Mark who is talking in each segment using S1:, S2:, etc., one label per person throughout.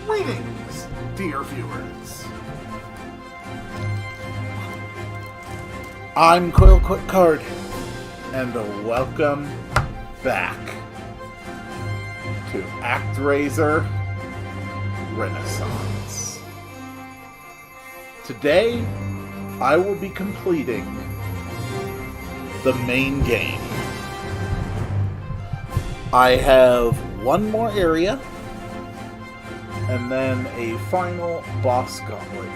S1: Greetings, dear viewers. I'm Coil Quick Card, and welcome back to Actraiser Renaissance. Today, I will be completing the main game. I have one more area, and then a final boss gauntlet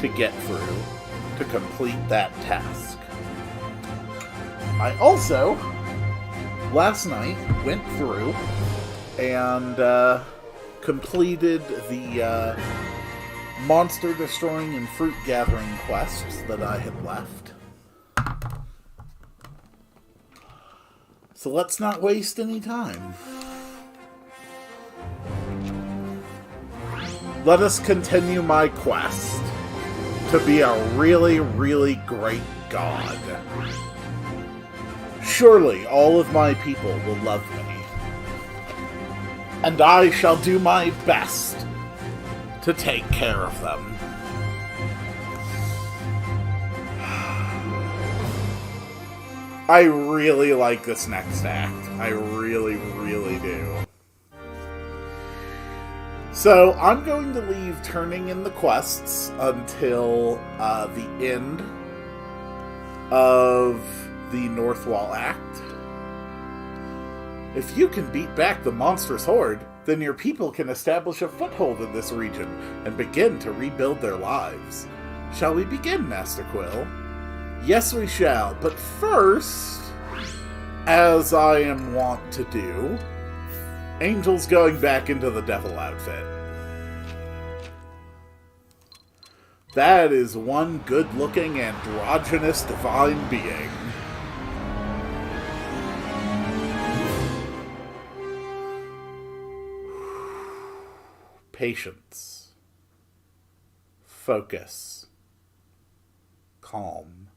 S1: to get through to complete that task. I also, last night, went through and completed the monster destroying and fruit gathering quests that I had left. So let's not waste any time. Let us continue my quest to be a really, really great god. Surely all of my people will love me, and I shall do my best to take care of them. I really like this next act. I really, really do. So, I'm going to leave turning in the quests until the end of the North Wall Act. If you can beat back the monstrous horde, then your people can establish a foothold in this region and begin to rebuild their lives. Shall we begin, Master Quill? Yes, we shall, but first, as I am wont to do, Angel's going back into the devil outfit. That is one good-looking, androgynous divine being. Patience. Focus. Calm.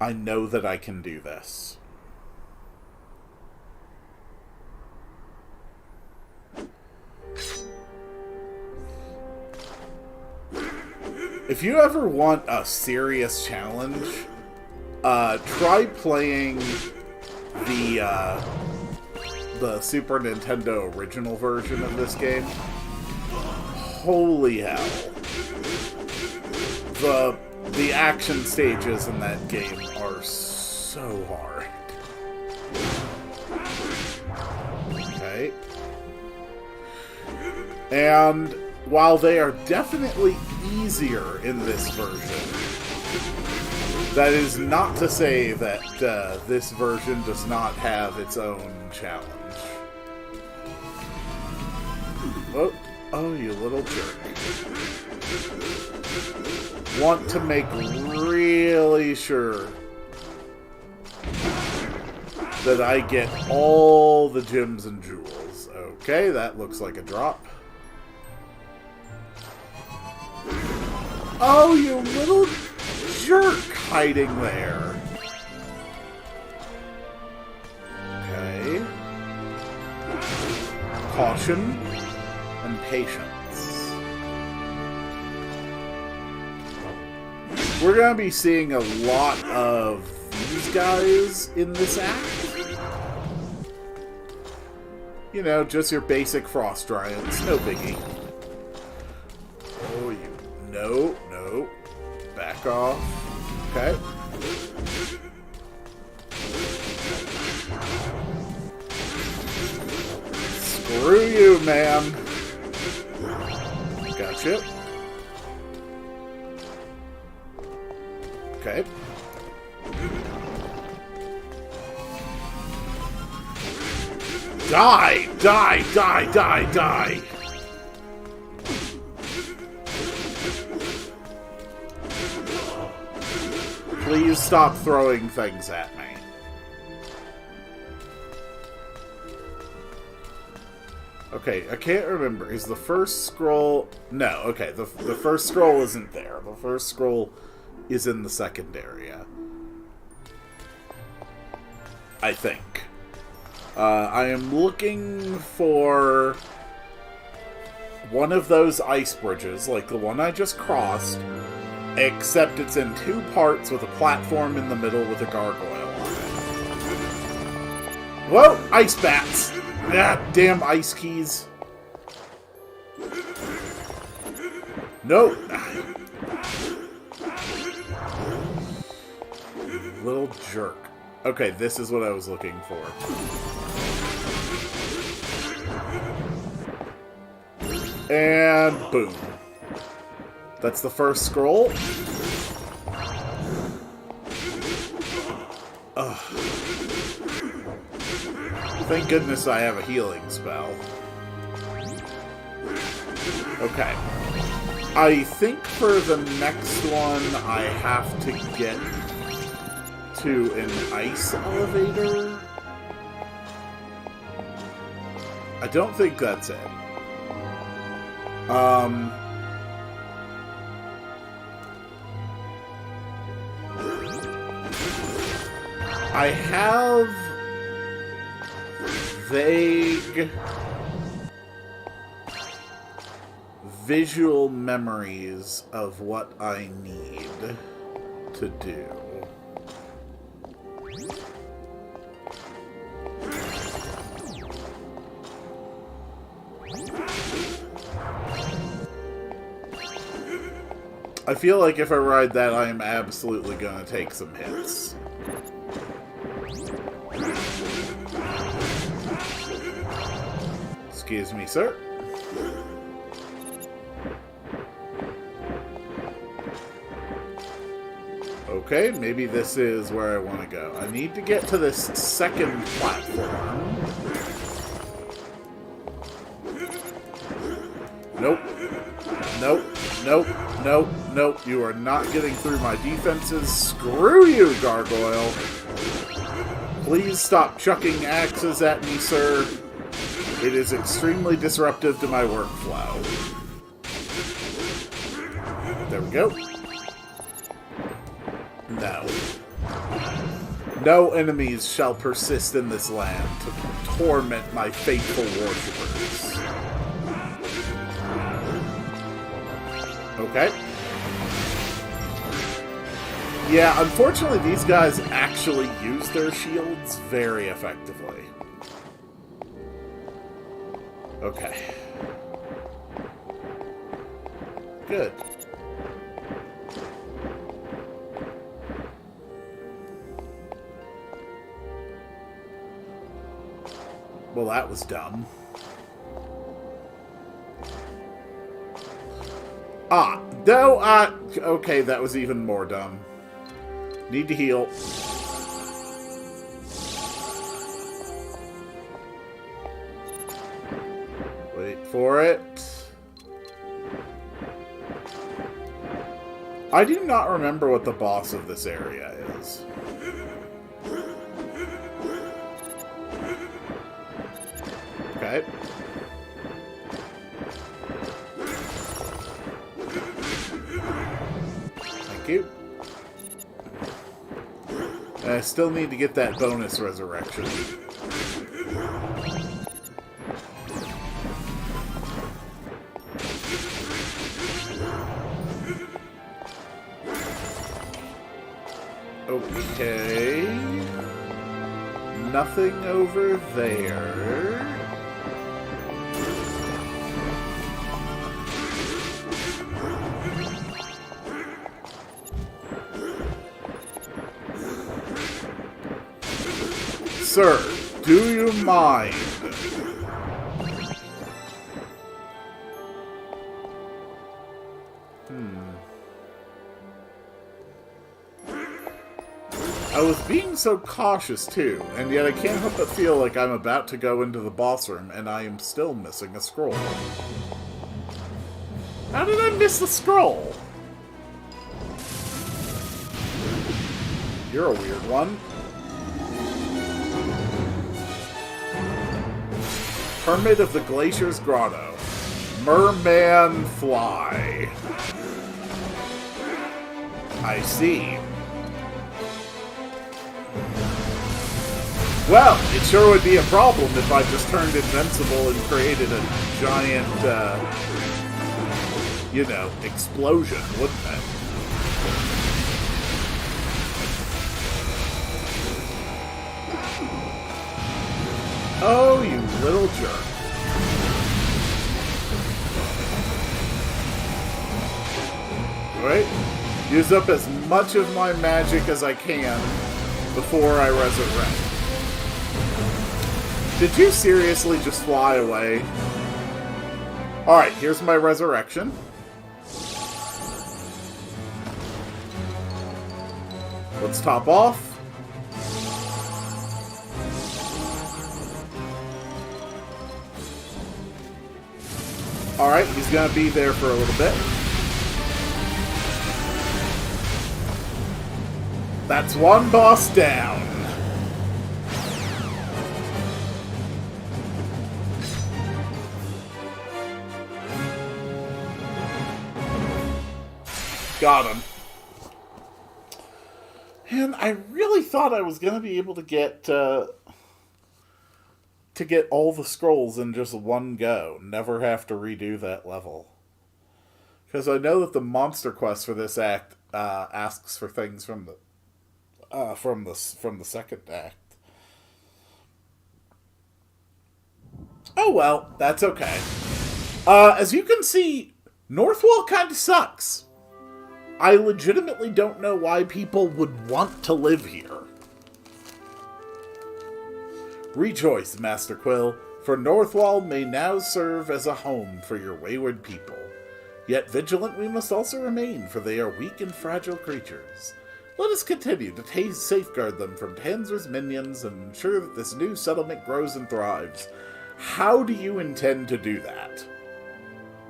S1: I know that I can do this. If you ever want a serious challenge, try playing the Super Nintendo original version of this game. Holy hell. The action stages in that game are so hard. Okay. And while they are definitely easier in this version, that is not to say that this version does not have its own challenge. Oh, you little jerk. Want to make really sure that I get all the gems and jewels. Okay, that looks like a drop. Oh, you little jerk hiding there. Okay. Caution and patience. We're going to be seeing a lot of these guys in this act. You know, just your basic frost giants, no biggie. Oh, you... No, no. Back off. Okay. Screw you, man. Gotcha. Okay. Die! Die! Die! Die! Die! Please stop throwing things at me. Okay, I can't remember. Is the first scroll... No, okay, the first scroll isn't there. The first scroll is in the second area. I think. I am looking for one of those ice bridges, like the one I just crossed, except it's in two parts with a platform in the middle with a gargoyle on it. Whoa! Ice bats! Ah, damn ice keys. Nope. Little jerk. Okay, this is what I was looking for. And boom. That's the first scroll. Ugh. Thank goodness I have a healing spell. Okay. I think for the next one I have to get to an ice elevator. I don't think that's it. I have vague visual memories of what I need to do. I feel like if I ride that, I am absolutely gonna take some hits. Excuse me, sir. Okay, maybe this is where I want to go. I need to get to this second platform. Nope. Nope. Nope. Nope. Nope. You are not getting through my defenses. Screw you, gargoyle. Please stop chucking axes at me, sir. It is extremely disruptive to my workflow. There we go. No. No enemies shall persist in this land to torment my faithful worshippers. Okay. Yeah, unfortunately these guys actually use their shields very effectively. Okay. Good. Well, that was dumb. Ah, no, okay, that was even more dumb. Need to heal. Wait for it. I do not remember what the boss of this area is. Okay. Thank you. And I still need to get that bonus resurrection. Okay. Nothing over there. Sir, do you mind? I was being so cautious, too, and yet I can't help but feel like I'm about to go into the boss room, and I am still missing a scroll. How did I miss the scroll? You're a weird one. Hermit of the Glacier's Grotto. Merman Fly. I see. Well, it sure would be a problem if I just turned invincible and created a giant, explosion, wouldn't it? Oh, you little jerk. Alright, use up as much of my magic as I can before I resurrect. Did you seriously just fly away? Alright, here's my resurrection. Let's top off. Alright, he's gonna be there for a little bit. That's one boss down. Got him. And I really thought I was gonna be able to get all the scrolls in just one go. Never have to redo that level. Because I know that the monster quest for this act asks for things from the second act. Oh well, that's okay. As you can see, Northwall kind of sucks. I legitimately don't know why people would want to live here. Rejoice, Master Quill, for Northwall may now serve as a home for your wayward people. Yet vigilant we must also remain, for they are weak and fragile creatures. Let us continue to safeguard them from Tanzra's minions and ensure that this new settlement grows and thrives. How do you intend to do that?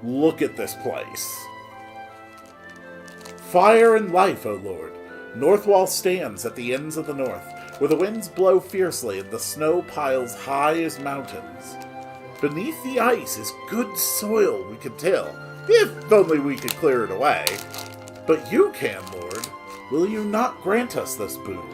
S1: Look at this place. Fire and life, O Lord. Northwall stands at the ends of the north, where the winds blow fiercely and the snow piles high as mountains. Beneath the ice is good soil, we can tell, if only we could clear it away. But you can, Lord. Will you not grant us this boon?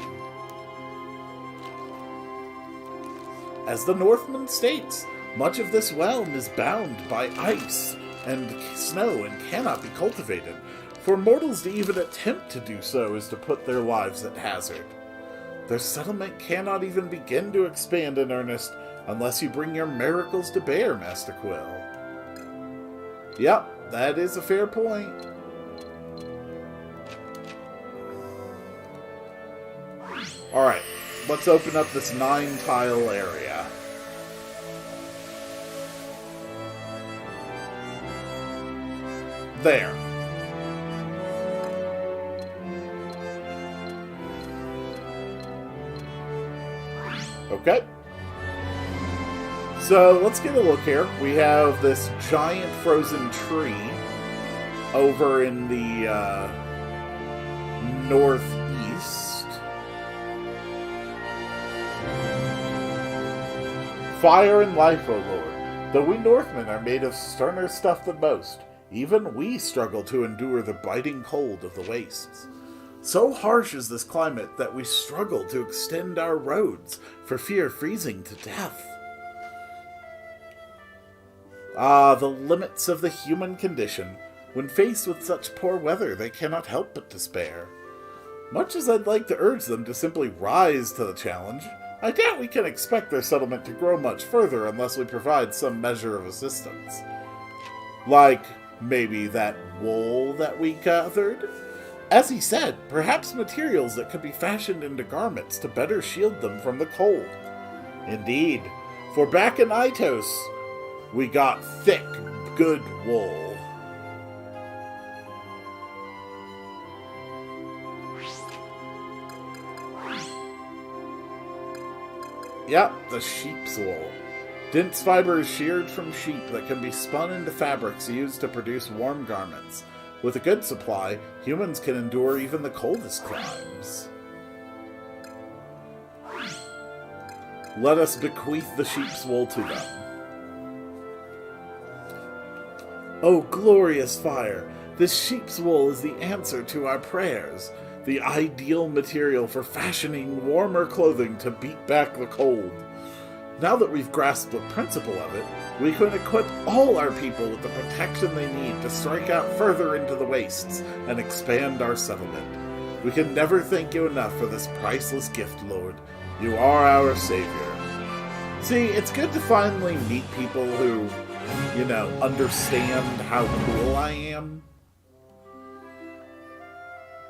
S1: As the Northman states, much of this realm is bound by ice and snow and cannot be cultivated. For mortals to even attempt to do so is to put their lives at hazard. Their settlement cannot even begin to expand in earnest unless you bring your miracles to bear, Master Quill. Yep, that is a fair point. Alright, let's open up this 9-tile area. There. Okay. So, let's get a look here. We have this giant frozen tree over in the northeast. Fire and life, O Lord. Though we Northmen are made of sterner stuff than most, even we struggle to endure the biting cold of the wastes. So harsh is this climate that we struggle to extend our roads for fear of freezing to death. Ah, the limits of the human condition. When faced with such poor weather, they cannot help but despair. Much as I'd like to urge them to simply rise to the challenge, I doubt we can expect their settlement to grow much further unless we provide some measure of assistance. Like, maybe that wool that we gathered? As he said, perhaps materials that could be fashioned into garments to better shield them from the cold. Indeed, for back in Itos, we got thick, good wool. Yep, the sheep's wool. Dense fiber is sheared from sheep that can be spun into fabrics used to produce warm garments. With a good supply, humans can endure even the coldest climes. Let us bequeath the sheep's wool to them. O glorious fire! This sheep's wool is the answer to our prayers, the ideal material for fashioning warmer clothing to beat back the cold. Now that we've grasped the principle of it, we can equip all our people with the protection they need to strike out further into the wastes and expand our settlement. We can never thank you enough for this priceless gift, Lord. You are our savior. See, it's good to finally meet people who, understand how cool I am.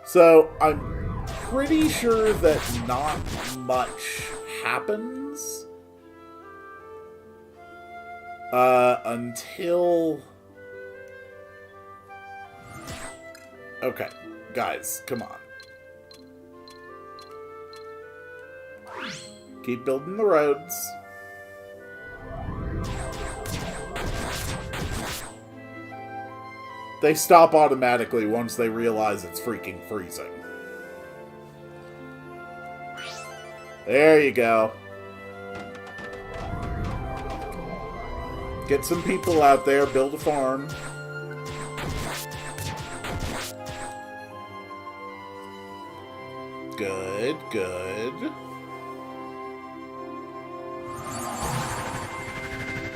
S1: So, I'm pretty sure that not much happens until... Okay, guys, come on. Keep building the roads. They stop automatically once they realize it's freaking freezing. There you go. Get some people out there, build a farm. Good, good.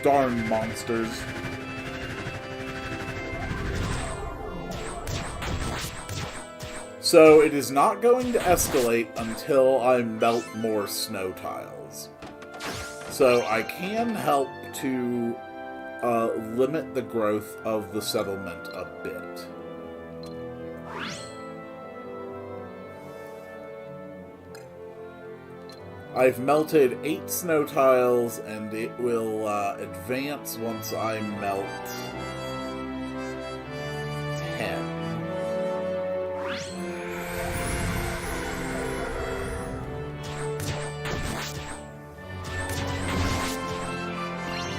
S1: Darn monsters. So it is not going to escalate until I melt more snow tiles. So I can help to limit the growth of the settlement a bit. I've melted 8 snow tiles, and it will advance once I melt 10.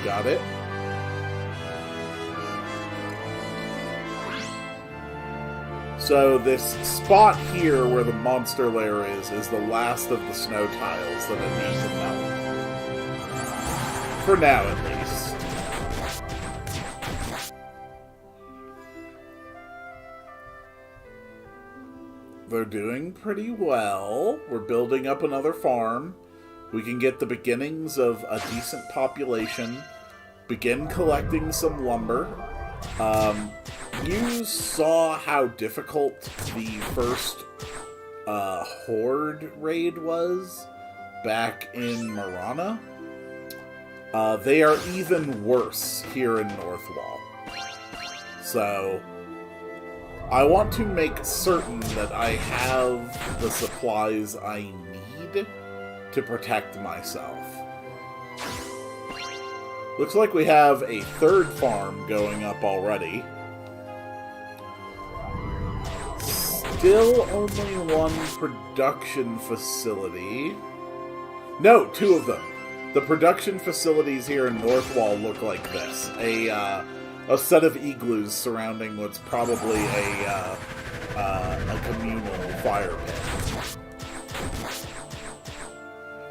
S1: Got it. So this spot here where the monster lair is the last of the snow tiles that I need to melt. For now, at least. They're doing pretty well. We're building up another farm. We can get the beginnings of a decent population. Begin collecting some lumber. You saw how difficult the first Horde raid was back in Marana. They are even worse here in Northwall. So, I want to make certain that I have the supplies I need to protect myself. Looks like we have a third farm going up already. Still only one production facility. No, 2 of them. The production facilities here in Northwall look like this. A set of igloos surrounding what's probably a communal fire pit.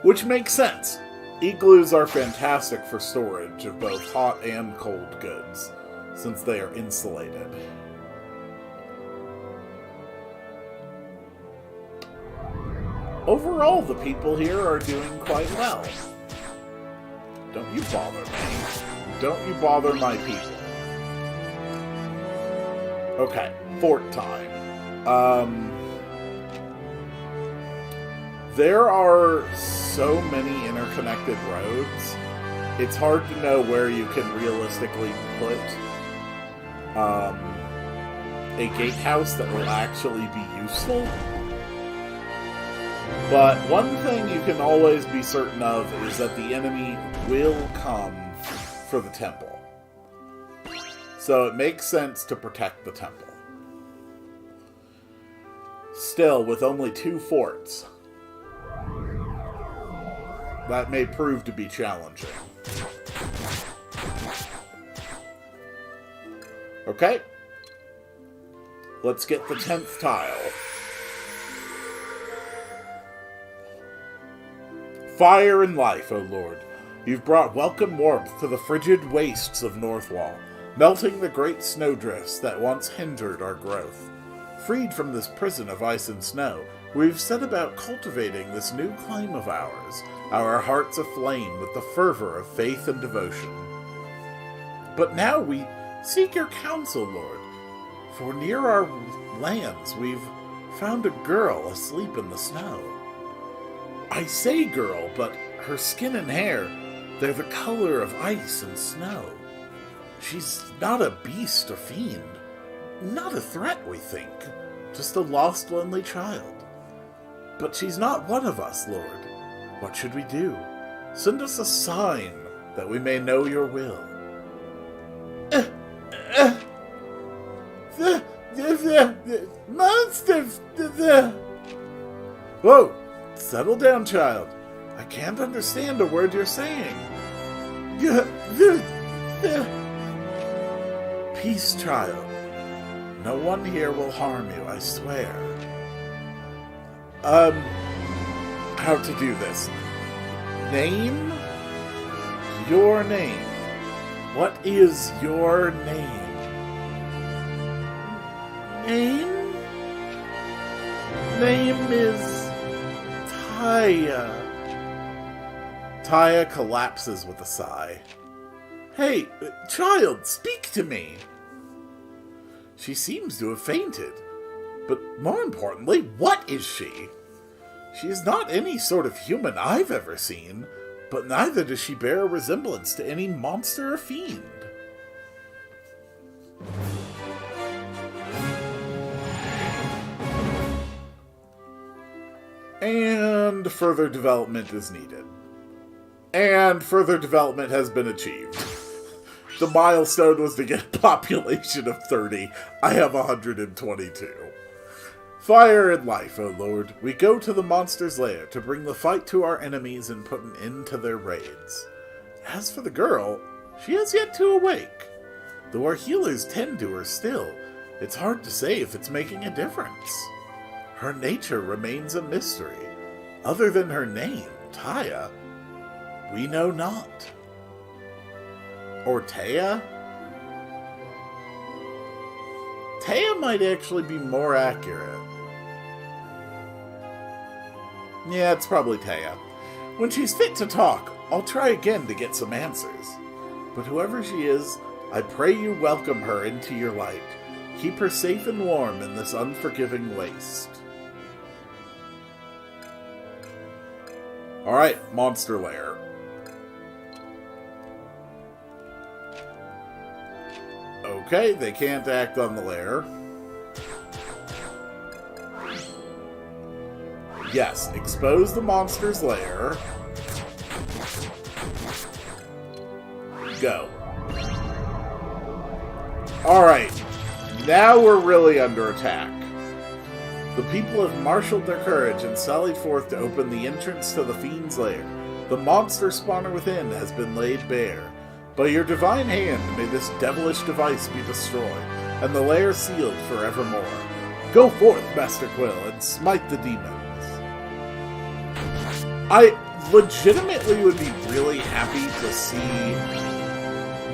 S1: Which makes sense. Igloos are fantastic for storage of both hot and cold goods, since they are insulated. Overall, the people here are doing quite well. Don't you bother me. Don't you bother my people. Okay, fort time. There are so many interconnected roads, it's hard to know where you can realistically put a gatehouse that will actually be useful. But one thing you can always be certain of is that the enemy will come for the temple. So it makes sense to protect the temple. Still, with only 2 forts, that may prove to be challenging. Okay. Let's get the 10th tile. Fire and life, O Lord. You've brought welcome warmth to the frigid wastes of Northwall, melting the great snowdrifts that once hindered our growth. Freed from this prison of ice and snow, we've set about cultivating this new claim of ours, our hearts aflame with the fervor of faith and devotion. But now we seek your counsel, Lord, for near our lands we've found a girl asleep in the snow. I say girl, but her skin and hair, they're the color of ice and snow. She's not a beast or fiend, not a threat, we think, just a lost, lonely child. But she's not one of us, Lord. What should we do? Send us a sign that we may know your will. The monsters! Whoa! Settle down, child. I can't understand a word you're saying. Peace, child. No one here will harm you, I swear. How to do this? Name? Your name. What is your name? Name? Name is Taya. Taya collapses with a sigh. Hey, child, speak to me. She seems to have fainted. But more importantly, what is she? She is not any sort of human I've ever seen, but neither does she bear a resemblance to any monster or fiend. And further development is needed. And further development has been achieved. The milestone was to get a population of 30. I have 122. Fire and life, O Lord. We go to the monster's lair to bring the fight to our enemies and put an end to their raids. As for the girl, she has yet to awake. Though our healers tend to her still, it's hard to say if it's making a difference. Her nature remains a mystery. Other than her name, Taya, we know not. Or Taya? Taya might actually be more accurate. Yeah, it's probably Taya. When she's fit to talk, I'll try again to get some answers. But whoever she is, I pray you welcome her into your light. Keep her safe and warm in this unforgiving waste. Alright, monster lair. Okay, they can't act on the lair. Yes, expose the monster's lair. Go. Alright, now we're really under attack. The people have marshaled their courage and sallied forth to open the entrance to the fiend's lair. The monster spawner within has been laid bare. By your divine hand may this devilish device be destroyed, and the lair sealed forevermore. Go forth, Master Quill, and smite the demons. I legitimately would be really happy to see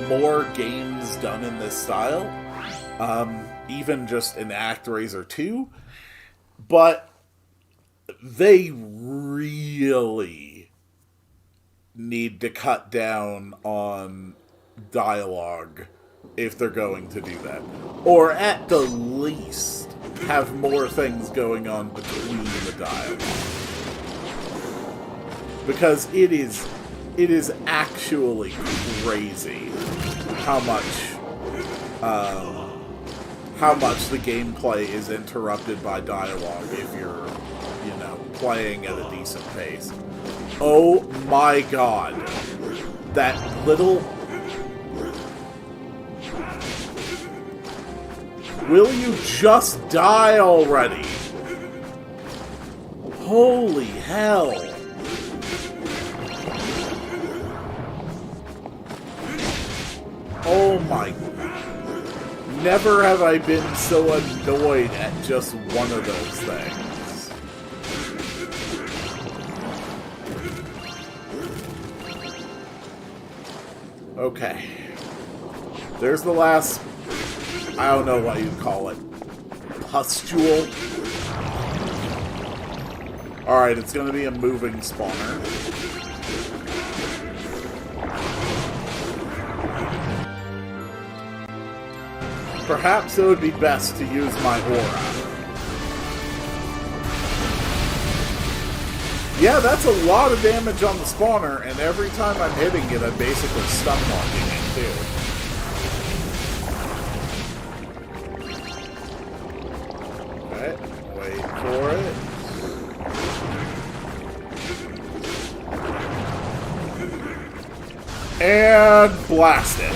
S1: more games done in this style. Even just in Actraiser 2. But they really need to cut down on dialogue if they're going to do that. Or at the least, have more things going on between the dialogue. Because it is actually crazy how much the gameplay is interrupted by dialogue if you're, playing at a decent pace. Oh my god. That little... Will you just die already? Holy hell. Oh my... Never have I been so annoyed at just one of those things. Okay. There's the last... I don't know what you'd call it. Pustule? Alright, it's going to be a moving spawner. Perhaps it would be best to use my aura. Yeah, that's a lot of damage on the spawner, and every time I'm hitting it, I'm basically stun locking it, too. Okay, wait for it. And blast it.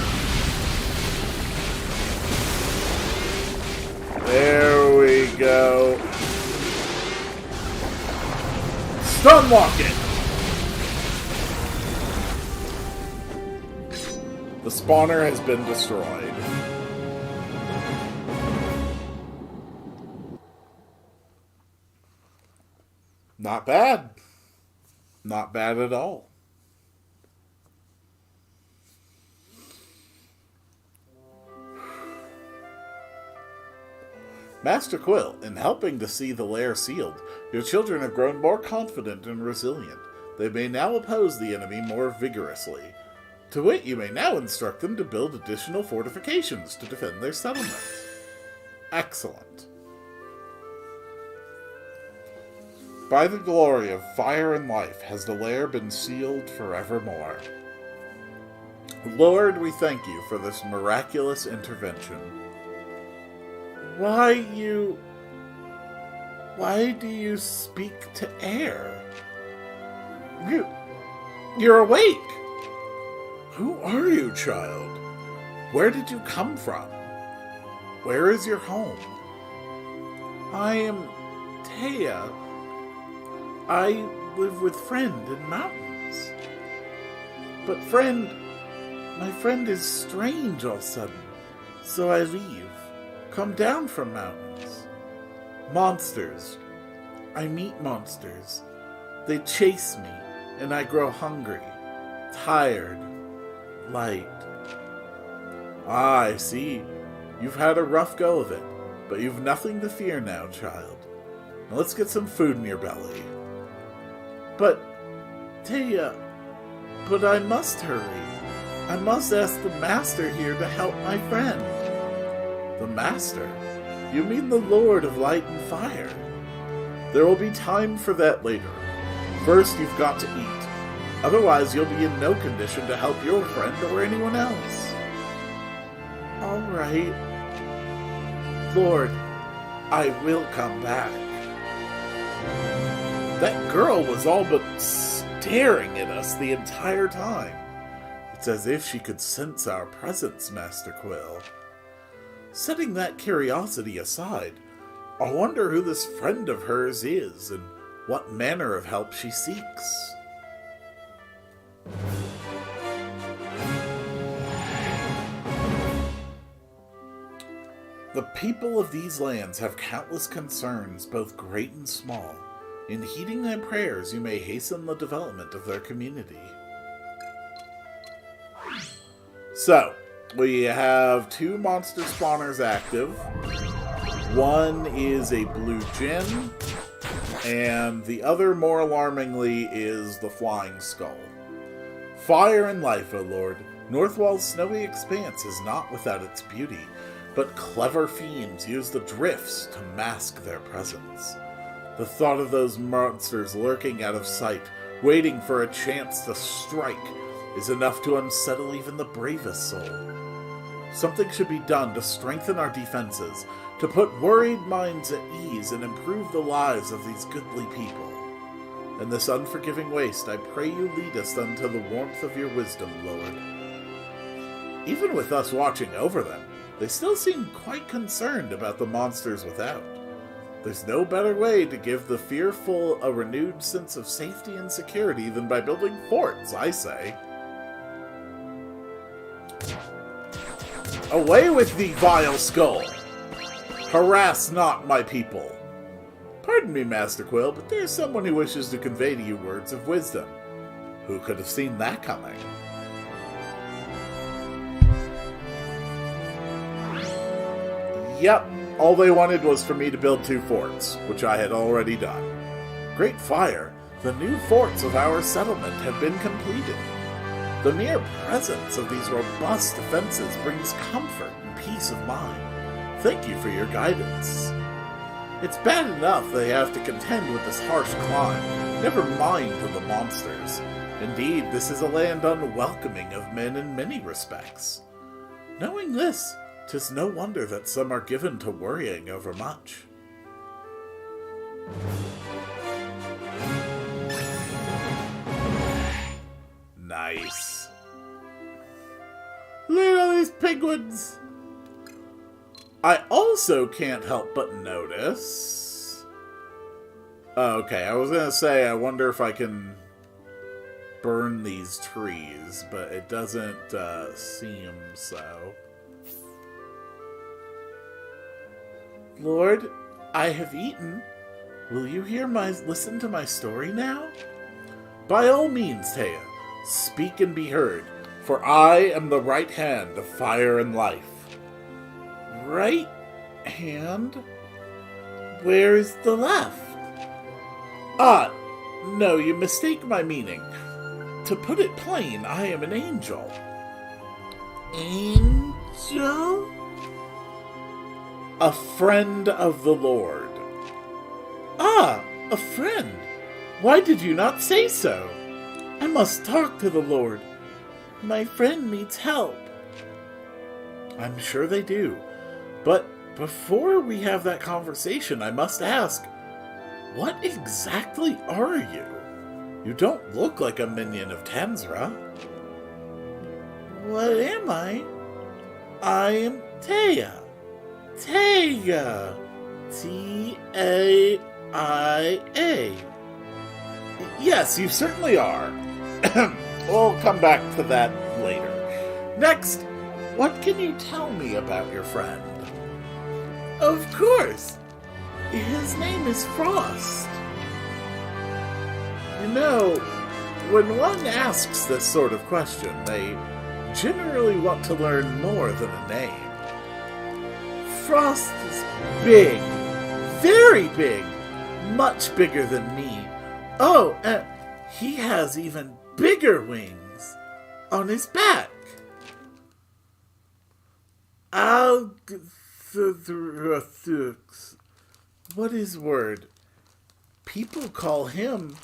S1: There we go. Stun lock it! The spawner has been destroyed. Not bad. Not bad at all. Master Quill, in helping to see the lair sealed, your children have grown more confident and resilient. They may now oppose the enemy more vigorously. To wit, you may now instruct them to build additional fortifications to defend their settlements. Excellent. By the glory of fire and life has the lair been sealed forevermore. Lord, we thank you for this miraculous intervention. Why do you speak to air? You're awake! Who are you, child? Where did you come from? Where is your home? I am Taya. I live with friend in mountains. But my friend is strange all sudden, so I leave. Come down from mountains. Monsters. I meet monsters. They chase me, and I grow hungry, tired, light. Ah, I see. You've had a rough go of it, but you've nothing to fear now, child. Now let's get some food in your belly. But, Taya, I must hurry. I must ask the master here to help my friend. The master? You mean the Lord of Light and Fire? There will be time for that later. First, you've got to eat. Otherwise, you'll be in no condition to help your friend or anyone else. All right. Lord, I will come back. That girl was all but staring at us the entire time. It's as if she could sense our presence, Master Quill. Setting that curiosity aside, I wonder who this friend of hers is and what manner of help she seeks. The people of these lands have countless concerns, both great and small. In heeding their prayers, you may hasten the development of their community. So, we have 2 monster spawners active. One is a blue djinn, and the other, more alarmingly, is the flying skull. Fire and life, O Lord. Northwall's snowy expanse is not without its beauty, but clever fiends use the drifts to mask their presence. The thought of those monsters lurking out of sight, waiting for a chance to strike, is enough to unsettle even the bravest soul. Something should be done to strengthen our defenses, to put worried minds at ease and improve the lives of these goodly people. In this unforgiving waste, I pray you lead us unto the warmth of your wisdom, Lord. Even with us watching over them, they still seem quite concerned about the monsters without. There's no better way to give the fearful a renewed sense of safety and security than by building forts, I say. Away with thee, vile skull! Harass not my people. Pardon me, Master Quill, but there's someone who wishes to convey to you words of wisdom. Who could have seen that coming? Yep, all they wanted was for me to build 2 forts, which I had already done. Great fire, the new forts of our settlement have been completed. The mere presence of these robust defenses brings comfort and peace of mind. Thank you for your guidance. It's bad enough they have to contend with this harsh climb, never mind to the monsters. Indeed, this is a land unwelcoming of men in many respects. Knowing this, 'tis no wonder that some are given to worrying over much. Nice. Look at all these penguins! I also can't help but notice... Okay, I was gonna say, I wonder if I can burn these trees, but it doesn't seem so. Lord, I have eaten. Will you listen to my story now? By all means, Taya, speak and be heard, for I am the right hand of fire and life. Right hand? Where is the left? Ah, no, you mistake my meaning. To put it plain, I am an angel. Angel? A friend of the Lord. Ah, a friend. Why did you not say so? I must talk to the Lord. My friend needs help. I'm sure they do. But before we have that conversation, I must ask, what exactly are you? You don't look like a minion of Tanzra. What am I? I am Taya. Taya. T-A-I-A. Yes, you certainly are. We'll come back to that later. Next, what can you tell me about your friend? Of course. His name is Frost. You know, when one asks this sort of question, they generally want to learn more than a name. Frost is big. Very big. Much bigger than me. Oh, he has even bigger wings on his back. What is word? People call him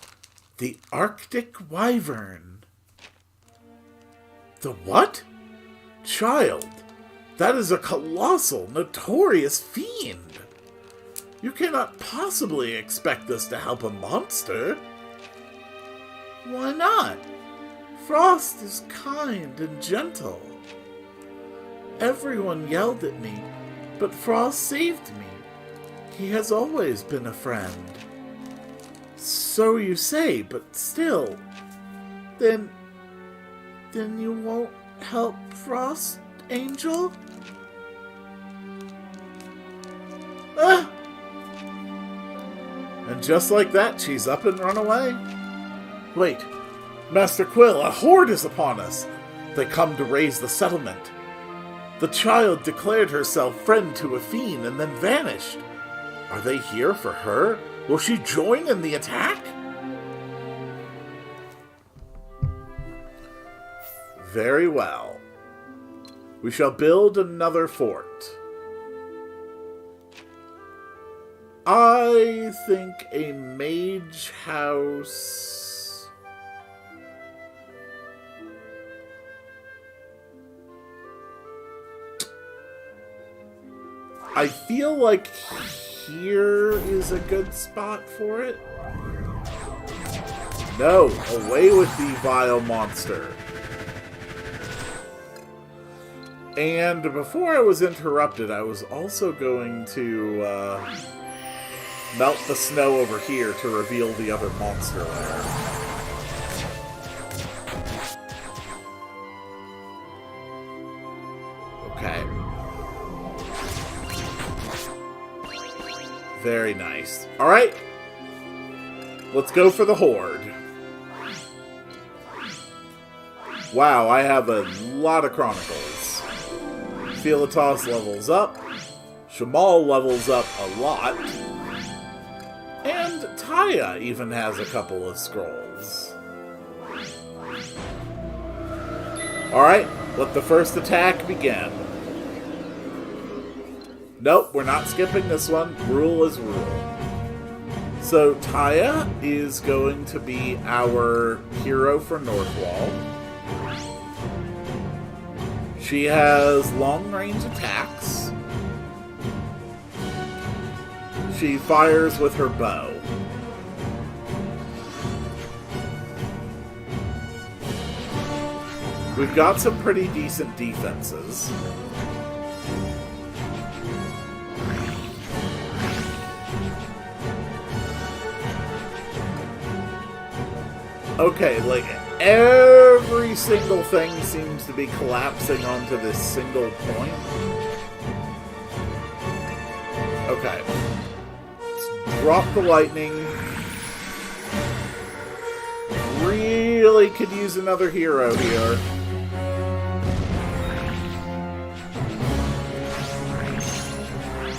S1: the Arctic Wyvern. The what? Child, that is a colossal, notorious fiend. You cannot possibly expect us to help a monster. Why not? Frost is kind and gentle. Everyone yelled at me, but Frost saved me. He has always been a friend. So you say, but still. Then you won't help Frost, Angel? just like that, she's up and run away. Wait, Master Quill, a horde is upon us. They come to raise the settlement. The child declared herself friend to a fiend and then vanished. Are they here for her? Will she join in the attack? Very well. We shall build another fort. I think a mage house... I feel like here is a good spot for it. No, away with the vile monster. And before I was interrupted, I was also going to melt the snow over here to reveal the other monster lair. Okay. Very nice. Alright. Let's go for the horde. Wow, I have a lot of chronicles. Philotos levels up. Shamal levels up a lot. And Taya even has a couple of scrolls. Alright, let the first attack begin. Nope, we're not skipping this one. Rule is rule. So Taya is going to be our hero for Northwall. She has long-range attacks. She fires with her bow. We've got some pretty decent defenses. Okay, like, every single thing seems to be collapsing onto this single point. Okay. Let's drop the lightning. Really could use another hero here.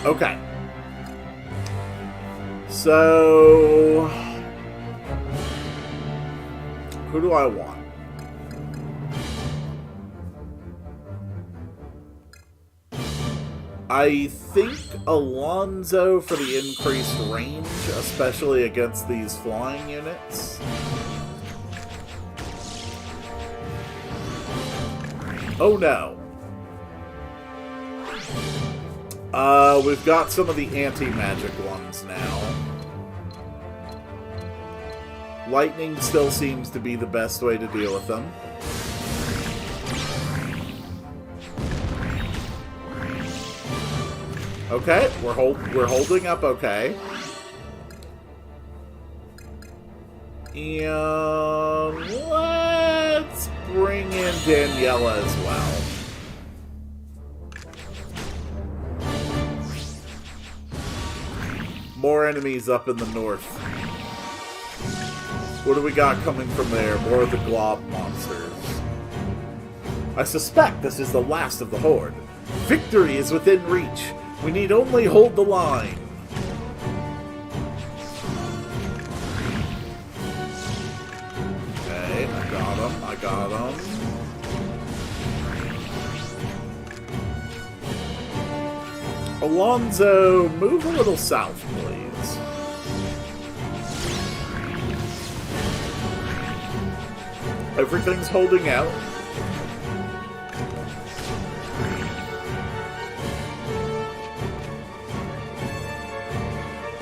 S1: Okay. So... who do I want? I think Alonzo for the increased range, especially against these flying units. Oh no. We've got some of the anti-magic ones now. Lightning still seems to be the best way to deal with them. Okay, we're holding up okay. And let's bring in Daniela as well. More enemies up in the north. What do we got coming from there? More of the glob monsters. I suspect this is the last of the horde. Victory is within reach. We need only hold the line. Okay, I got him. Alonzo, move a little south, please. Everything's holding out.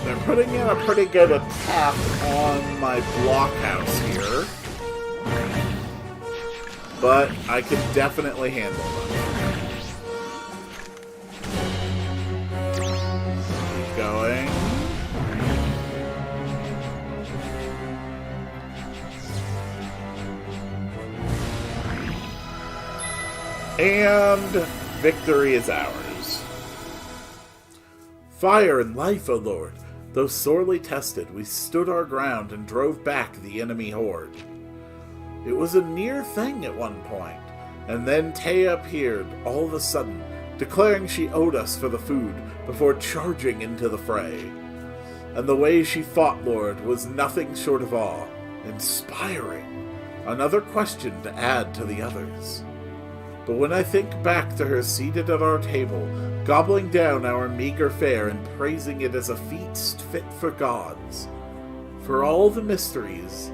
S1: They're putting in a pretty good attack on my blockhouse here. But I can definitely handle them. Keep going. And victory is ours. Fire and life, O Lord. Though sorely tested, we stood our ground and drove back the enemy horde. It was a near thing at one point, and then Taya appeared all of a sudden, declaring she owed us for the food before charging into the fray. And the way she fought, Lord, was nothing short of awe, inspiring. Another question to add to the others. But when I think back to her seated at our table, gobbling down our meager fare and praising it as a feast fit for gods, for all the mysteries,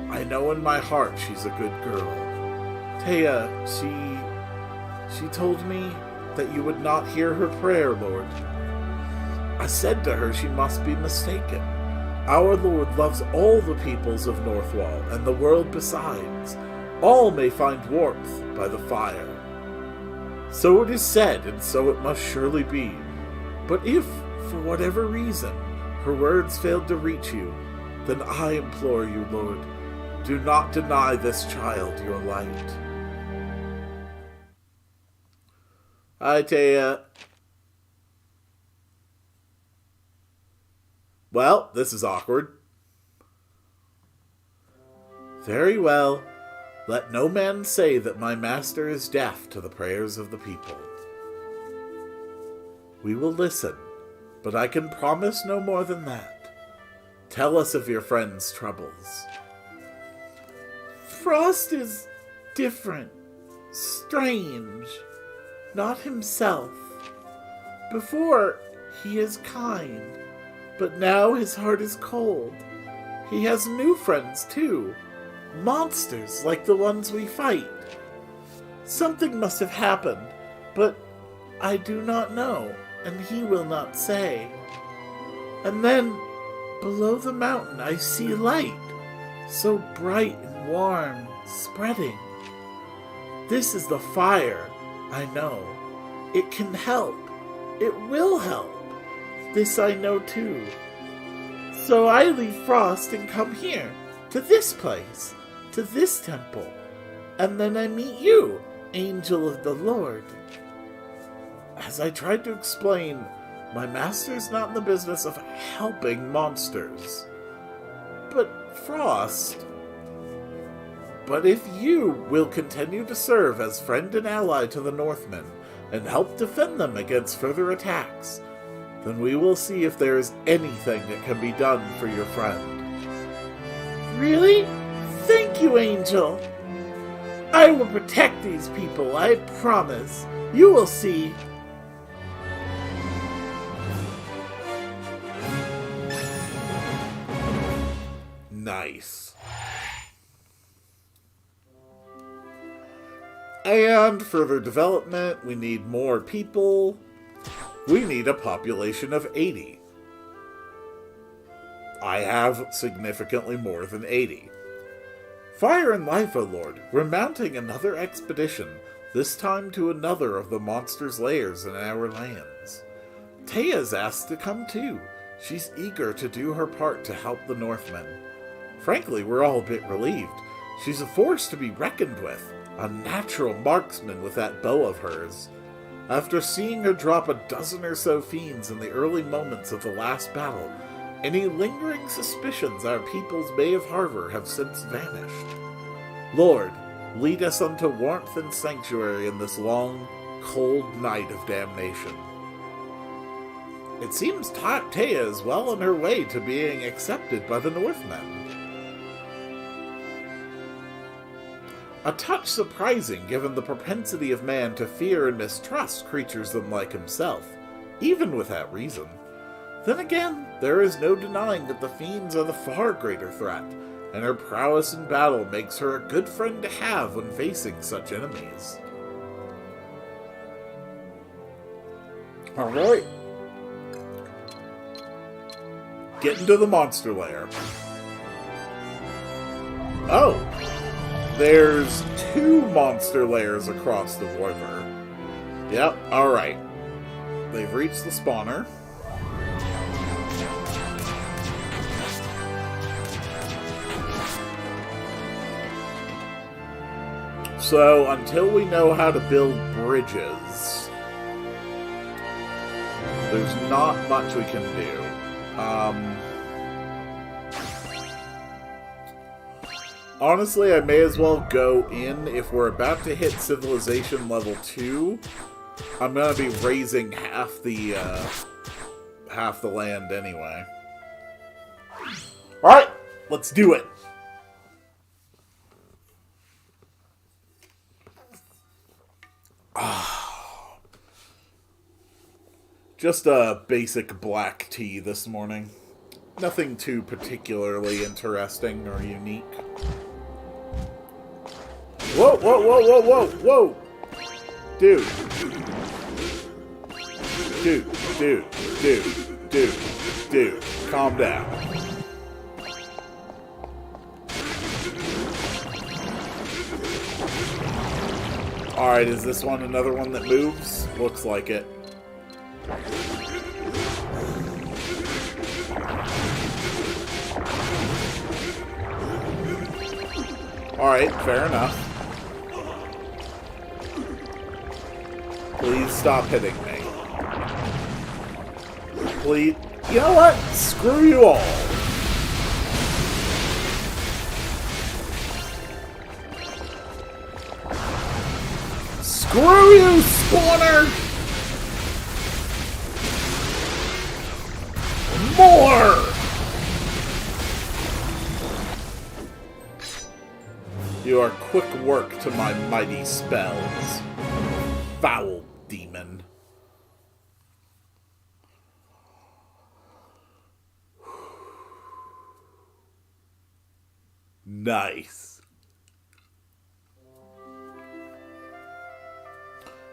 S1: I know in my heart she's a good girl. Taya, she told me that you would not hear her prayer, Lord. I said to her she must be mistaken. Our Lord loves all the peoples of Northwall and the world besides. All may find warmth by the fire. So it is said, and so it must surely be. But if, for whatever reason, her words failed to reach you, then I implore you, Lord, do not deny this child your light. Hi, Taya. Well, this is awkward. Very well. Let no man say that my master is deaf to the prayers of the people. We will listen, but I can promise no more than that. Tell us of your friend's troubles. Frost is different, strange, not himself. Before, he is kind, but now his heart is cold. He has new friends, too. Monsters like the ones we fight. Something must have happened, but I do not know, and he will not say. And then, below the mountain, I see light, so bright and warm, spreading. This is the fire, I know. It can help. It will help. This I know too. So I leave Frost and come here, to this place, to this temple, and then I meet you, Angel of the Lord. As I tried to explain, my master's not in the business of helping monsters. But Frost... But if you will continue to serve as friend and ally to the Northmen, and help defend them against further attacks, then we will see if there is anything that can be done for your friend. Really? Thank you, Angel. I will protect these people, I promise. You will see. Nice. And further development, we need more people. We need a population of 80. I have significantly more than 80. Fire and life, O Lord, we're mounting another expedition, this time to another of the monsters' lairs in our lands. Taya's asked to come too. She's eager to do her part to help the Northmen. Frankly, we're all a bit relieved. She's a force to be reckoned with, a natural marksman with that bow of hers. After seeing her drop a dozen or so fiends in the early moments of the last battle, any lingering suspicions our peoples may have harbored have since vanished. Lord, lead us unto warmth and sanctuary in this long, cold night of damnation. It seems Taya is well on her way to being accepted by the Northmen. A touch surprising given the propensity of man to fear and mistrust creatures unlike himself, even without reason. Then again, there is no denying that the fiends are the far greater threat, and her prowess in battle makes her a good friend to have when facing such enemies. Alright. Get into the monster lair. Oh! There's 2 monster lairs across the river. Yep, alright. They've reached the spawner. So, until we know how to build bridges, there's not much we can do. Honestly, I may as well go in. If we're about to hit Civilization level 2, I'm gonna be raising half the land anyway. Alright, let's do it! Just a basic black tea this morning. Nothing too particularly interesting or unique. Whoa, whoa, whoa, whoa, whoa, whoa! Dude. Dude. Calm down. Alright, is this one another one that moves? Looks like it. Alright, fair enough. Please stop hitting me. Please. You know what? Screw you all. Screw you, spawner! More! You are quick work to my mighty spells. Foul demon. Nice.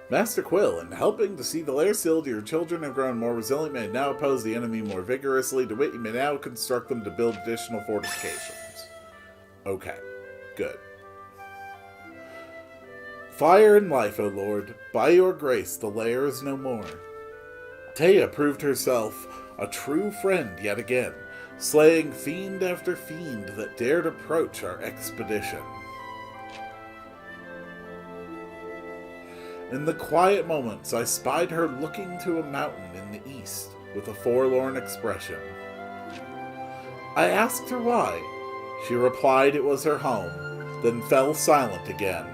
S1: Master Quill, in helping to see the lair sealed, your children have grown more resilient, may now oppose the enemy more vigorously. To wit, you may now construct them to build additional fortifications. Okay, good. Fire and life, O Lord, by your grace the lair is no more. Taya proved herself a true friend yet again, slaying fiend after fiend that dared approach our expedition. In the quiet moments, I spied her looking to a mountain in the east with a forlorn expression. I asked her why. She replied it was her home, then fell silent again.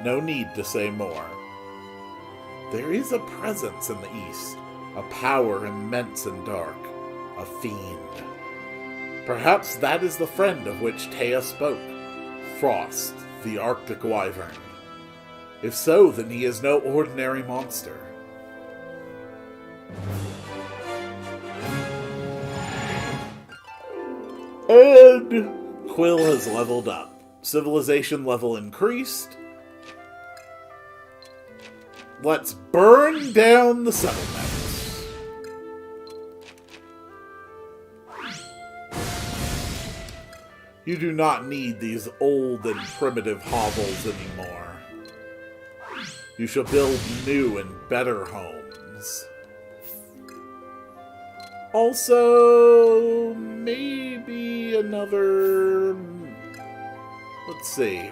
S1: No need to say more. There is a presence in the east, a power immense and dark, a fiend. Perhaps that is the friend of which Taya spoke, Frost, the Arctic Wyvern. If so, then he is no ordinary monster. And Quill has leveled up. Civilization level increased. Let's burn down the settlements. You do not need these old and primitive hovels anymore. You shall build new and better homes. Also, maybe another... Let's see.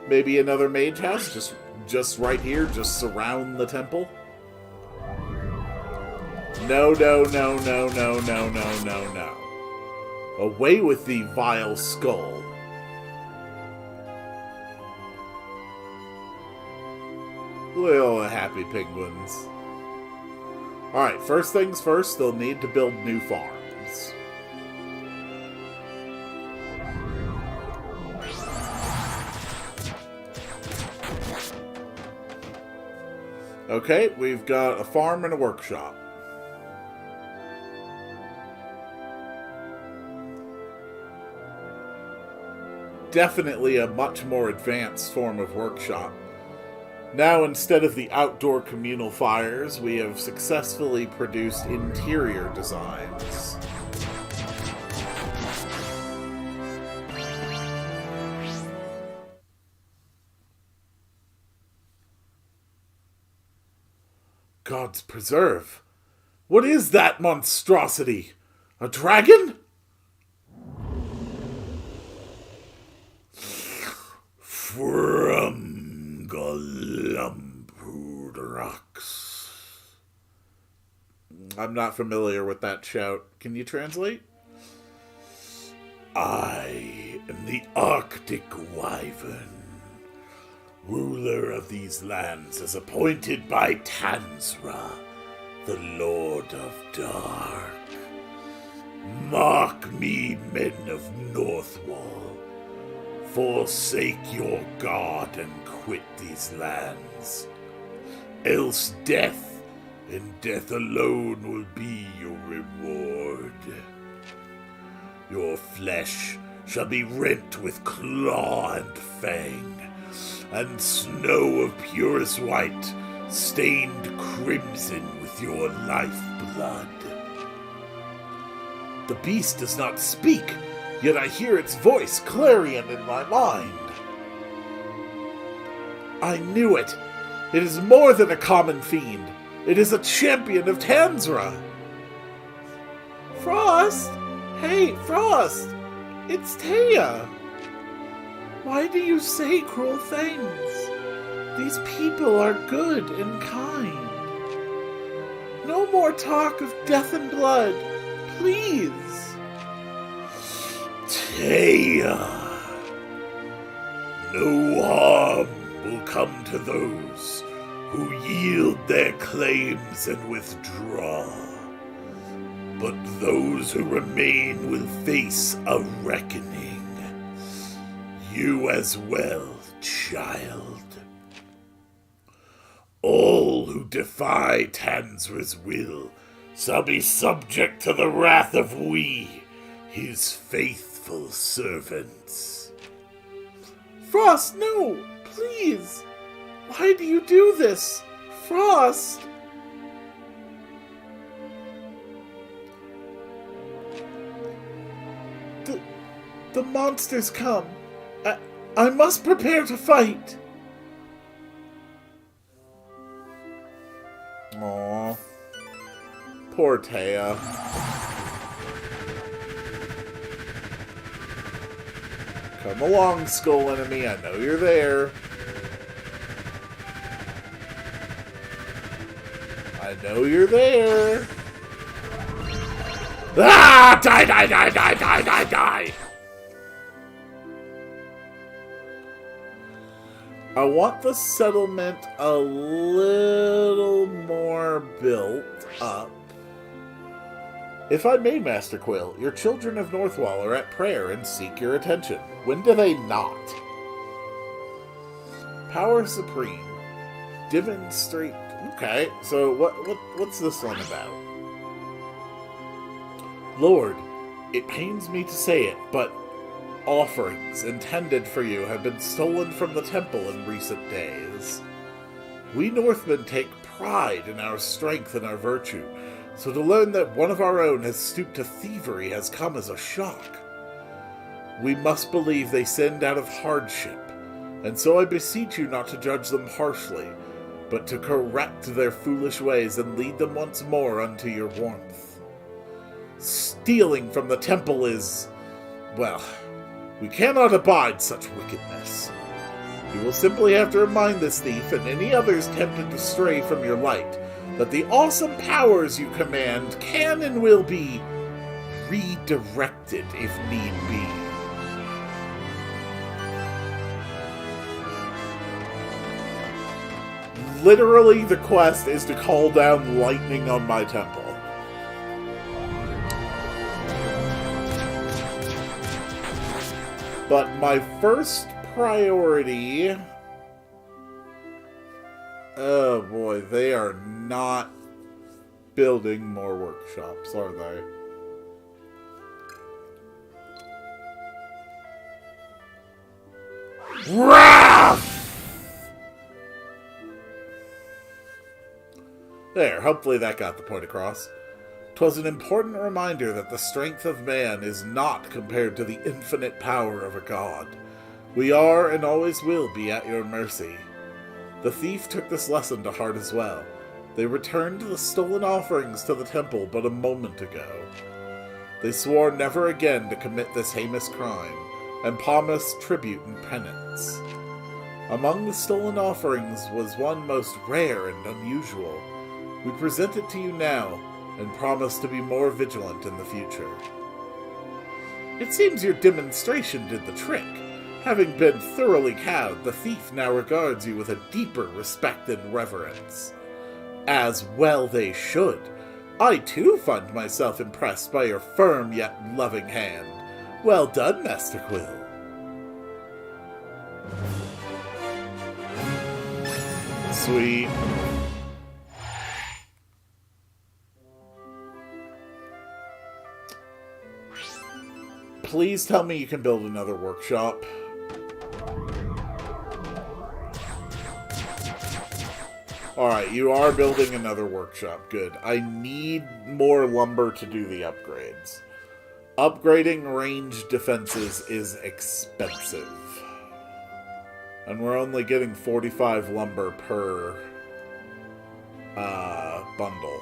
S1: Maybe another mage house, just right here, just surround the temple. No. Away with thee, vile skull. Look at all the happy penguins. Alright, first things first, they'll need to build new farms. Okay, we've got a farm and a workshop. Definitely a much more advanced form of workshop. Now, instead of the outdoor communal fires, we have successfully produced interior designs. Gods preserve! What is that monstrosity? A dragon? From Golumpurax. I'm not familiar with that shout. Can you translate? I am the Arctic Wyvern, ruler of these lands as appointed by Tansra, the Lord of Dark. Mark me, men of Northwall. Forsake your god and quit these lands. Else death, and death alone will be your reward. Your flesh shall be rent with claw and fang, and snow of purest white stained crimson with your lifeblood. The beast does not speak, yet I hear its voice clarion in my mind. I knew it. It is more than a common fiend. It is a champion of Tansra. Frost! Hey, Frost! It's Taya! Why do you say cruel things? These people are good and kind. No more talk of death and blood, please. Taya! No harm will come to those who yield their claims and withdraw. But those who remain will face a reckoning. You as well, child. All who defy Tansra's will shall be subject to the wrath of we, his faithful servants. Frost, no! Please! Why do you do this? Frost! The monsters come. I must prepare to fight. Aww. Poor Taya. Come along, Skull Enemy. I know you're there. I know you're there. Ah! Die, die, die, die, die, die, die! I want the settlement a little more built up. If I may, Master Quill, your children of Northwall are at prayer and seek your attention. When do they not? Power Supreme. Demonstrate. Okay, so what's this one about? Lord, it pains me to say it, but offerings intended for you have been stolen from the temple in recent days. We Northmen take pride in our strength and our virtue, so to learn that one of our own has stooped to thievery has come as a shock. We must believe they sinned out of hardship, and so I beseech you not to judge them harshly, but to correct their foolish ways and lead them once more unto your warmth. Stealing from the temple is, well, we cannot abide such wickedness. You will simply have to remind this thief and any others tempted to stray from your light that the awesome powers you command can and will be redirected if need be. Literally, the quest is to call down lightning on my temple. But my first priority... Oh boy, they are not building more workshops, are they? Wrath! There, hopefully that got the point across. 'Twas an important reminder that the strength of man is not compared to the infinite power of a god. We are and always will be at your mercy. The thief took this lesson to heart as well. They returned the stolen offerings to the temple but a moment ago. They swore never again to commit this heinous crime, and promised tribute and penance. Among the stolen offerings was one most rare and unusual. We present it to you now, and promise to be more vigilant in the future. It seems your demonstration did the trick. Having been thoroughly cowed, the thief now regards you with a deeper respect and reverence. As well they should. I too find myself impressed by your firm yet loving hand. Well done, Master Quill. Sweet. Please tell me you can build another workshop. Alright, you are building another workshop. Good. I need more lumber to do the upgrades. Upgrading ranged defenses is expensive. And we're only getting 45 lumber per bundle.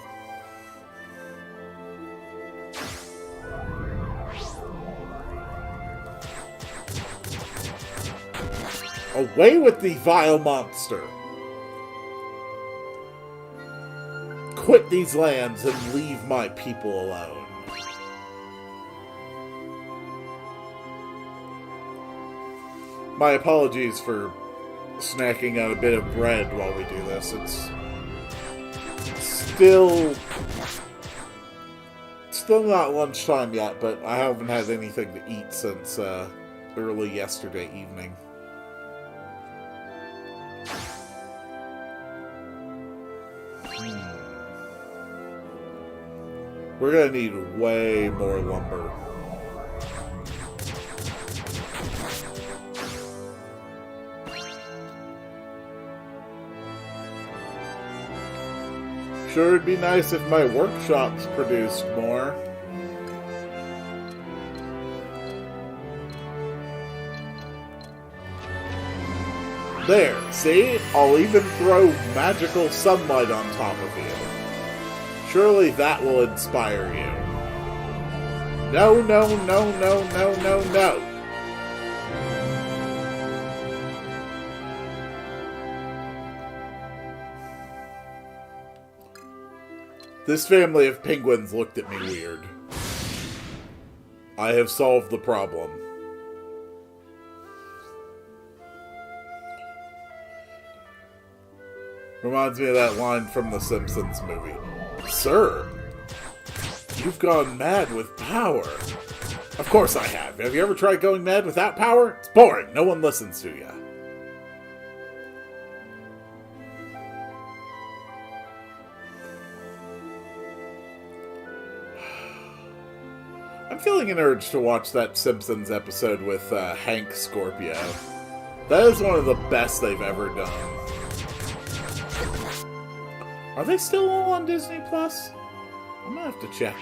S1: Away with thee, vile monster! Quit these lands and leave my people alone. My apologies for snacking out a bit of bread while we do this. It's still not lunchtime yet, but I haven't had anything to eat since early yesterday evening. We're gonna need way more lumber. Sure, it'd be nice if my workshops produced more. There, see? I'll even throw magical sunlight on top of you. Surely that will inspire you. No, no, no, no, no, no, no. This family of penguins looked at me weird. I have solved the problem. Reminds me of that line from the Simpsons movie. Sir, you've gone mad with power. Of course I have. Have you ever tried going mad without power? It's boring. No one listens to you. I'm feeling an urge to watch that Simpsons episode with Hank Scorpio. That is one of the best they've ever done. Are they still all on Disney Plus? I'm gonna have to check.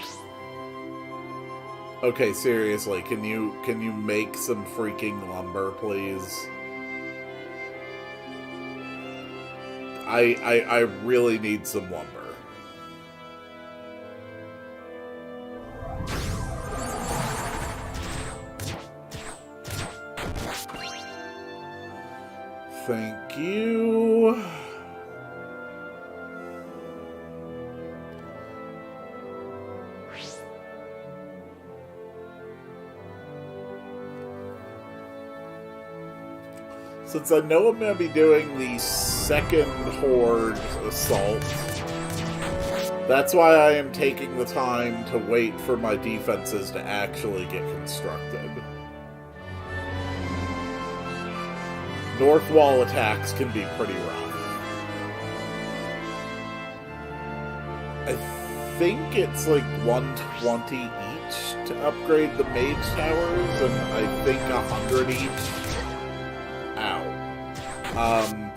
S1: Okay, seriously, can you make some freaking lumber, please? I really need some lumber. Thank you. Since I know I'm going to be doing the second Horde assault, that's why I am taking the time to wait for my defenses to actually get constructed. North wall attacks can be pretty rough. I think it's like 120 each to upgrade the mage towers, and I think 100 each.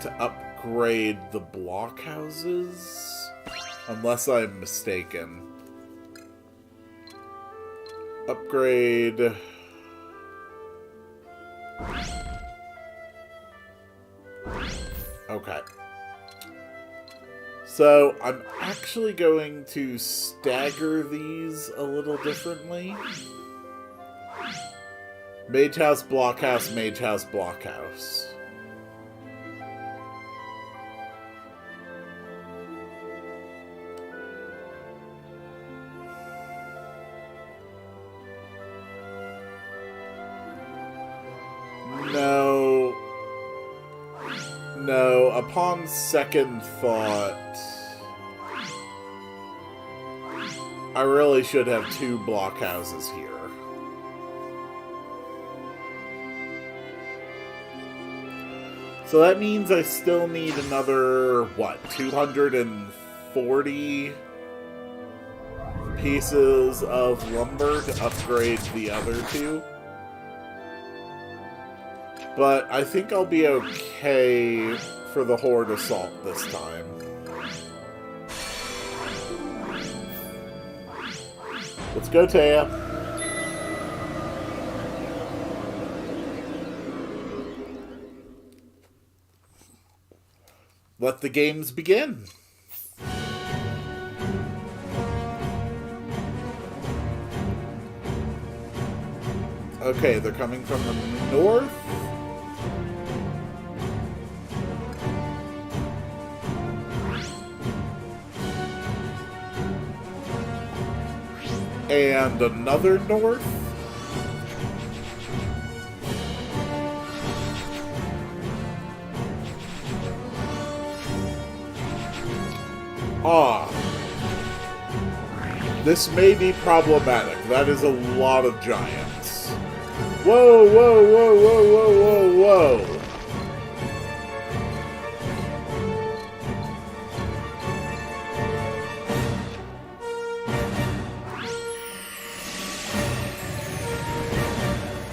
S1: To upgrade the blockhouses? Unless I'm mistaken. Upgrade... Okay. So, I'm actually going to stagger these a little differently. Mage House, Blockhouse, Mage House, Blockhouse. upon second thought, I really should have 2 blockhouses here. So that means I still need another, what, 240 pieces of lumber to upgrade the other 2. But I think I'll be okay for the Horde Assault this time. Let's go, Taya. Let the games begin. Okay, they're coming from the north. And another north. This may be problematic. That is a lot of giants. Whoa, whoa, whoa, whoa, whoa, whoa, whoa.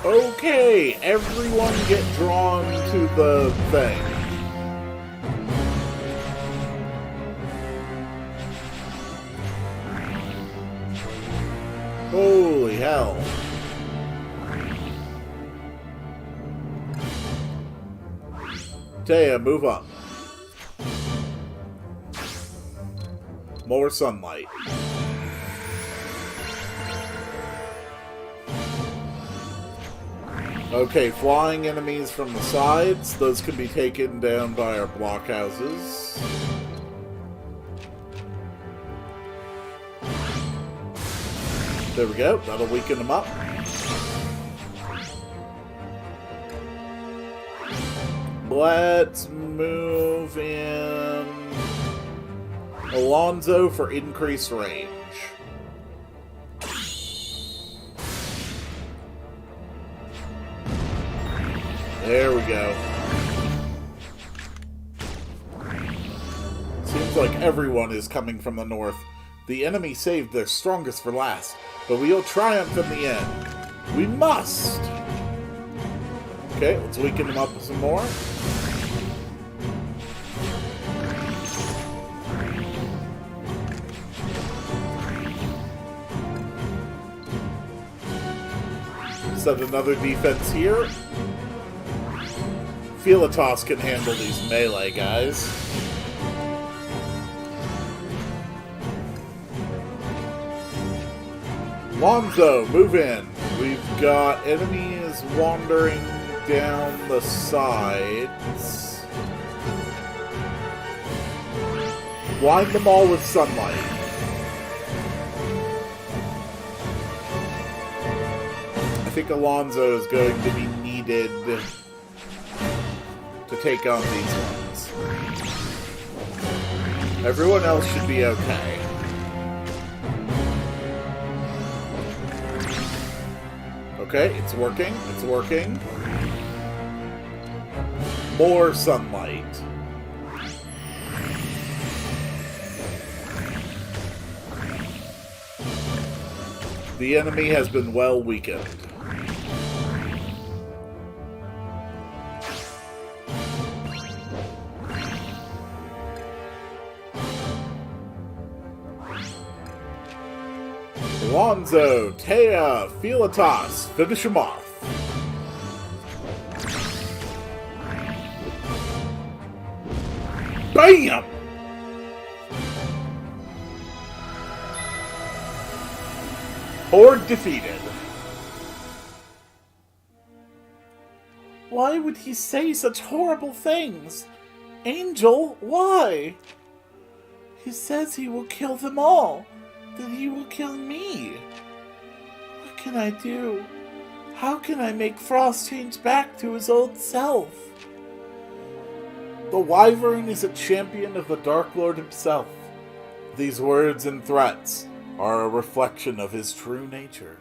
S1: Okay, everyone get drawn to the thing. Holy hell. Taya, move up. More sunlight. Okay, flying enemies from the sides. Those can be taken down by our blockhouses. There we go. That'll weaken them up. Let's move in Alonzo for increased range. There we go. Seems like everyone is coming from the north. The enemy saved their strongest for last, but we'll triumph in the end. We must! Okay, let's weaken them up some more. Set another defense here. Philotas can handle these melee guys. Lonzo, move in. We've got enemies wandering down the sides. Blind them all with sunlight. I think Alonzo is going to be needed to take on these ones. Everyone else should be okay. Okay, it's working. It's working. More sunlight. The enemy has been well weakened. Alonzo, Taya, Philotas, finish him off. BAM! Horde defeated. Why would he say such horrible things? Angel, why? He says he will kill them all. Then he will kill me. What can I do? How can I make Frost change back to his old self? The Wyvern is a champion of the Dark Lord himself. These words and threats are a reflection of his true nature.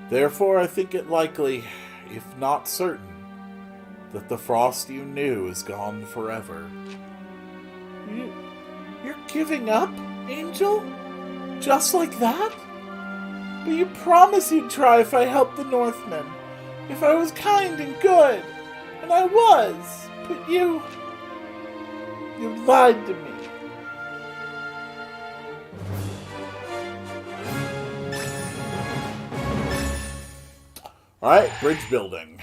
S1: Therefore, I think it likely, if not certain, that the Frost you knew is gone forever. You're giving up, Angel? Just like that? But you promised you'd try if I helped the Northmen. If I was kind and good. And I was. But you lied to me. Alright, bridge building.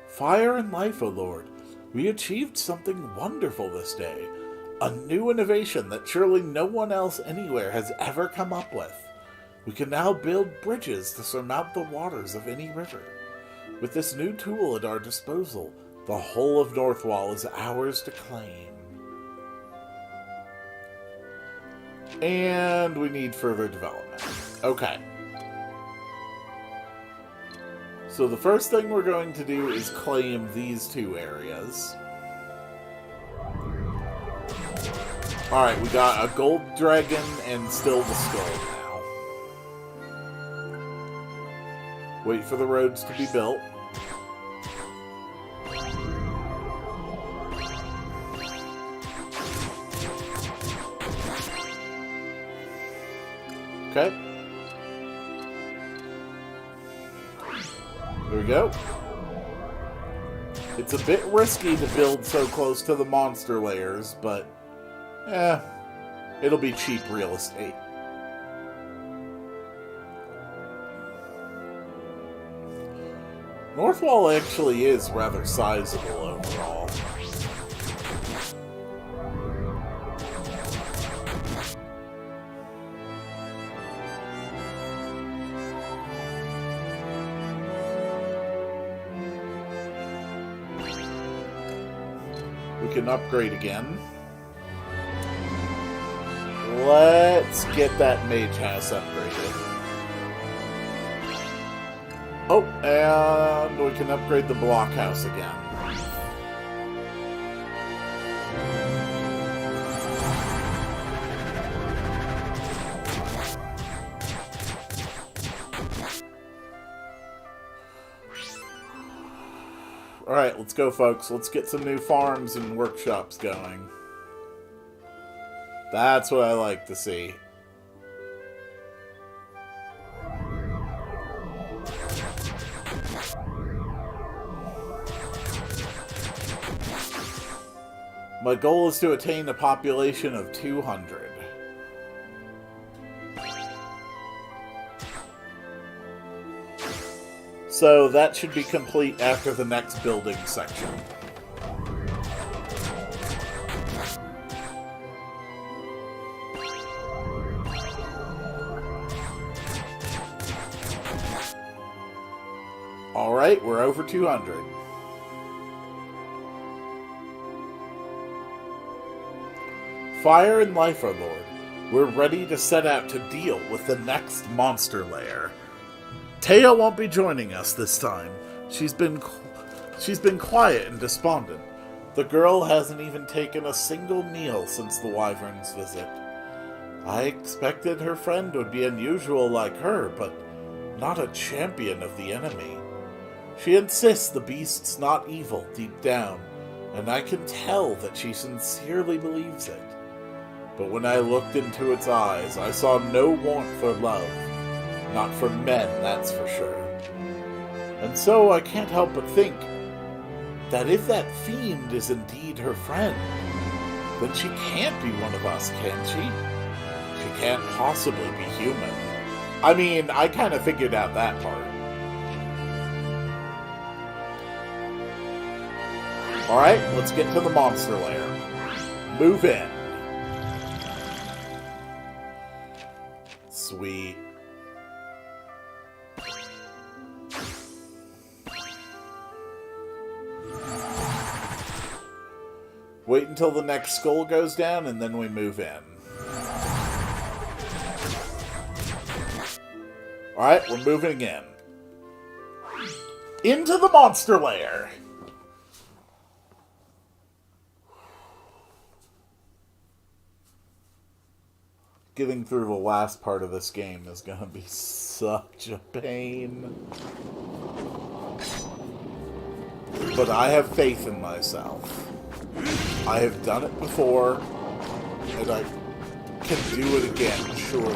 S1: Fire and life, O Lord. We achieved something wonderful this day. A new innovation that surely no one else anywhere has ever come up with. We can now build bridges to surmount the waters of any river. With this new tool at our disposal, the whole of Northwall is ours to claim. And we need further development. Okay. So the first thing we're going to do is claim these two areas. Alright, we got a gold dragon and still the skull now. Wait for the roads to be built. Okay. There we go. It's a bit risky to build so close to the monster layers, but it'll be cheap real estate. Northwall actually is rather sizable overall. We can upgrade again. Let's get that mage house upgraded. Oh, and we can upgrade the blockhouse again. Alright, let's go, folks. Let's get some new farms and workshops going. That's what I like to see. My goal is to attain a population of 200. So that should be complete after the next building section. Alright, we're over 200. Fire and life, our lord. We're ready to set out to deal with the next monster lair. Taya won't be joining us this time. She's been quiet and despondent. The girl hasn't even taken a single meal since the Wyvern's visit. I expected her friend would be unusual like her, but not a champion of the enemy. She insists the beast's not evil deep down, and I can tell that she sincerely believes it. But when I looked into its eyes, I saw no warmth or love. Not for men, that's for sure. And so I can't help but think that if that fiend is indeed her friend, then she can't be one of us, can she? She can't possibly be human. I mean, I kind of figured out that part. Alright, let's get to the monster lair. Move in. Sweet. Wait until the next skull goes down, and then we move in. Alright, we're moving in. Into the monster lair! Getting through the last part of this game is going to be such a pain. But I have faith in myself. I have done it before, and I can do it again, surely.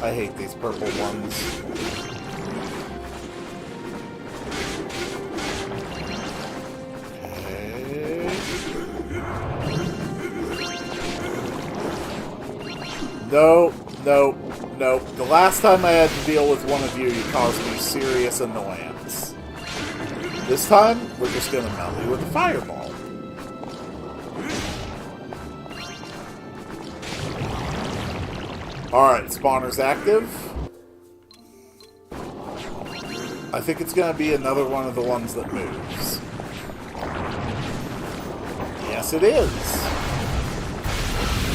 S1: I hate these purple ones. Okay. No, no, no. The last time I had to deal with one of you, you caused me serious annoyance. This time, we're just gonna melt you with a fireball. Alright, spawner's active. I think it's going to be another one of the ones that moves. Yes, it is.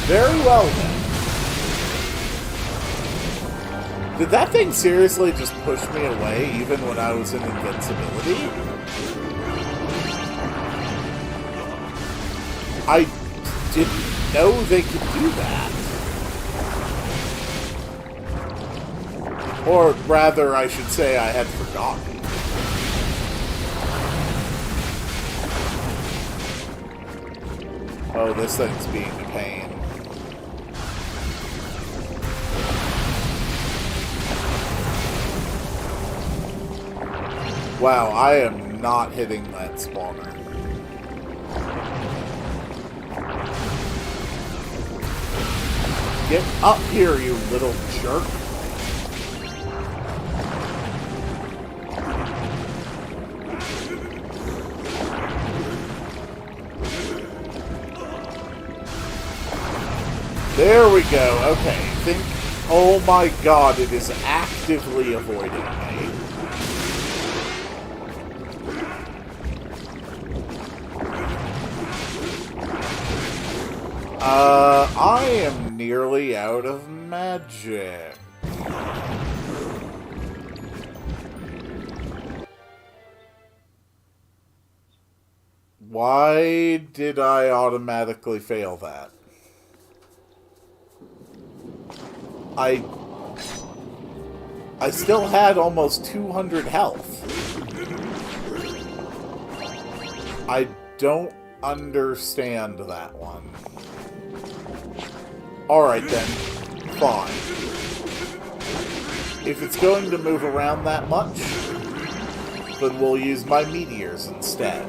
S1: Very well, then. Did that thing seriously just push me away, even when I was in invincibility? I didn't know they could do that. Or rather, I should say I had forgotten. Oh, this thing's being a pain. Wow, I am not hitting that spawner. Get up here, you little jerk. There we go. Okay. Think. Oh my god, it is actively avoiding me. I am nearly out of magic. Why did I automatically fail that? I still had almost 200 health. I don't understand that one. Alright then. Fine. If it's going to move around that much, then we'll use my meteors instead.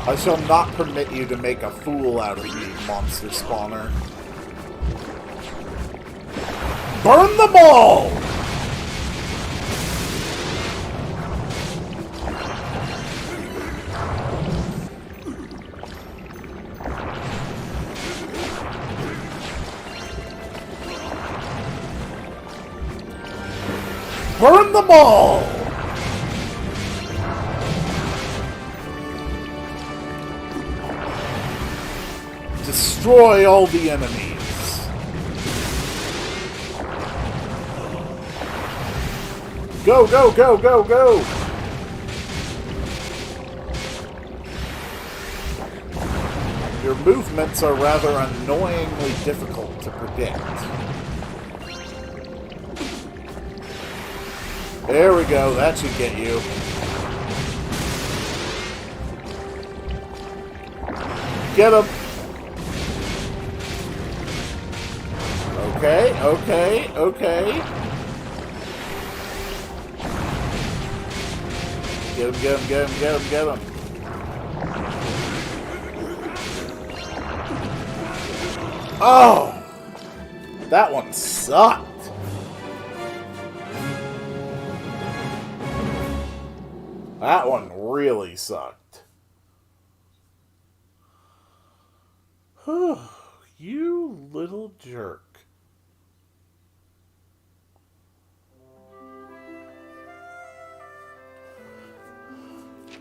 S1: I shall not permit you to make a fool out of me, monster spawner. Burn them all! Burn them all! Destroy all the enemies. Go, go, go, go, go! Your movements are rather annoyingly difficult to predict. There we go, that should get you. Get him! Okay, okay, okay. Get him, get him, get him, get him, get him. Oh! That one sucked. That one really sucked. You little jerk.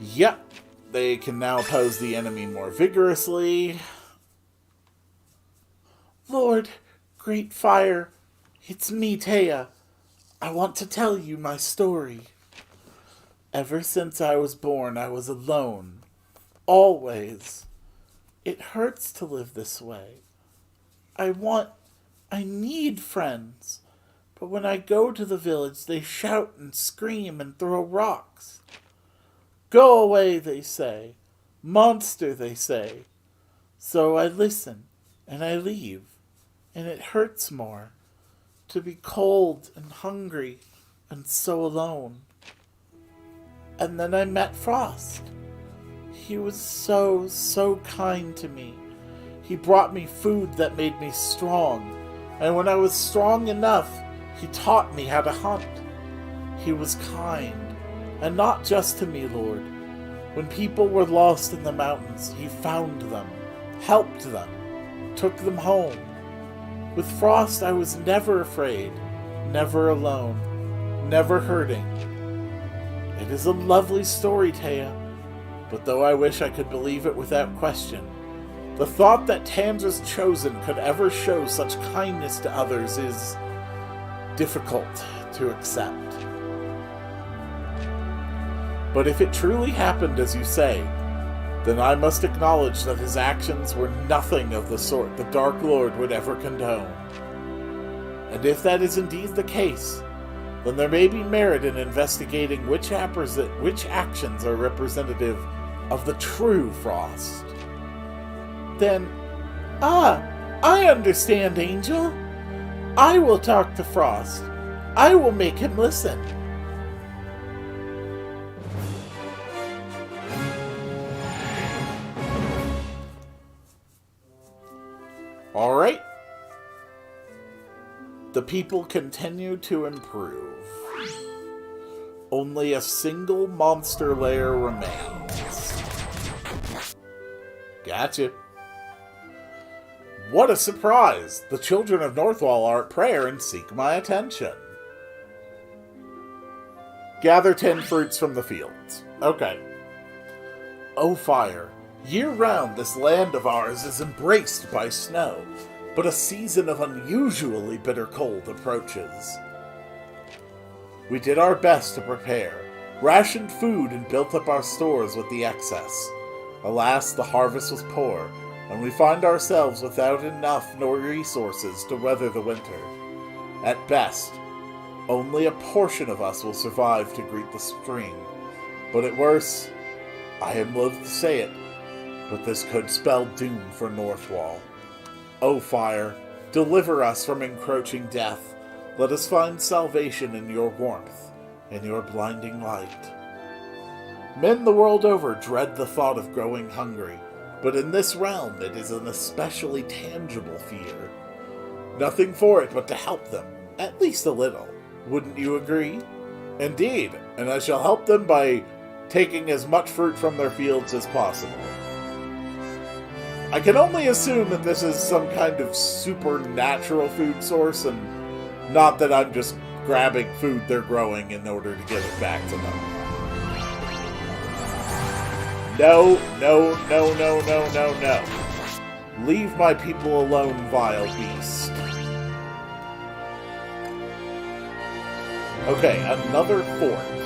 S1: Yep, they can now oppose the enemy more vigorously. Lord, great fire, it's me, Taya. I want to tell you my story. Ever since I was born, I was alone. Always. It hurts to live this way. I need friends. But when I go to the village, they shout and scream and throw rocks. Go away, they say. Monster, they say. So I listen, and I leave. And it hurts more to be cold and hungry and so alone. And then I met Frost. He was so kind to me. He brought me food that made me strong. And when I was strong enough, he taught me how to hunt. He was kind. And not just to me, Lord. When people were lost in the mountains, he found them, helped them, took them home. With Frost, I was never afraid, never alone, never hurting. It is a lovely story, Taya, but though I wish I could believe it without question, the thought that Tandra's Chosen could ever show such kindness to others is difficult to accept. But if it truly happened as you say, then I must acknowledge that his actions were nothing of the sort the Dark Lord would ever condone. And if that is indeed the case, then there may be merit in investigating which actions are representative of the true Frost. Then, I understand, Angel. I will talk to Frost. I will make him listen. Alright. The people continue to improve. Only a single monster lair remains. Gotcha. What a surprise! The children of Northwall are at prayer and seek my attention. Gather 10 fruits from the fields. Okay. Oh, fire. Year-round, this land of ours is embraced by snow, but a season of unusually bitter cold approaches. We did our best to prepare, rationed food and built up our stores with the excess. Alas, the harvest was poor, and we find ourselves without enough nor resources to weather the winter. At best, only a portion of us will survive to greet the spring. But at worst, I am loath to say it, but this could spell doom for Northwall. O fire, deliver us from encroaching death. Let us find salvation in your warmth, in your blinding light. Men the world over dread the thought of growing hungry, but in this realm it is an especially tangible fear. Nothing for it but to help them, at least a little. Wouldn't you agree? Indeed, and I shall help them by taking as much fruit from their fields as possible. I can only assume that this is some kind of supernatural food source, and not that I'm just grabbing food they're growing in order to give it back to them. No, no, no, no, no, no, no. Leave my people alone, vile beast. Okay, another fort.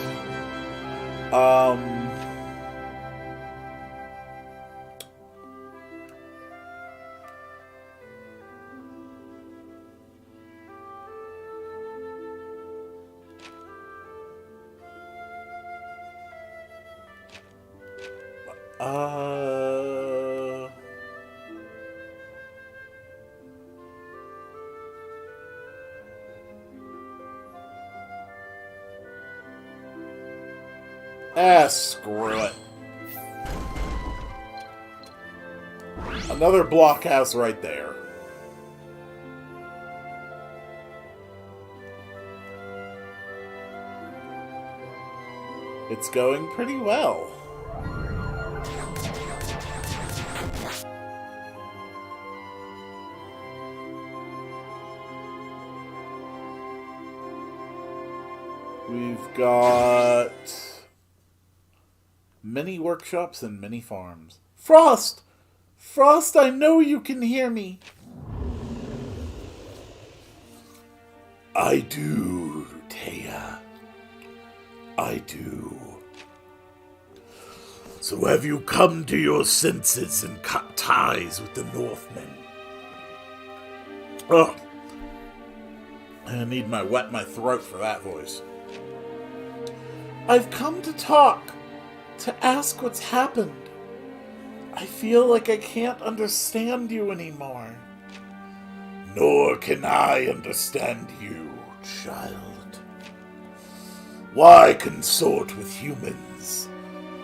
S1: Screw it. Another blockhouse right there. It's going pretty well. We've got many workshops and many farms. Frost! Frost, I know you can hear me. I do, Taya. I do. So have you come to your senses and cut ties with the Northmen? Oh, I need wet my throat for that voice. I've come to talk, to ask what's happened. I feel like I can't understand you anymore. Nor can I understand you, child. Why consort with humans,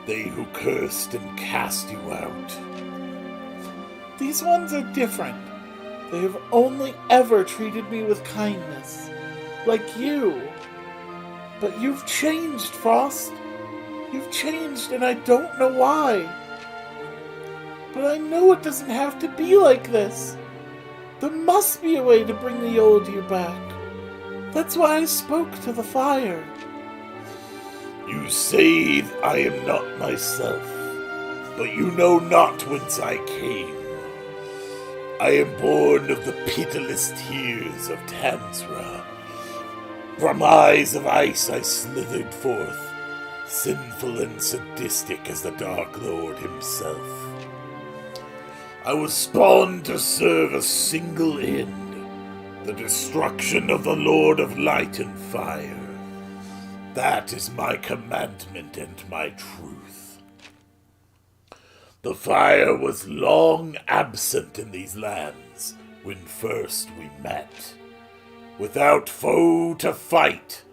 S1: they who cursed and cast you out? These ones are different. They have only ever treated me with kindness, like you. But you've changed, Frost. You've changed, and I don't know why. But I know it doesn't have to be like this. There must be a way to bring the old you back. That's why I spoke to the fire. You say I am not myself, but you know not whence I came. I am born of the pitiless tears of Tansra. From eyes of ice I slithered forth, sinful and sadistic as the Dark Lord himself. I was spawned to serve a single end, the destruction of the Lord of Light and Fire. That is my commandment and my truth. The fire was long absent in these lands when first we met. Without foe to fight,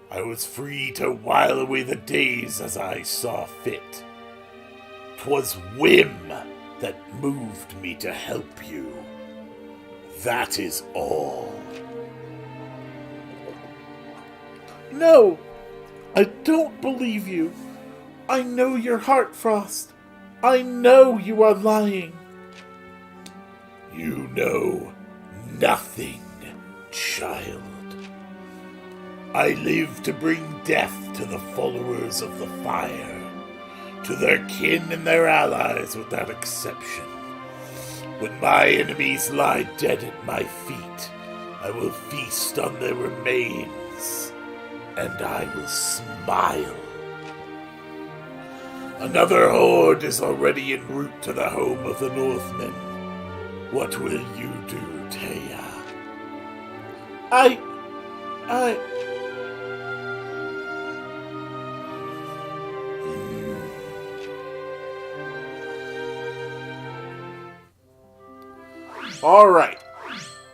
S1: I was free to while away the days as I saw fit. 'Twas whim that moved me to help you. That is all. No, I don't believe you. I know your heart, Frost. I know you are lying. You know nothing, child. I live to bring death to the followers of the fire, to their kin and their allies without exception. When my enemies lie dead at my feet, I will feast on their remains, and I will smile. Another horde is already en route to the home of the Northmen. What will you do, Taya? Alright.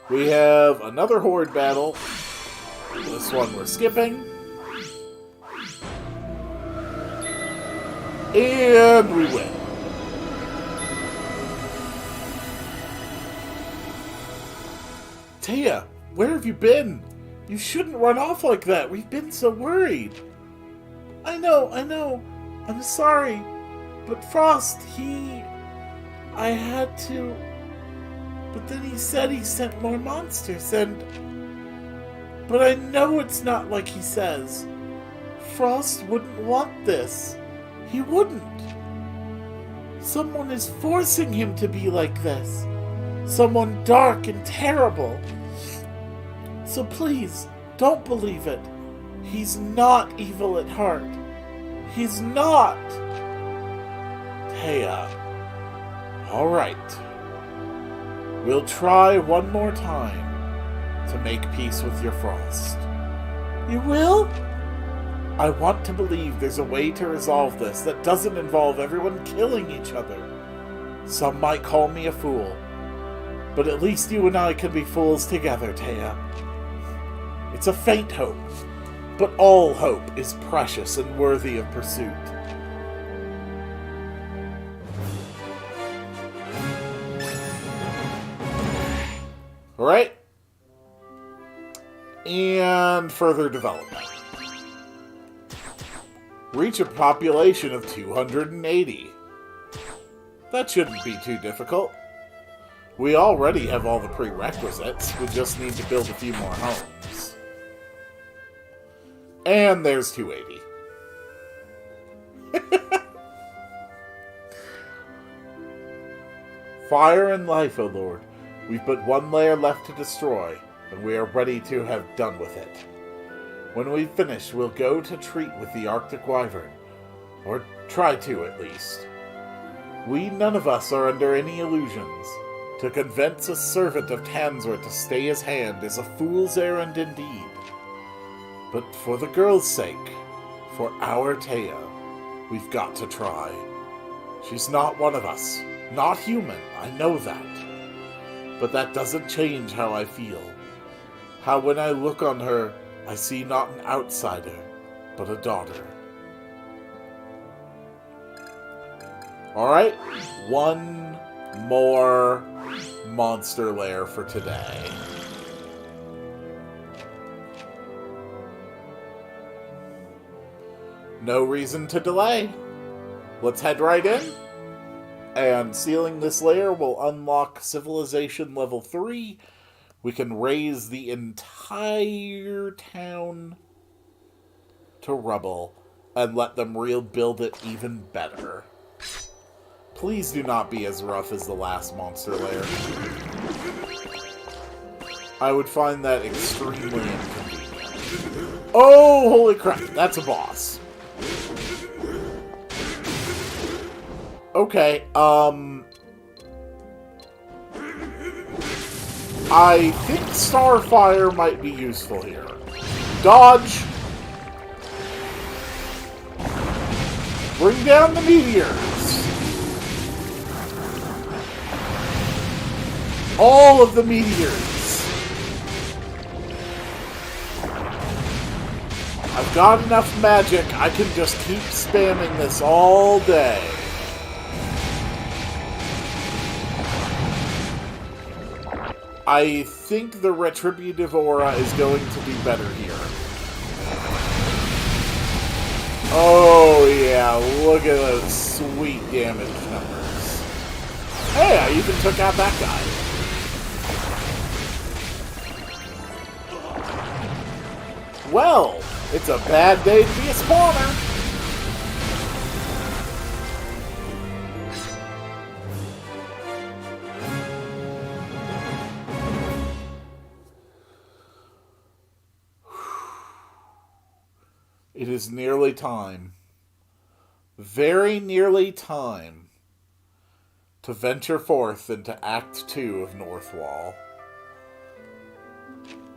S1: We have another horde battle. This one we're skipping. And we win. Taya, where have you been? You shouldn't run off like that. We've been so worried. I know. I'm sorry. But Frost, I had to... But then he said he sent more monsters, But I know it's not like he says. Frost wouldn't want this. He wouldn't. Someone is forcing him to be like this. Someone dark and terrible. So please, don't believe it. He's not evil at heart. He's not. Taya. All right. We'll try one more time to make peace with your Frost. You will? I want to believe there's a way to resolve this that doesn't involve everyone killing each other. Some might call me a fool, but at least you and I can be fools together, Taya. It's a faint hope, but all hope is precious and worthy of pursuit. Alright? And further development. Reach a population of 280. That shouldn't be too difficult. We already have all the prerequisites. We just need to build a few more homes. And there's 280. Fire and life, O Lord. We've but one layer left to destroy, and we are ready to have done with it. When we've finished, we'll go to treat with the Arctic Wyvern. Or try to, at least. We none of us are under any illusions. To convince a servant of Tanzra to stay his hand is a fool's errand indeed. But for the girl's sake, for our Taya, we've got to try. She's not one of us. Not human, I know that. But that doesn't change how I feel. How when I look on her, I see not an outsider, but a daughter. Alright, one more monster lair for today. No reason to delay. Let's head right in. And sealing this layer will unlock Civilization Level 3. We can raise the entire town to rubble and let them rebuild it even better. Please do not be as rough as the last monster lair. I would find that extremely inconvenient. Oh, holy crap, that's a boss. Okay, I think Starfire might be useful here. Dodge! Bring down the meteors! All of the meteors! I've got enough magic, I can just keep spamming this all day. I think the Retributive Aura is going to do better here. Oh yeah, look at those sweet damage numbers. Hey, I even took out that guy. Well, it's a bad day to be a spawner. It is nearly time, very nearly time, to venture forth into Act 2 of Northwall.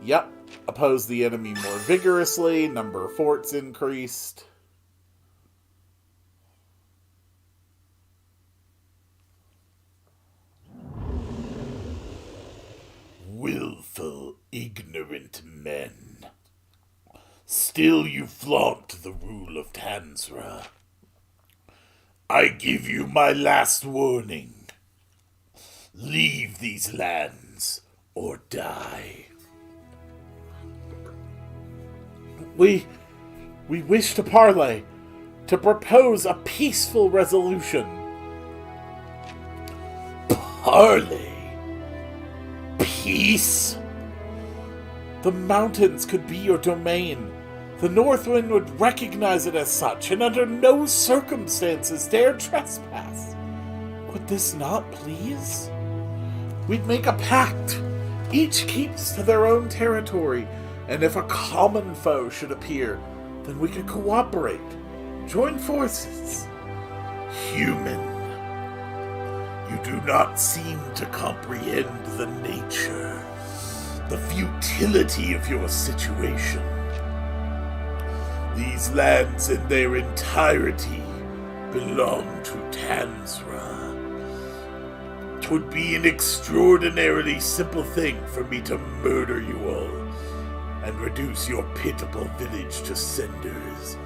S1: Yep, oppose the enemy more vigorously, number of forts increased. Willful, ignorant men. Still you flaunt the rule of Tanzra. I give you my last warning. Leave these lands or die. We wish to parley, to propose a peaceful resolution. Parley? Peace? The mountains could be your domain. The Northwind would recognize it as such, and under no circumstances dare trespass. Would this not please? We'd make a pact. Each keeps to their own territory, and if a common foe should appear, then we could cooperate, join forces. Human, you do not seem to comprehend the nature, the futility of your situation. These lands in their entirety belong to Tanzra. 'Twould be an extraordinarily simple thing for me to murder you all and reduce your pitiable village to cinders.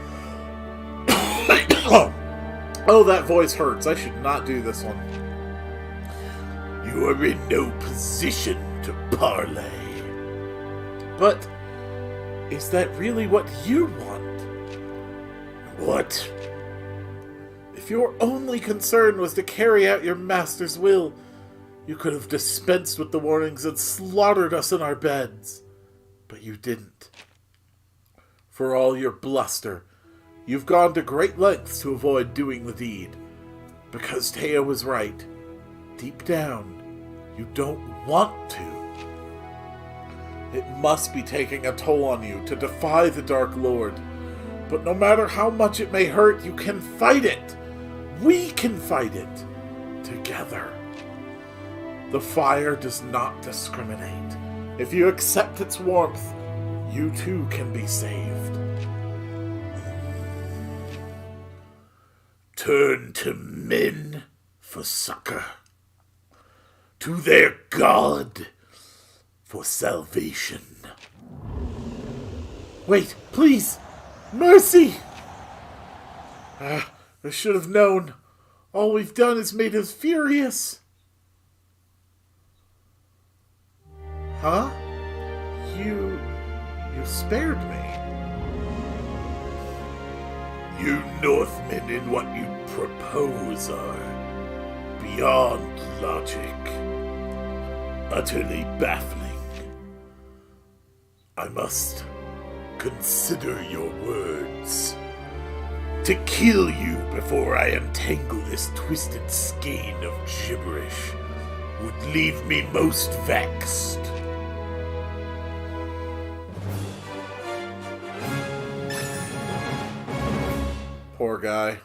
S1: Oh, that voice hurts. I should not do this one. You are in no position to parley. But is that really what you want? What? If your only concern was to carry out your master's will, you could have dispensed with the warnings and slaughtered us in our beds. But you didn't. For all your bluster, you've gone to great lengths to avoid doing the deed. Because Taya was right. Deep down, you don't want to. It must be taking a toll on you to defy the Dark Lord. But no matter how much it may hurt, you can fight it. We can fight it. Together. The fire does not discriminate. If you accept its warmth, you too can be saved. Turn to men for succor. To their God for salvation. Wait, please! Mercy! I should have known. All we've done is made us furious. Huh? You spared me. You Northmen in what you propose are beyond logic. Utterly baffling. I must consider your words. To kill you before I untangle this twisted skein of gibberish would leave me most vexed. Poor guy.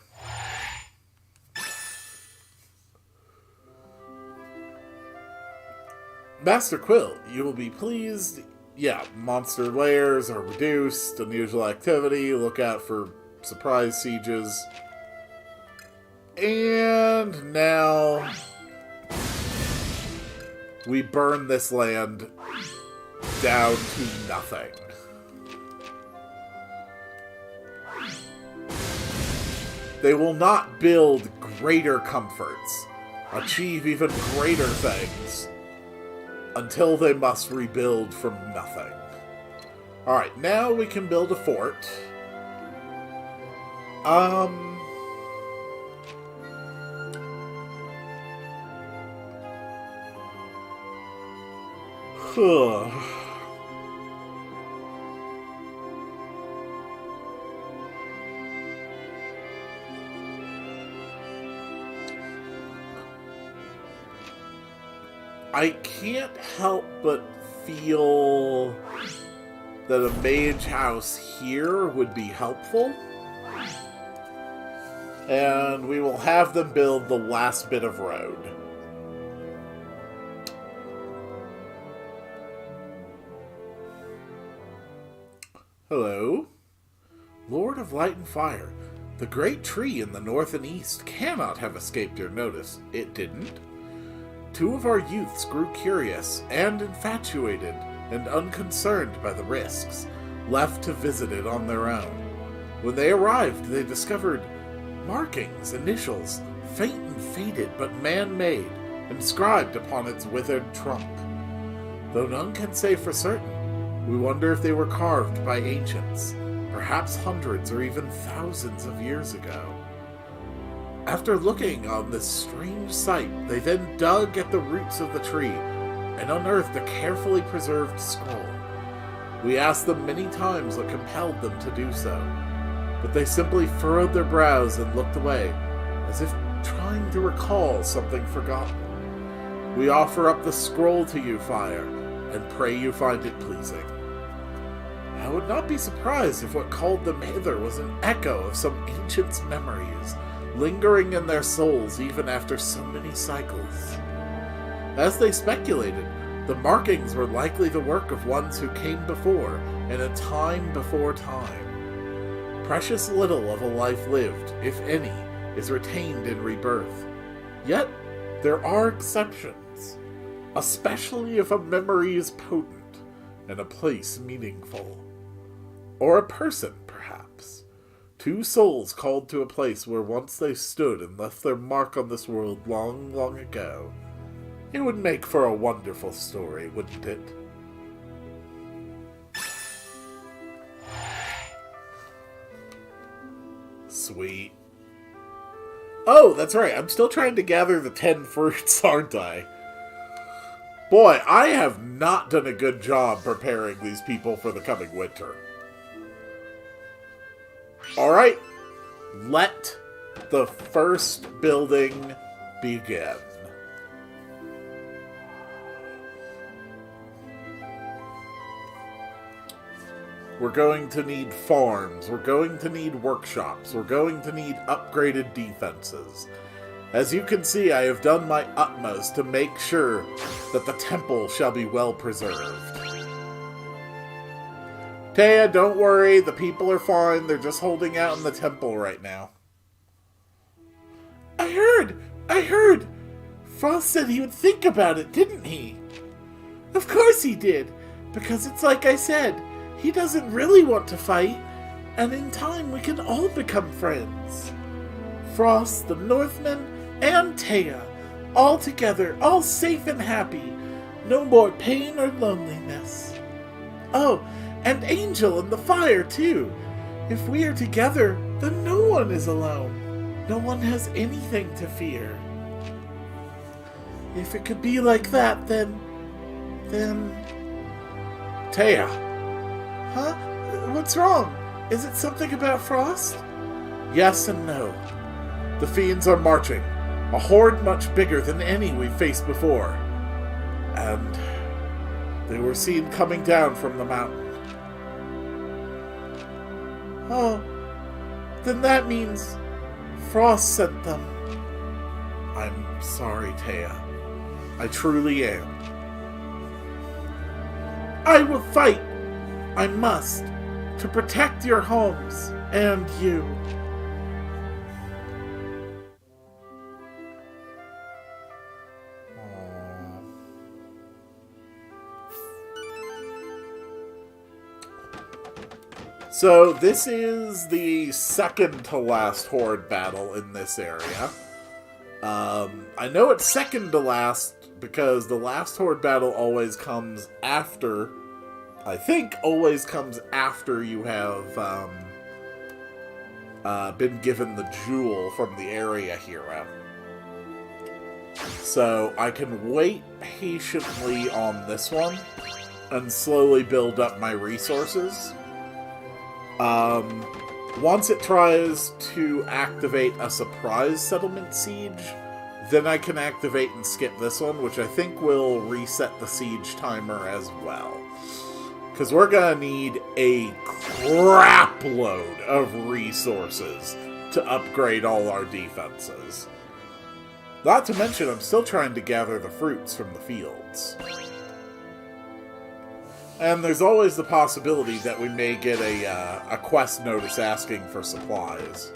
S1: Master Quill, you will be pleased. Yeah, monster lairs are reduced, unusual activity, look out for surprise sieges. And now we burn this land down to nothing. They will not build greater comforts, achieve even greater things, until they must rebuild from nothing. Alright, now we can build a fort. I can't help but feel that a mage house here would be helpful. And we will have them build the last bit of road. Hello? Lord of Light and Fire, the great tree in the north and east cannot have escaped your notice. It didn't? Two of our youths grew curious and infatuated and unconcerned by the risks, left to visit it on their own. When they arrived, they discovered markings, initials, faint and faded but man-made, inscribed upon its withered trunk. Though none can say for certain, we wonder if they were carved by ancients, perhaps hundreds or even thousands of years ago. After looking on this strange sight, they then dug at the roots of the tree and unearthed a carefully preserved scroll. We asked them many times what compelled them to do so, but they simply furrowed their brows and looked away, as if trying to recall something forgotten. We offer up the scroll to you, Fire, and pray you find it pleasing. I would not be surprised if what called them hither was an echo of some ancient's memories, lingering in their souls even after so many cycles. As they speculated, the markings were likely the work of ones who came before, in a time before time. Precious little of a life lived, if any, is retained in rebirth. Yet, there are exceptions, especially if a memory is potent and a place meaningful. Or a person, perhaps. Two souls called to a place where once they stood and left their mark on this world long, long ago. It would make for a wonderful story, wouldn't it? Sweet. Oh, that's right. I'm still trying to gather the 10 fruits, aren't I? Boy, I have not done a good job preparing these people for the coming winter. Alright. Let the first building begin. We're going to need farms, we're going to need workshops, we're going to need upgraded defenses. As you can see, I have done my utmost to make sure that the temple shall be well preserved. Taya, don't worry, the people are fine, they're just holding out in the temple right now. I heard! Frost said he would think about it, didn't he? Of course he did, because it's like I said. He doesn't really want to fight, and in time we can all become friends. Frost, the Northmen, and Taya, all together, all safe and happy. No more pain or loneliness. Oh, and Angel and the fire, too. If we are together, then no one is alone. No one has anything to fear. If it could be like that, then... Taya. Huh? What's wrong? Is it something about Frost? Yes and no. The fiends are marching. A horde much bigger than any we've faced before. And they were seen coming down from the mountain. Oh, then that means Frost sent them. I'm sorry, Taya. I truly am. I will fight! I must, to protect your homes and you. So this is the second to last horde battle in this area. I know it's second to last because the last horde battle always comes after... I think always comes after you have been given the jewel from the area hero. So I can wait patiently on this one and slowly build up my resources. Once it tries to activate a surprise settlement siege, then I can activate and skip this one, which I think will reset the siege timer as well. Because we're going to need a crap load of resources to upgrade all our defenses. Not to mention, I'm still trying to gather the fruits from the fields. And there's always the possibility that we may get a quest notice asking for supplies.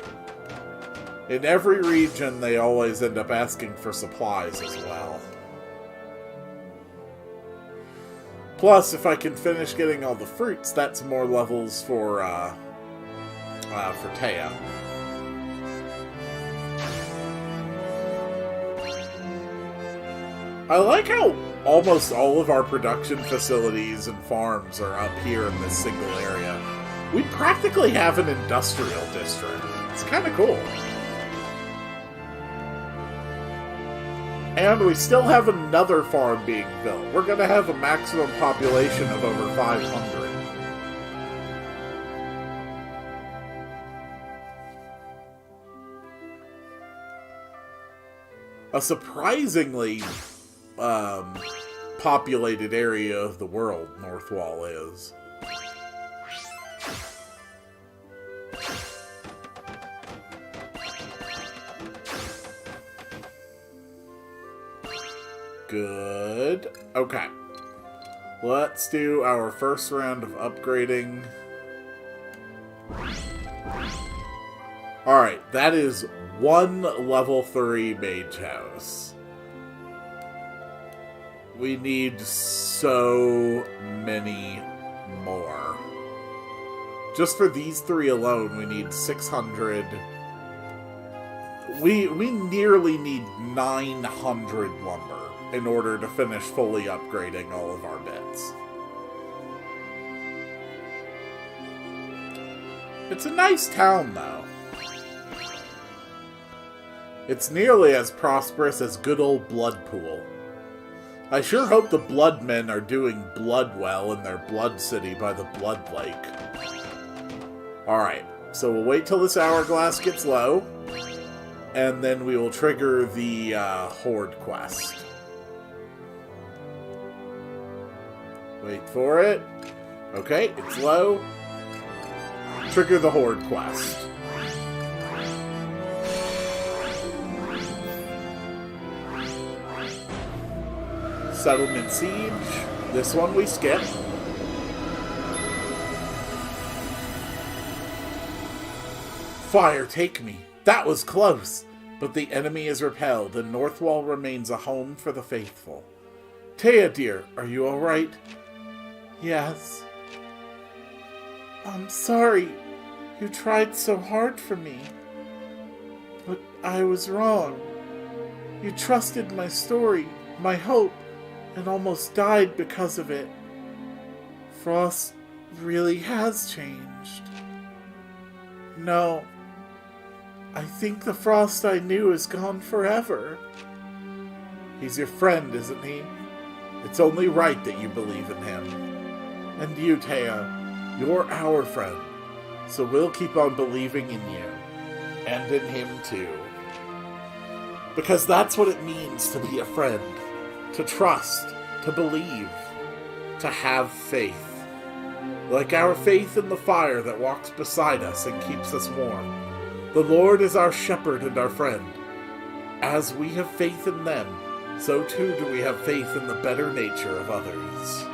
S1: In every region, they always end up asking for supplies as well. Plus, if I can finish getting all the fruits, that's more levels for Taya. I like how almost all of our production facilities and farms are up here in this single area. We practically have an industrial district. It's kind of cool. And we still have another farm being built. We're going to have a maximum population of over 500. A surprisingly populated area of the world, Northwall is. Good. Okay. Let's do our first round of upgrading. Alright, that is one level 3 mage house. We need so many more. Just for these 3 alone, we need 600. We nearly need 900 lumber in order to finish fully upgrading all of our bits. It's a nice town, though. It's nearly as prosperous as good old Bloodpool. I sure hope the Blood Men are doing blood well in their Blood City by the Blood Lake. Alright, so we'll wait till this hourglass gets low, and then we will trigger the Horde quest. Wait for it. Okay, it's low. Trigger the Horde quest. Settlement Siege. This one we skip. Fire, take me. That was close. But the enemy is repelled, and Northwall remains a home for the faithful. Taya, dear, are you alright? Yes. I'm sorry. You tried so hard for me. But I was wrong. You trusted my story, my hope, and almost died because of it. Frost really has changed. No. I think the Frost I knew is gone forever. He's your friend, isn't he? It's only right that you believe in him. And you, Taya, you're our friend. So we'll keep on believing in you. And in him, too. Because that's what it means to be a friend. To trust. To believe. To have faith. Like our faith in the fire that walks beside us and keeps us warm. The Lord is our shepherd and our friend. As we have faith in them, so too do we have faith in the better nature of others.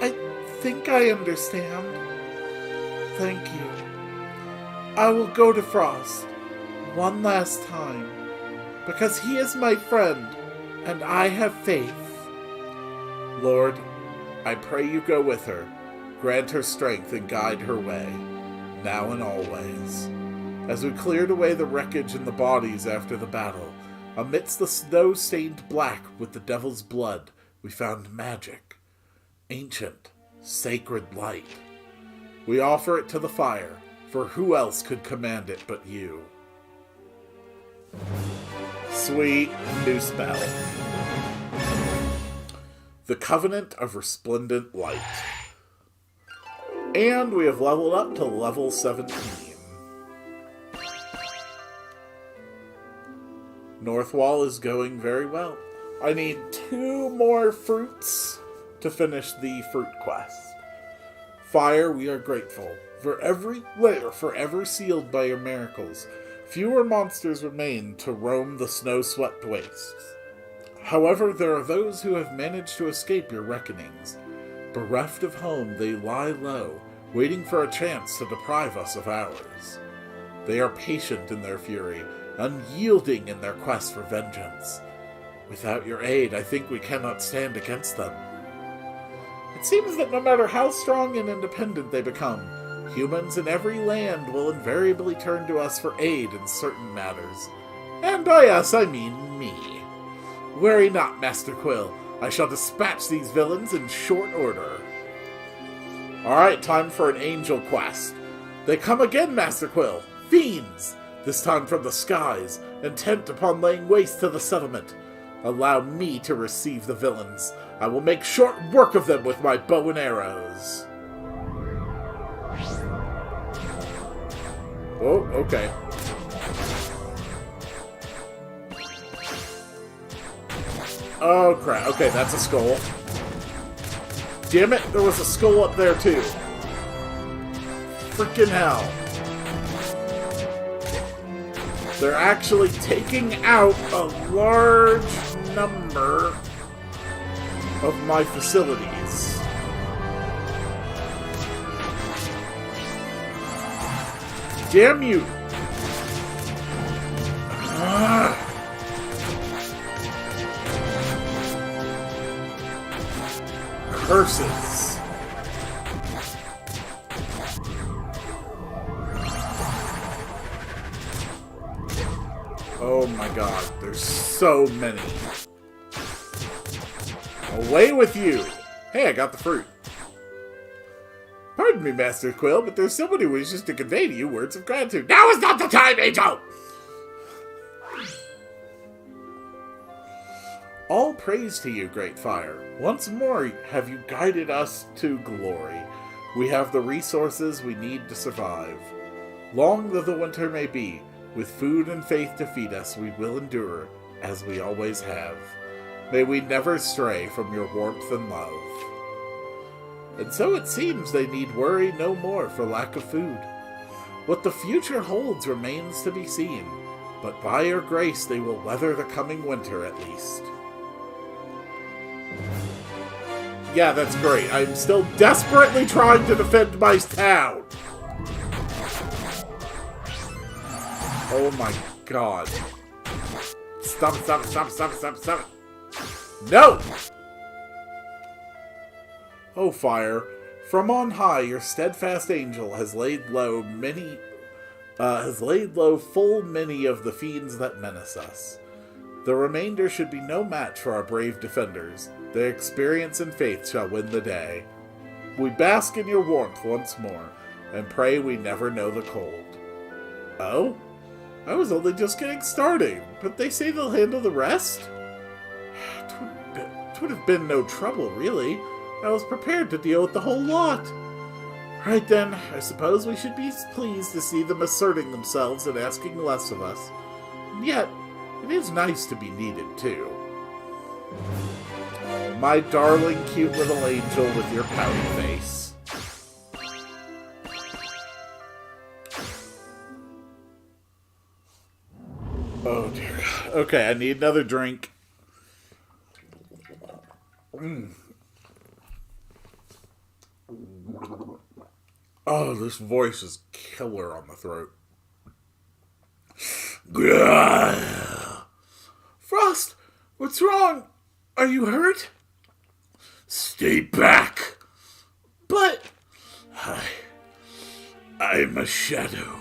S1: I think I understand. Thank you. I will go to Frost one last time, because he is my friend, and I have faith. Lord, I pray you go with her, grant her strength and guide her way, now and always. As we cleared away the wreckage and the bodies after the battle, amidst the snow stained black with the devil's blood, we found magic. Ancient, sacred light. We offer it to the fire, for who else could command it but you? Sweet new spell. The Covenant of Resplendent Light. And we have leveled up to level 17. Northwall is going very well. I need 2 more fruits to finish the fruit quest. Fire, we are grateful. For every layer forever sealed by your miracles, fewer monsters remain to roam the snow-swept wastes. However, there are those who have managed to escape your reckonings. Bereft of home, they lie low, waiting for a chance to deprive us of ours. They are patient in their fury, unyielding in their quest for vengeance. Without your aid, I think we cannot stand against them. It seems that no matter how strong and independent they become, humans in every land will invariably turn to us for aid in certain matters. And by us, I mean me. Worry not, Master Quill. I shall dispatch these villains in short order. Alright, time for an angel quest. They come again, Master Quill. Fiends! This time from the skies, intent upon laying waste to the settlement. Allow me to receive the villains. I will make short work of them with my bow and arrows. Oh, okay. Oh, crap. Okay, that's a skull. Damn it, there was a skull up there, too. Freaking hell. They're actually taking out a large number of my facilities. Damn you! Curses. Oh my god, there's so many. Away with you! Hey, I got the fruit. Pardon me, Master Quill, but there's someone who wishes to convey to you words of gratitude. Now is not the time, Angel! All praise to you, great fire. Once more have you guided us to glory. We have the resources we need to survive. Long though the winter may be, with food and faith to feed us, we will endure, as we always have. May we never stray from your warmth and love. And so it seems they need worry no more for lack of food. What the future holds remains to be seen, but by your grace they will weather the coming winter at least. Yeah, that's great. I'm still desperately trying to defend my town. Oh my god. Stop. No! Oh, fire. From on high, your steadfast angel has laid low full many of the fiends that menace us. The remainder should be no match for our brave defenders. Their experience and faith shall win the day. We bask in your warmth once more, and pray we never know the cold. Oh? I was only just getting started, but they say they'll handle the rest? It would have been no trouble, really. I was prepared to deal with the whole lot. Right then, I suppose we should be pleased to see them asserting themselves and asking less of us. And yet, it is nice to be needed, too. My darling, cute little angel with your pouty face. Oh, dear God. Okay, I need another drink. Oh, this voice is killer on the throat. Frost, what's wrong? Are you hurt? Stay back. But I'm a shadow,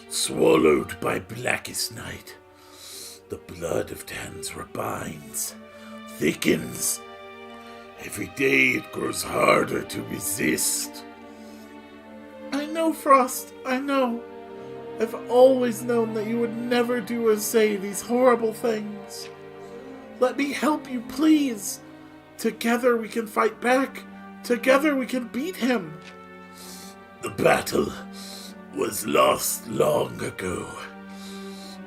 S1: swallowed by blackest night. The blood of Tanzra binds, thickens. Every day it grows harder to resist. I know, Frost, I know. I've always known that you would never do or say these horrible things. Let me help you, please. Together we can fight back. Together we can beat him. The battle was lost long ago.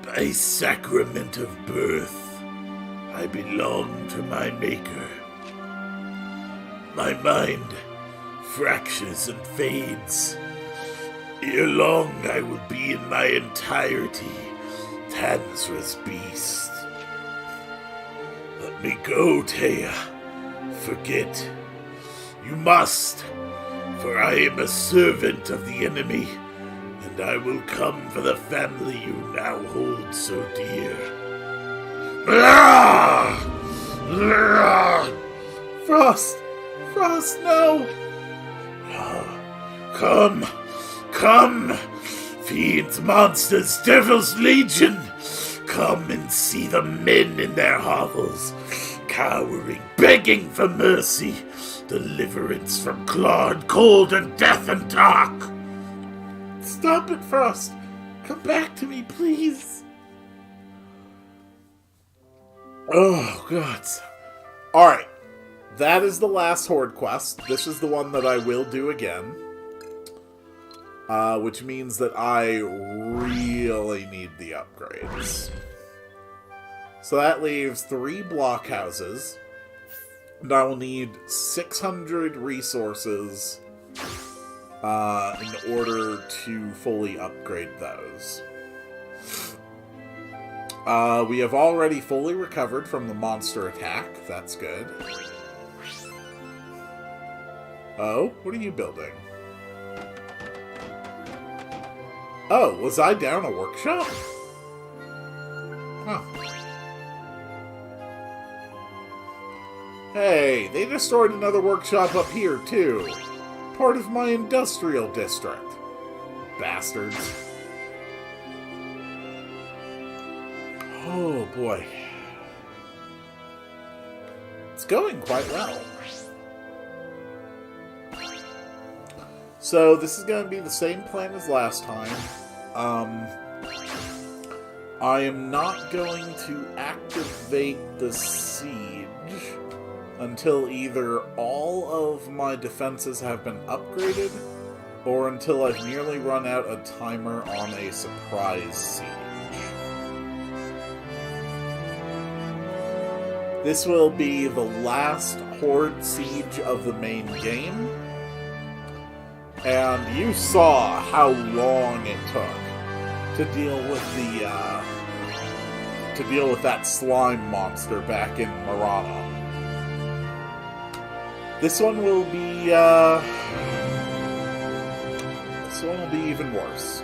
S1: By sacrament of birth, I belong to my maker. My mind fractures and fades. Ere long I will be in my entirety Tanzra's beast. Let me go, Taya. Forget. You must, for I am a servant of the enemy, and I will come for the family you now hold so dear. Frost! Frost, no! Come! Fiends, monsters, devil's legion! Come and see the men in their hovels, cowering, begging for mercy, deliverance from clawed cold and death and dark! Stop it, Frost! Come back to me, please! Oh, God. Alright. That is the last Horde quest. This is the one that I will do again. Which means that I really need the upgrades. So that leaves 3 blockhouses. And I will need 600 resources in order to fully upgrade those. We have already fully recovered from the monster attack. That's good. Oh, what are you building? Oh, was I down a workshop? Huh. Hey, they destroyed another workshop up here, too. Part of my industrial district. Bastards. Oh, boy. It's going quite well. So, this is going to be the same plan as last time. I am not going to activate the siege until either all of my defenses have been upgraded, or until I've nearly run out a timer on a surprise siege. This will be the last Horde siege of the main game, and you saw how long it took to deal with that slime monster back in Marana. This one will be even worse.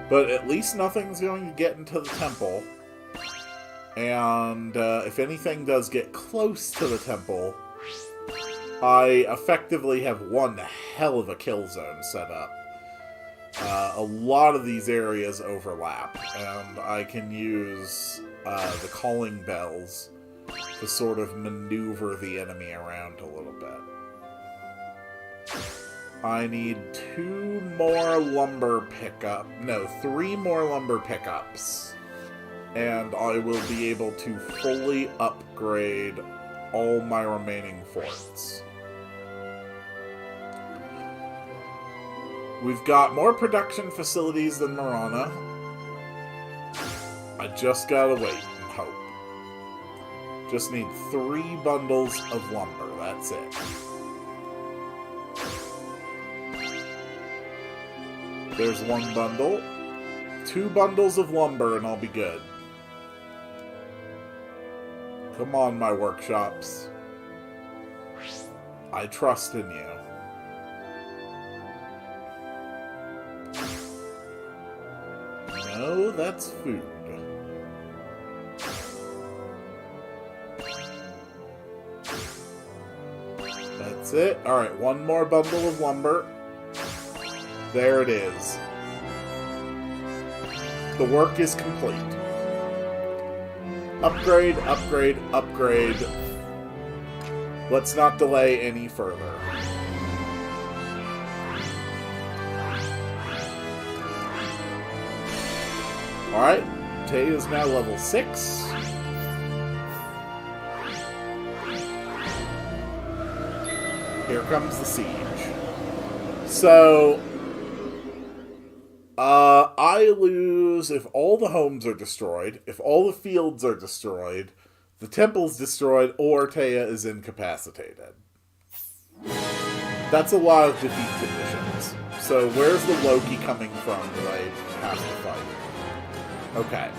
S1: But at least nothing's going to get into the temple. And if anything does get close to the temple, I effectively have one hell of a kill zone set up. A lot of these areas overlap, and I can use the calling bells to sort of maneuver the enemy around a little bit. I need 3 more lumber pickups, and I will be able to fully upgrade all my remaining forts. We've got more production facilities than Marana. I just gotta wait and hope. Just need 3 bundles of lumber, that's it. There's 1 bundle. 2 bundles of lumber and I'll be good. Come on, my workshops. I trust in you. No, that's food. That's it. Alright, 1 more bundle of lumber. There it is. The work is complete. Upgrade, upgrade, upgrade. Let's not delay any further. Alright, Tay is now level 6. Here comes the siege. So, I lose if all the homes are destroyed, if all the fields are destroyed, the temple's destroyed, or Taya is incapacitated. That's a lot of defeat conditions. So where's the Loki coming from that I have to fight? Okay.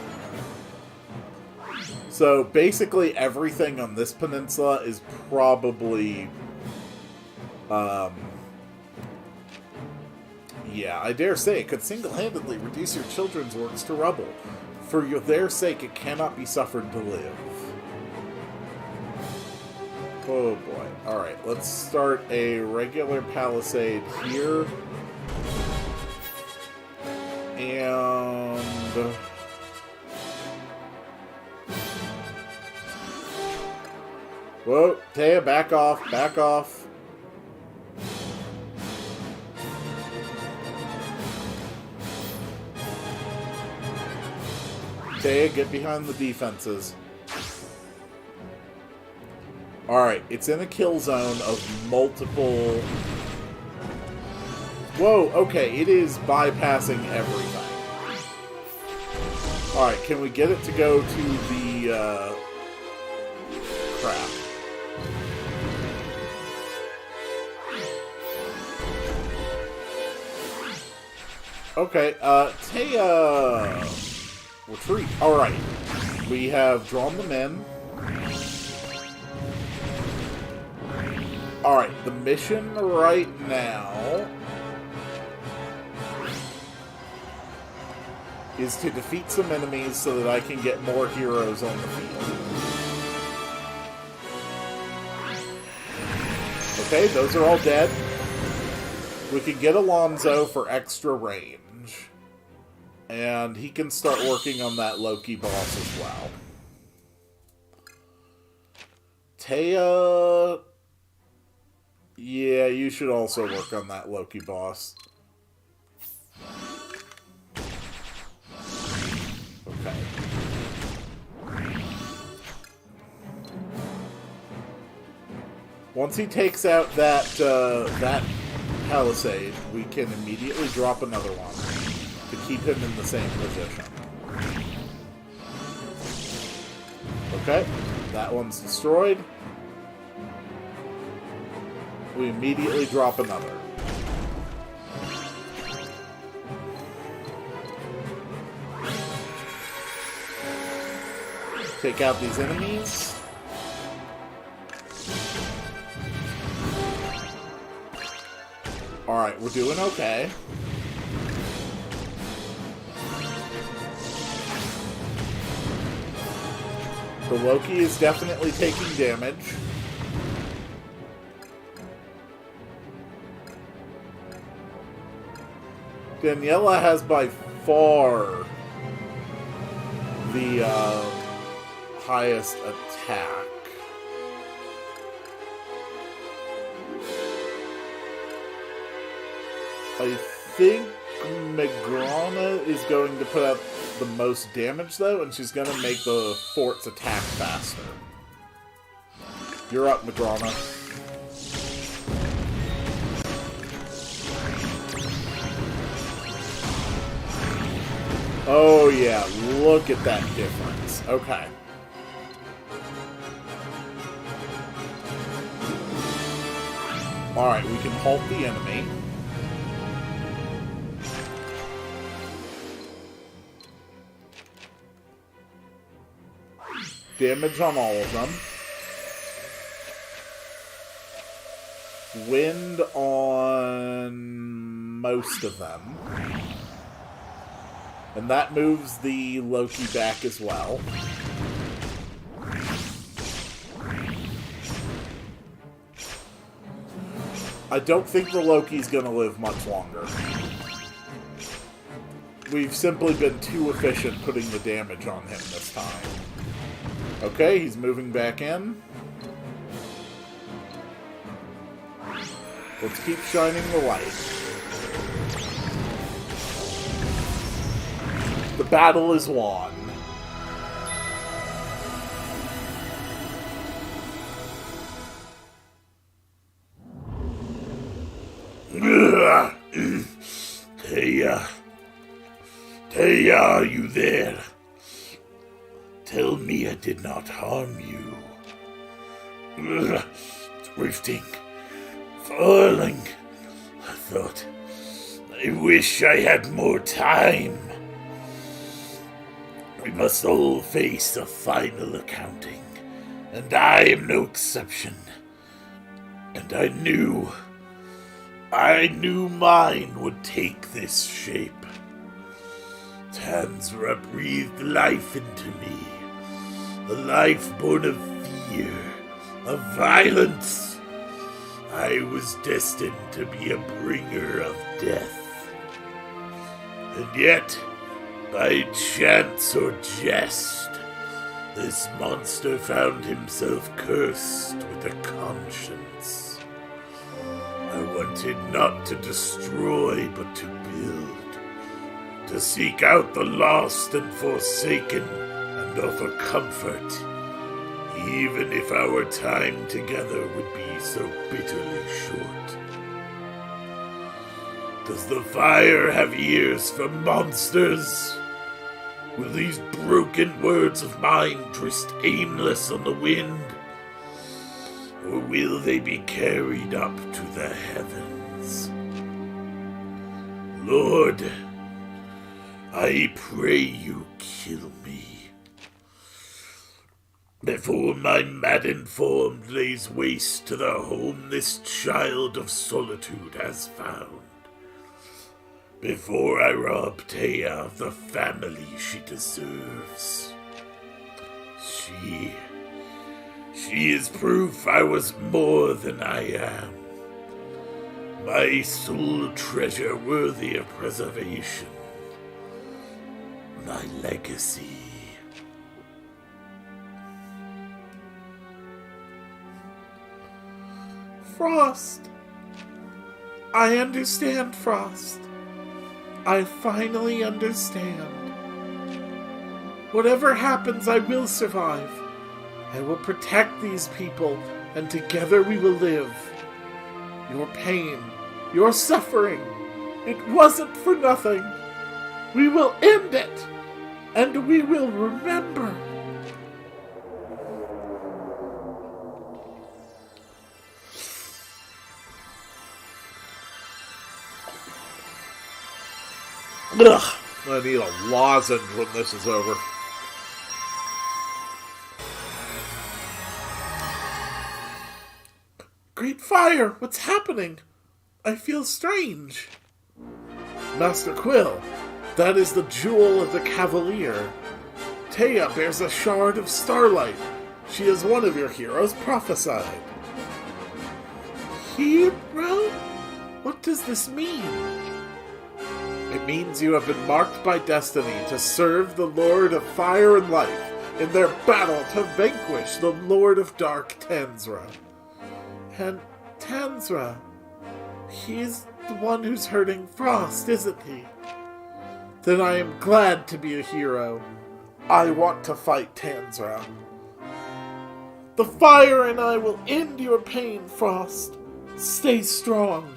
S1: So basically everything on this peninsula is probably... yeah, I dare say it could single-handedly reduce your children's works to rubble. For their sake, it cannot be suffered to live. Oh boy. Alright, let's start a regular palisade here. And... whoa, Taya, back off, back off. Taya, get behind the defenses. Alright, it's in a kill zone of multiple... whoa, okay, it is bypassing everything. Alright, can we get it to go to the, crap. Okay, Taya... retreat. Alright. We have drawn them in. Alright, the mission right now is to defeat some enemies so that I can get more heroes on the field. Okay, those are all dead. We can get Alonzo for extra range. And he can start working on that Loki boss as well. Taya... yeah, you should also work on that Loki boss. Once he takes out that palisade, we can immediately drop another one to keep him in the same position. Okay, that one's destroyed. We immediately drop another. Take out these enemies. Alright, we're doing okay. The Loki is definitely taking damage. Daniela has by far the highest attack. I think Megrana is going to put out the most damage, though, and she's going to make the forts attack faster. You're up, Megrana. Oh, yeah, look at that difference. Okay. Alright, we can halt the enemy. Damage on all of them. Wind on most of them. And that moves the Loki back as well. I don't think the Loki's gonna live much longer. We've simply been too efficient putting the damage on him this time. Okay, he's moving back in. Let's keep shining the light. The battle is won. Taya, are you there? Tell me I did not harm you. Drifting, falling. I thought, I wish I had more time. We must all face a final accounting, and I am no exception. And I knew mine would take this shape. Tanzra breathed life into me, a life born of fear, of violence. I was destined to be a bringer of death. And yet, by chance or jest, this monster found himself cursed with a conscience. I wanted not to destroy, but to build. To seek out the lost and forsaken, and offer comfort, even if our time together would be so bitterly short. Does the fire have ears for monsters? Will these broken words of mine drift aimless on the wind? Or will they be carried up to the heavens? Lord, I pray you kill me, before my maddened form lays waste to the home this child of solitude has found, before I rob Taya of the family she deserves. She is proof I was more than I am, my sole treasure worthy of preservation. My legacy. Frost. I understand, Frost. I finally understand. Whatever happens, I will survive. I will protect these people and together we will live. Your pain, your suffering, it wasn't for nothing. We will end it, and we will remember. Ugh, I need a lozenge when this is over. Great fire! What's happening? I feel strange. Master Quill, that is the jewel of the Cavalier. Taya bears a shard of starlight. She is one of your heroes prophesied. Hero? What does this mean? It means you have been marked by destiny to serve the Lord of Fire and Life in their battle to vanquish the Lord of Dark, Tanzra. And Tanzra, he's the one who's hurting Frost, isn't he? Then I am glad to be a hero. I want to fight Tanzra. The fire and I will end your pain, Frost. Stay strong.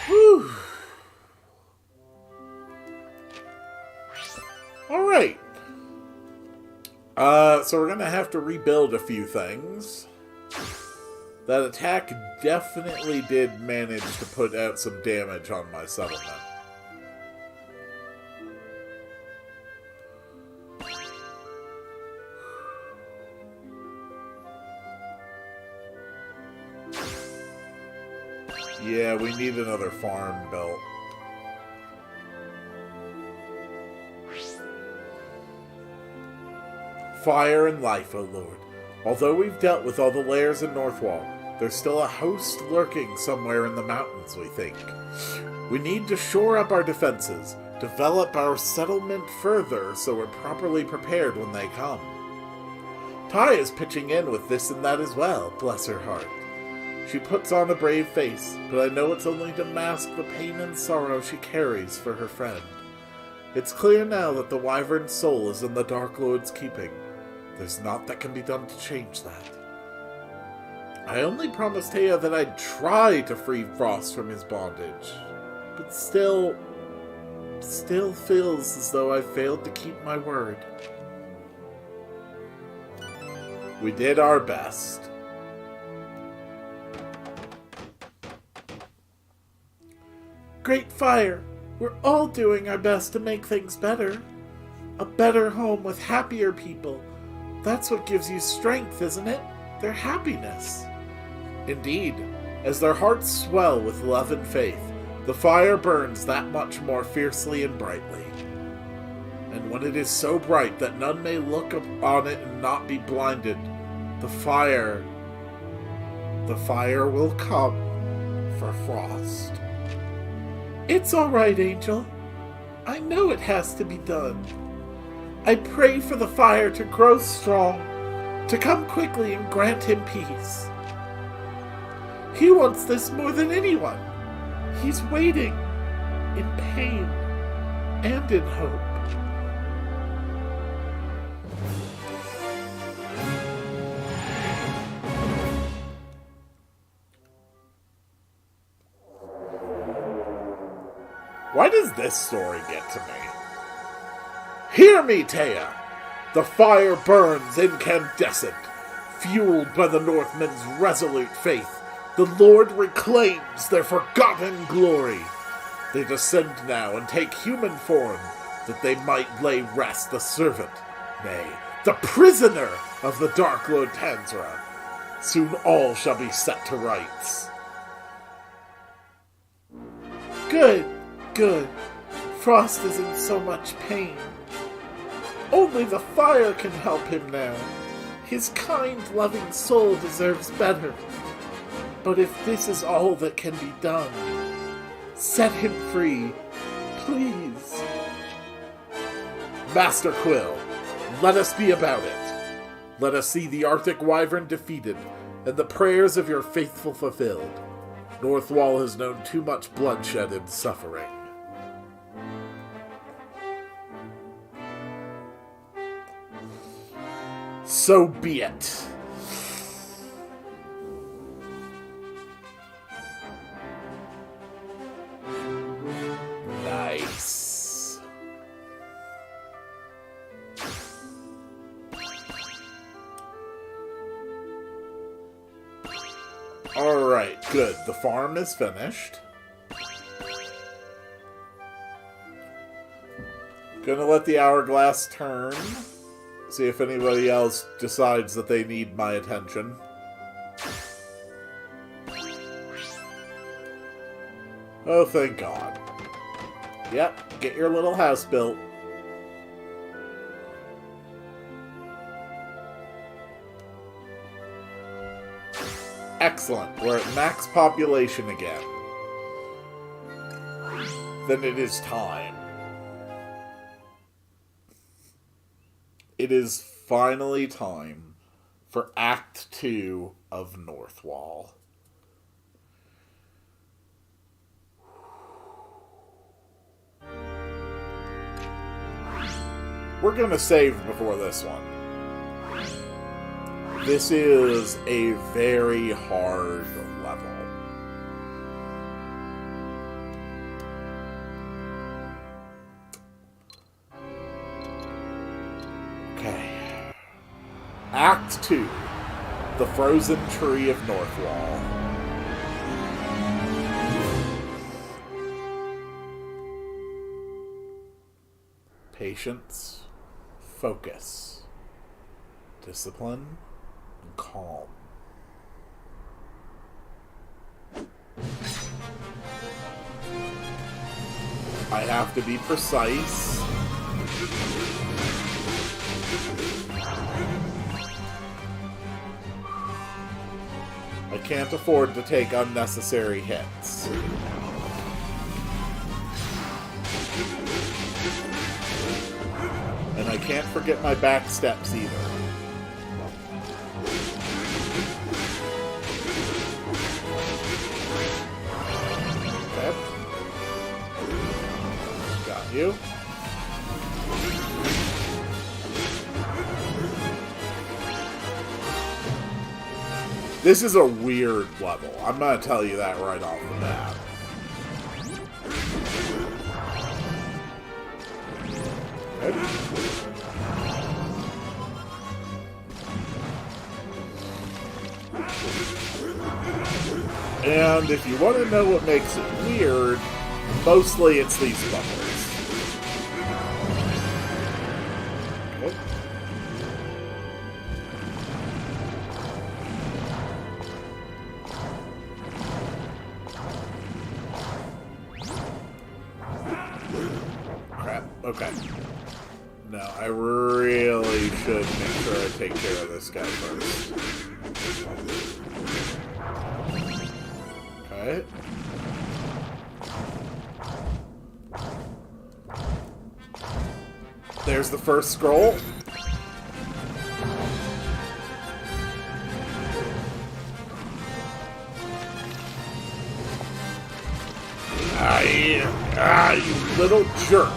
S1: Whew. Alright. So we're gonna have to rebuild a few things. That attack definitely did manage to put out some damage on my settlement. Yeah, we need another farm built. Fire and life, O Lord. Although we've dealt with all the lairs in Northwall, there's still a host lurking somewhere in the mountains, we think. We need to shore up our defenses, develop our settlement further so we're properly prepared when they come. Ty is pitching in with this and that as well, bless her heart. She puts on a brave face, but I know it's only to mask the pain and sorrow she carries for her friend. It's clear now that the Wyvern's soul is in the Dark Lord's keeping. There's naught that can be done to change that. I only promised Taya that I'd try to free Frost from his bondage, but still feels as though I failed to keep my word. We did our best. Great fire! We're all doing our best to make things better. A better home with happier people. That's what gives you strength, isn't it? Their happiness. Indeed, as their hearts swell with love and faith, the fire burns that much more fiercely and brightly. And when it is so bright that none may look upon it and not be blinded, the fire will come for Frost. It's all right, Angel. I know it has to be done. I pray for the fire to grow strong, to come quickly and grant him peace. He wants this more than anyone. He's waiting, in pain and in hope. Why does this story get to me? Hear me, Taya! The fire burns incandescent. Fueled by the Northmen's resolute faith, the Lord reclaims their forgotten glory. They descend now and take human form, that they might lay rest the servant, nay, the prisoner of the Dark Lord Tanzra. Soon all shall be set to rights. Good. Good. Frost is in so much pain. Only the fire can help him now. His kind, loving soul deserves better. But if this is all that can be done, set him free, please. Master Quill, let us be about it. Let us see the Arctic Wyvern defeated, and the prayers of your faithful fulfilled. Northwall has known too much bloodshed and suffering. So be it. Nice. Alright, good. The farm is finished. Gonna let the hourglass turn. See if anybody else decides that they need my attention. Oh, thank God. Yep, get your little house built. Excellent. We're at max population again. Then it is time. It is finally time for Act 2 of Northwall. We're gonna save before this one. This is a very hard level. Okay. Act 2. The Frozen Tree of Northwall. Patience. Focus. Discipline. And calm. I have to be precise. I can't afford to take unnecessary hits. And I can't forget my back steps either. Okay. Got you. This is a weird level. I'm gonna tell you that right off the bat. Okay. And if you want to know what makes it weird, mostly it's these bubbles. Okay. Crap. Okay. No, I really should make sure I take care of this guy first. Okay. There's the first scroll. You little jerk.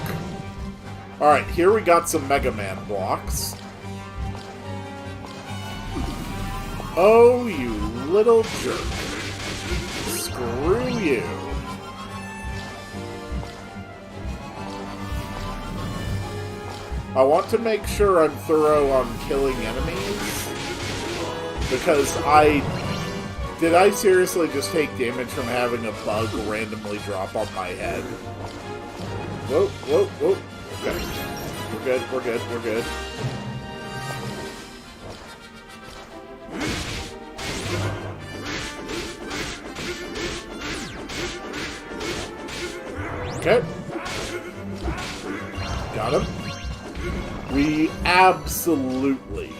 S1: Alright, here we got some Mega Man blocks. Oh, you little jerk. Screw you. I want to make sure I'm thorough on killing enemies. Because did I seriously just take damage from having a bug randomly drop on my head? Whoa, whoa, whoa. Okay. We're good, we're good, we're good. Okay. Got him. We absolutely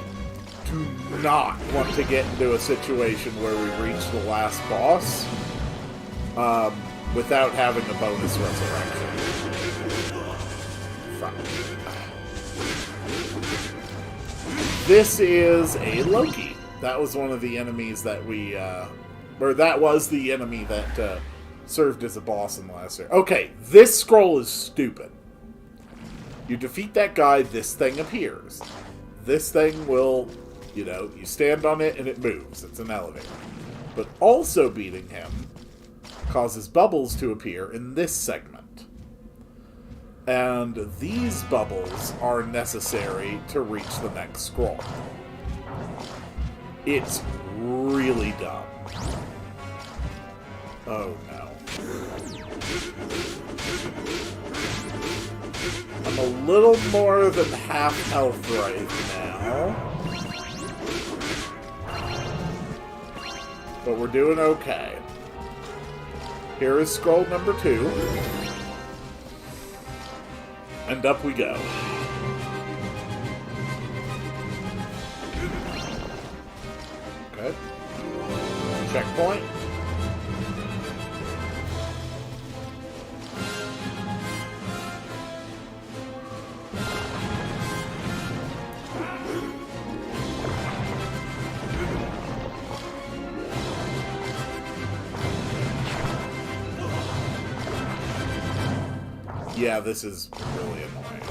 S1: do not want to get into a situation where we reach the last boss without having a bonus resurrection. This is a Loki. That was one of the enemies that we, or that was the enemy that served as a boss in the last year. Okay, this scroll is stupid. You defeat that guy, this thing appears. This thing will You know, you stand on it and it moves. It's an elevator. But also beating him causes bubbles to appear in this segment. And these bubbles are necessary to reach the next scroll. It's really dumb. Oh no. I'm a little more than half health right now. But we're doing okay. Here is scroll number 2. And up we go. Okay. Checkpoint. Yeah, this is really annoying.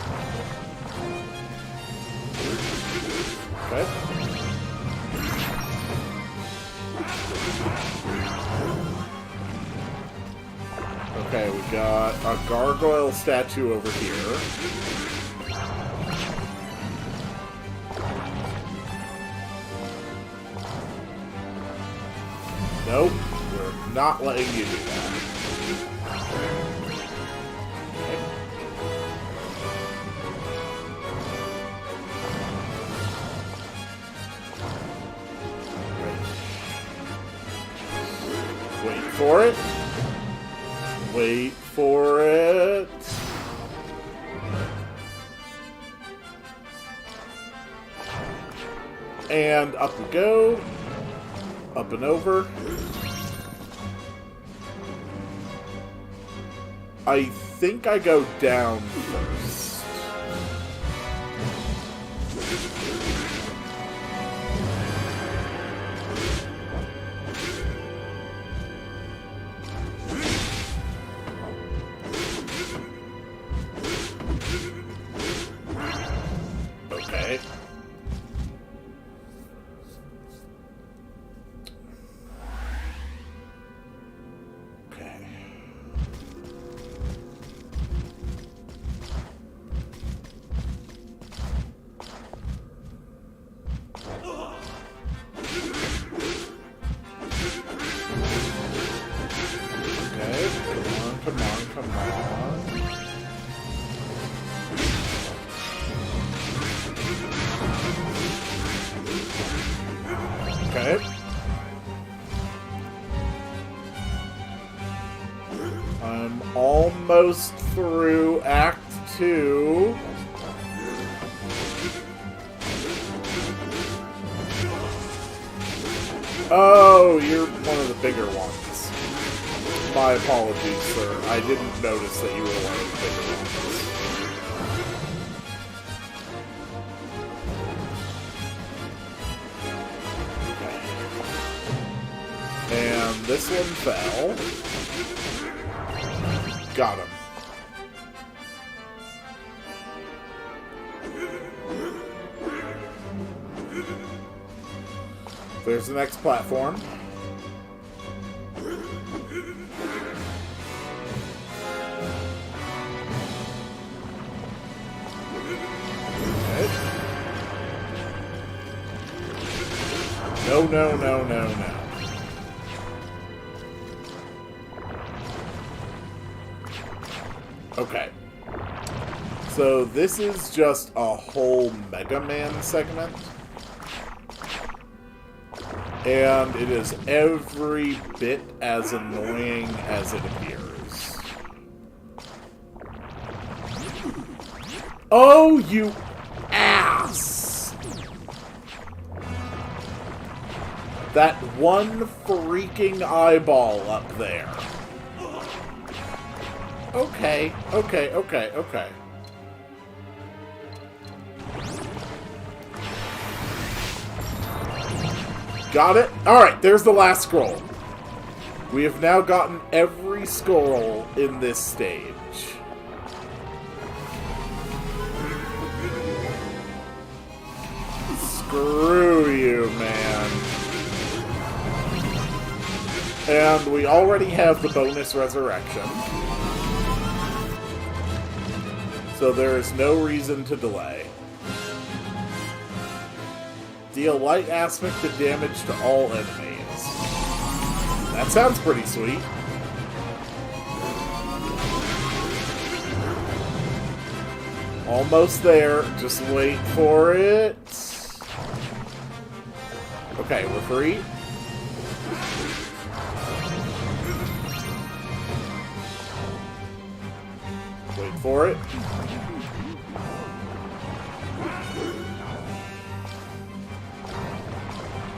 S1: Okay. Okay, we got a gargoyle statue over here. Nope, we're not letting you do that. Wait for it. Wait for it. And up we go. Up and over. I think I go down first. Okay. Come on. Okay. I'm almost through Act 2. Oh, you're one of the bigger ones. My apologies, sir. I didn't notice that you were one of the bigger ones. Okay. And this one fell. Got him. There's the next platform. No, no, no, no, no. Okay. So this is just a whole Mega Man segment. And it is every bit as annoying as it appears. Oh, you ass! That one freaking eyeball up there. Okay, okay, okay, okay. Got it? Alright, there's the last scroll. We have now gotten every scroll in this stage. Screw you. man. And we already have the bonus resurrection. So there is no reason to delay. Deal light aspect of damage to all enemies. That sounds pretty sweet. Almost there. Just wait for it. Okay, we're free. Wait for it.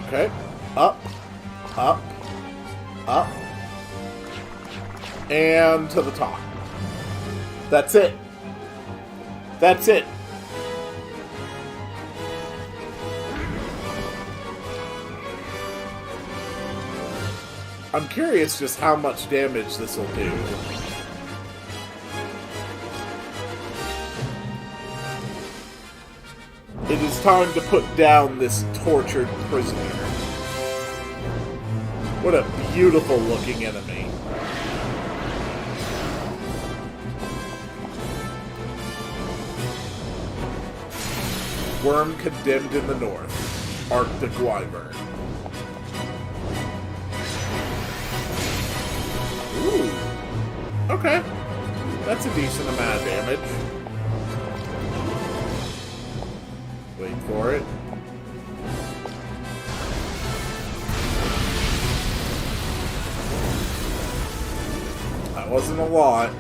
S1: Okay. Up. Up. Up. And to the top. That's it. That's it. I'm curious just how much damage this will do. It is time to put down this tortured prisoner. What a beautiful looking enemy. Worm condemned in the north. Arctic wyvern. Ooh. Okay. That's a decent amount of damage. Wait for it. That wasn't a lot.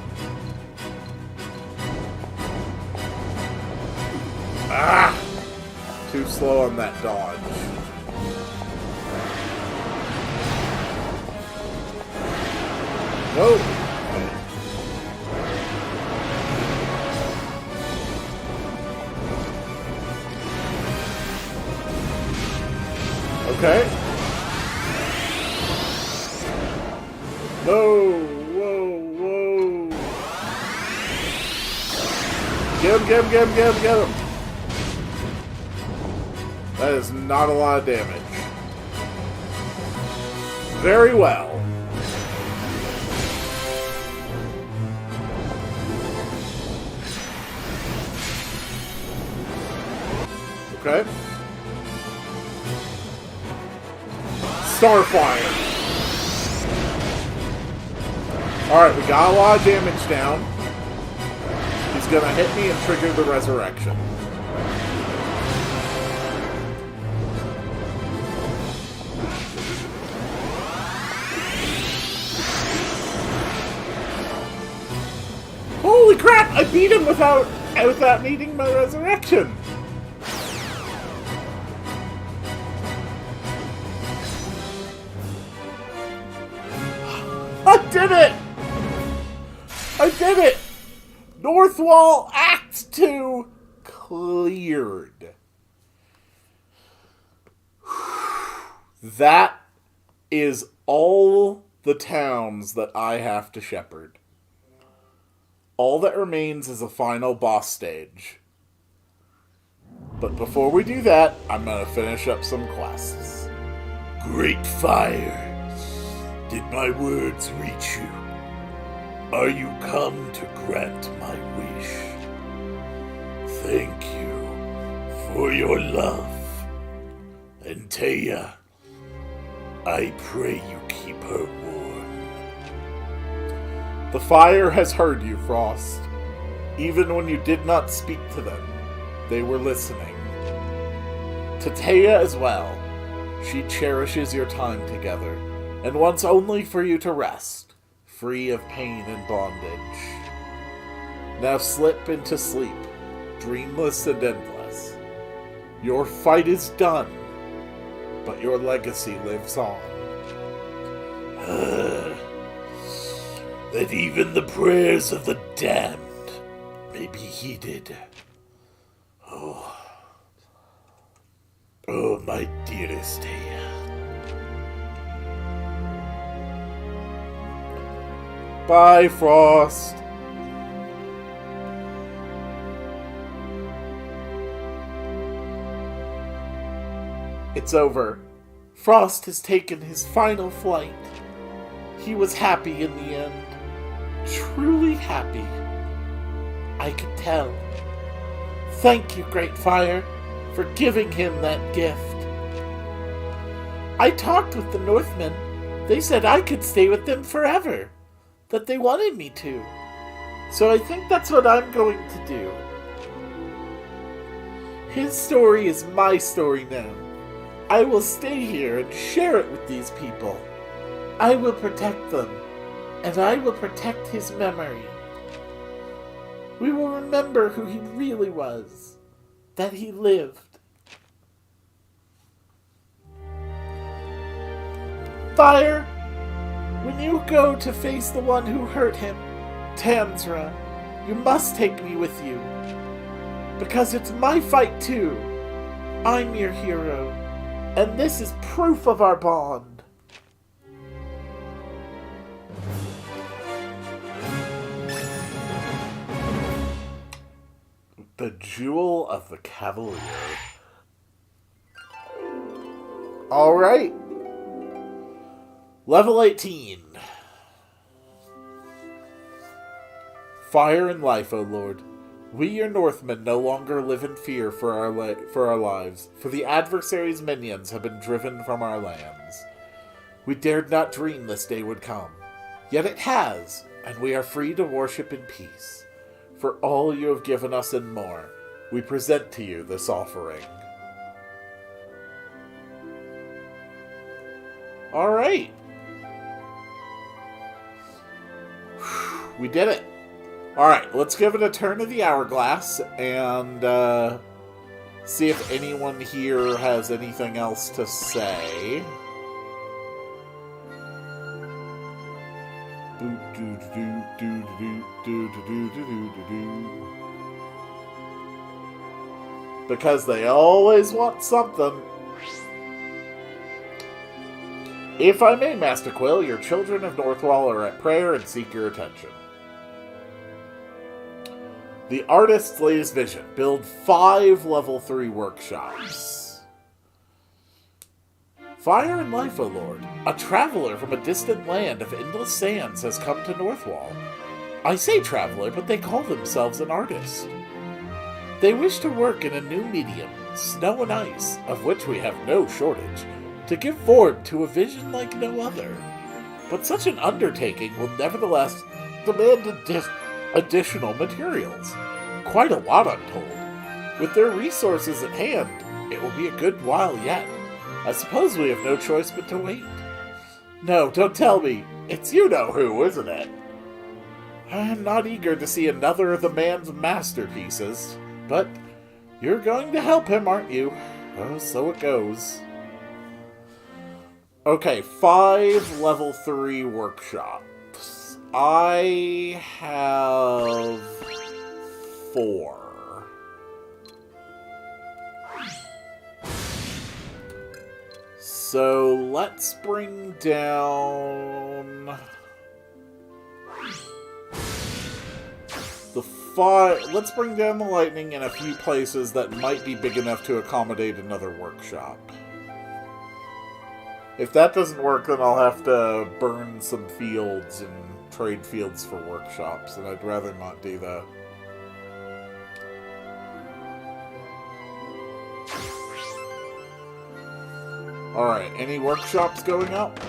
S1: Ah! Too slow on that dodge. Whoa! Okay. Whoa, whoa, whoa. Get him, get him, get him, get him, get him. That is not a lot of damage. Very well. Okay. Starfire. Alright, we got a lot of damage down. He's gonna hit me and trigger the resurrection. Holy crap! I beat him without needing my resurrection! I did it! I did it! North Wall Act 2 cleared. That is all the towns that I have to shepherd. All that remains is a final boss stage. But before we do that, I'm gonna finish up some quests. Great fire. Did my words reach you? Are you come to grant my wish? Thank you for your love. And Taya, I pray you keep her warm. The fire has heard you, Frost. Even when you did not speak to them, they were listening. To Taya as well. She cherishes your time together, and wants only for you to rest, free of pain and bondage. Now slip into sleep, dreamless and endless. Your fight is done, but your legacy lives on. That even the prayers of the damned may be heeded. Oh, my dearest Taya. Bye, Frost. It's over. Frost has taken his final flight. He was happy in the end. Truly happy. I could tell. Thank you, Great Fire, for giving him that gift. I talked with the Northmen. They said I could stay with them forever. That they wanted me to. So I think that's what I'm going to do. His story is my story now. I will stay here and share it with these people. I will protect them, and I will protect his memory. We will remember who he really was, that he lived. Fire, when you go to face the one who hurt him, Tamsra, you must take me with you. Because it's my fight too. I'm your hero, and this is proof of our bond. The Jewel of the Cavalier. Alright. Level 18. Fire and life, O Lord. We, your Northmen, no longer live in fear for our lives, for the adversary's minions have been driven from our lands. We dared not dream this day would come, yet it has, and we are free to worship in peace. For all you have given us and more, we present to you this offering. Alright. We did it. Alright, let's give it a turn of the hourglass and see if anyone here has anything else to say. Because they always want something. If I may, Master Quill, your children of Northwall are at prayer and seek your attention. The artist's latest vision. Build 5 level 3 workshops. Fire and life, O Lord. A traveler from a distant land of endless sands has come to Northwall. I say traveler, but they call themselves an artist. They wish to work in a new medium, snow and ice, of which we have no shortage, to give form to a vision like no other. But such an undertaking will nevertheless demand additional materials. Quite a lot, I'm told. With their resources at hand, it will be a good while yet. I suppose we have no choice but to wait. No, don't tell me. It's you-know-who, isn't it? I'm not eager to see another of the man's masterpieces, but you're going to help him, aren't you? Oh, so it goes. Okay, 5 level 3 workshops. I have 4. So let's bring down the 5. Let's bring down the lightning in a few places that might be big enough to accommodate another workshop. If that doesn't work, then I'll have to burn some fields and trade fields for workshops, and I'd rather not do that. Alright, any workshops going up?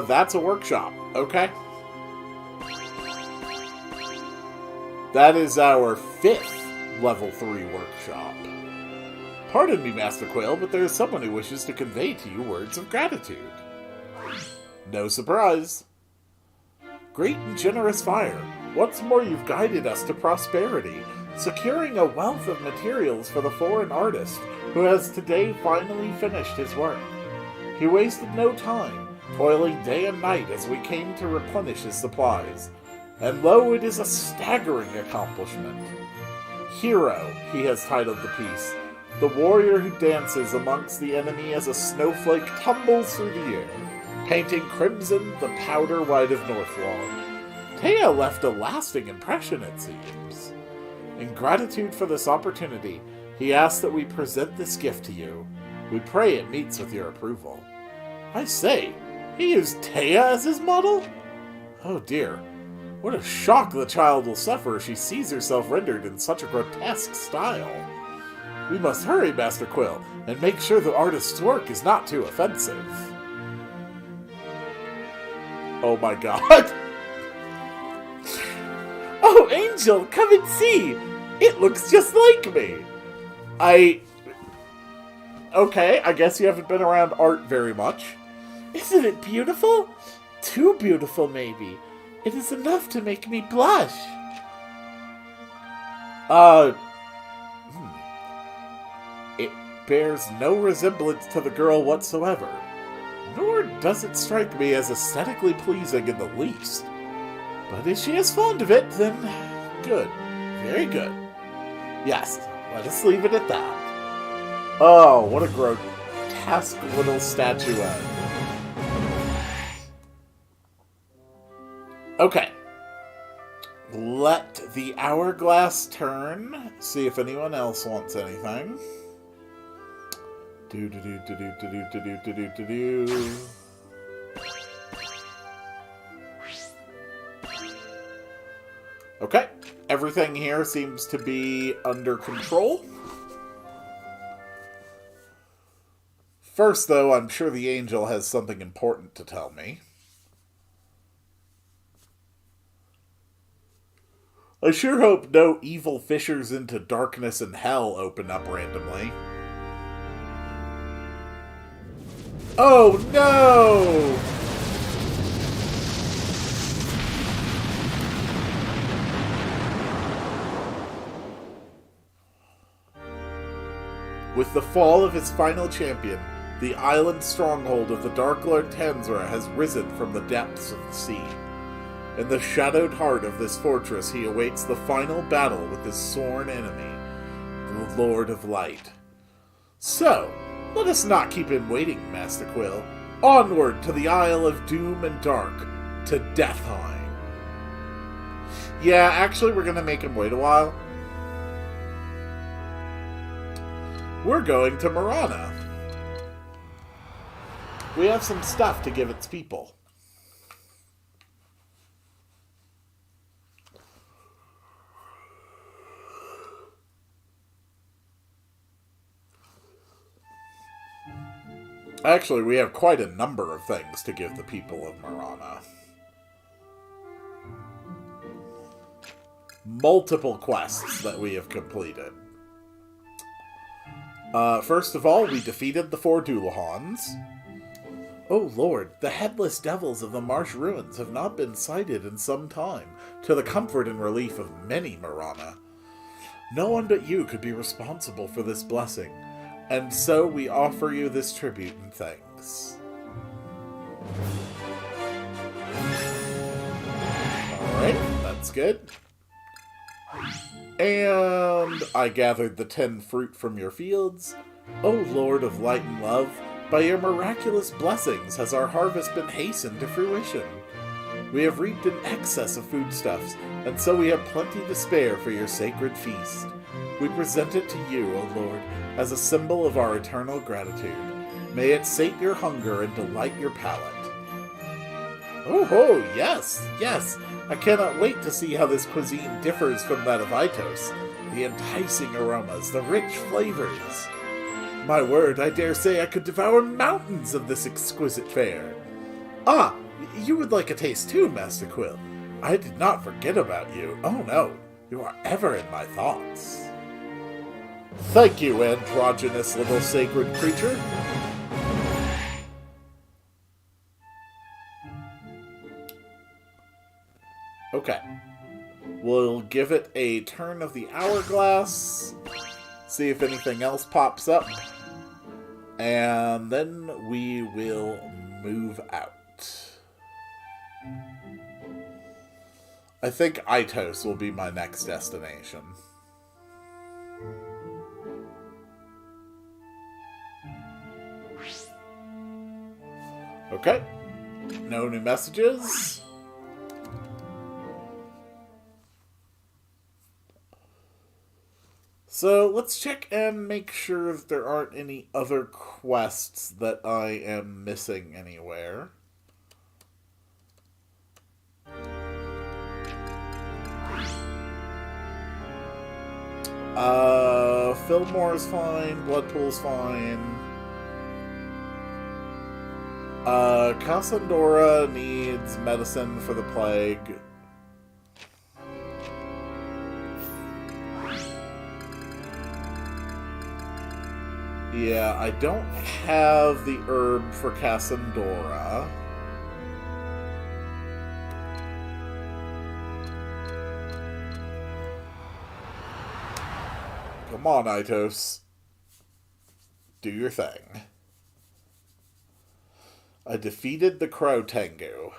S1: That's a workshop. Okay. That is our 5th level 3 workshop. Pardon me, Master Quail, but there is someone who wishes to convey to you words of gratitude. No surprise. Great and generous Fire, once more you've guided us to prosperity, securing a wealth of materials for the foreign artist, who has today finally finished his work. He wasted no time, toiling day and night as we came to replenish his supplies, and lo, it is a staggering accomplishment. Hero, he has titled the piece, the warrior who dances amongst the enemy as a snowflake tumbles through the air, painting crimson the powder white of Northwall. Taya left a lasting impression, it seems. In gratitude for this opportunity, He asks that we present this gift to you. We pray it meets with your approval. I say, he used Taya as his model? Oh dear. What a shock the child will suffer if she sees herself rendered in such a grotesque style. We must hurry, Master Quill, and make sure the artist's work is not too offensive. Oh my god. Oh, Angel, come and see! It looks just like me! Okay, I guess you haven't been around art very much. Isn't it beautiful? Too beautiful, maybe. It is enough to make me blush. It bears no resemblance to the girl whatsoever. Nor does it strike me as aesthetically pleasing in the least. But if she is fond of it, then good. Very good. Yes, let us leave it at that. Oh, what a grotesque little statuette. Okay. Let the hourglass turn. See if anyone else wants anything. Do. Okay. Everything here seems to be under control. First, though, I'm sure the angel has something important to tell me. I sure hope no evil fissures into darkness and hell open up randomly. Oh no! With the fall of his final champion, the island stronghold of the Dark Lord Tanzra has risen from the depths of the sea. In the shadowed heart of this fortress he awaits the final battle with his sworn enemy, the Lord of Light. So, let us not keep him waiting, Master Quill. Onward to the Isle of Doom and Dark, to Deathheim. Yeah, actually we're gonna make him wait a while. We're going to Marana. We have some stuff to give its people. Actually, we have quite a number of things to give the people of Marana. Multiple quests that we have completed. First of all, we defeated the 4 Dullahans. Oh lord, the headless devils of the marsh ruins have not been sighted in some time, to the comfort and relief of many Marana. No one but you could be responsible for this blessing, and so we offer you this tribute and thanks. Alright, that's good. And I gathered the 10 fruit from your fields. O Lord of Light and Love, by your miraculous blessings has our harvest been hastened to fruition. We have reaped an excess of foodstuffs, and so we have plenty to spare for your sacred feast. We present it to you, O Lord, as a symbol of our eternal gratitude. May it sate your hunger and delight your palate. Oh ho, yes, yes! I cannot wait to see how this cuisine differs from that of Itos. The enticing aromas, the rich flavors. My word, I dare say I could devour mountains of this exquisite fare. Ah, you would like a taste too, Master Quill. I did not forget about you. Oh no, you are ever in my thoughts. Thank you, androgynous little sacred creature. Okay. We'll give it a turn of the hourglass. See if anything else pops up. And then we will move out. I think Itos will be my next destination. Okay. No new messages. So let's check and make sure that there aren't any other quests that I am missing anywhere. Fillmore's fine, Bloodpool's fine. Cassandra needs medicine for the plague. Yeah, I don't have the herb for Cassandra. Come on, Itos. Do your thing. I defeated the Crow Tengu.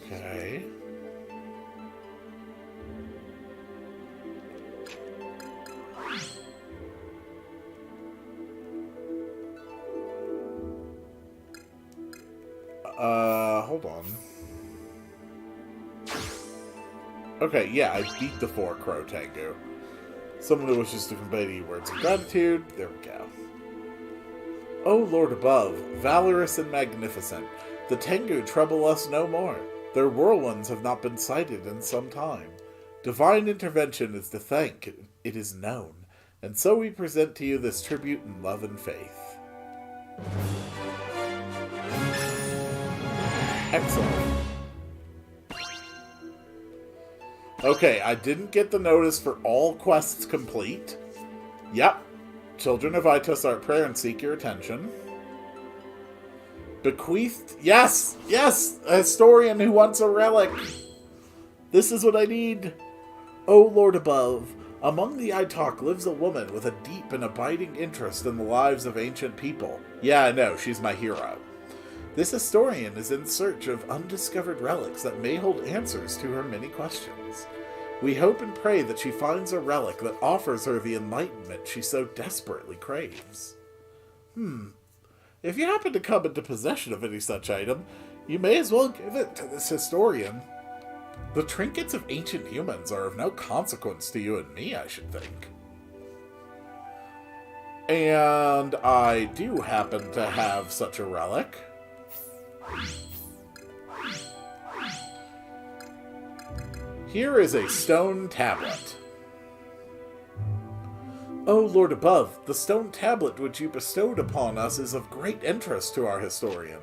S1: Okay. Hold on. Okay, yeah, I beat the 4 Crow Tengu. Someone who wishes to convey to you words of gratitude. There we go. O Lord above, valorous and magnificent, the Tengu trouble us no more. Their whirlwinds have not been sighted in some time. Divine intervention is to thank, it is known, and so we present to you this tribute in love and faith. Excellent. Okay, I didn't get the notice for all quests complete. Yep. Children of Itos are at prayer and seek your attention. Bequeathed. Yes! Yes! A historian who wants a relic. This is what I need. O Lord above, among the Itok lives a woman with a deep and abiding interest in the lives of ancient people. Yeah, I know, she's my hero. This historian is in search of undiscovered relics that may hold answers to her many questions. We hope and pray that she finds a relic that offers her the enlightenment she so desperately craves. If you happen to come into possession of any such item, you may as well give it to this historian. The trinkets of ancient humans are of no consequence to you and me, I should think. And I do happen to have such a relic. Here is a stone tablet. O Lord above, the stone tablet which you bestowed upon us is of great interest to our historian.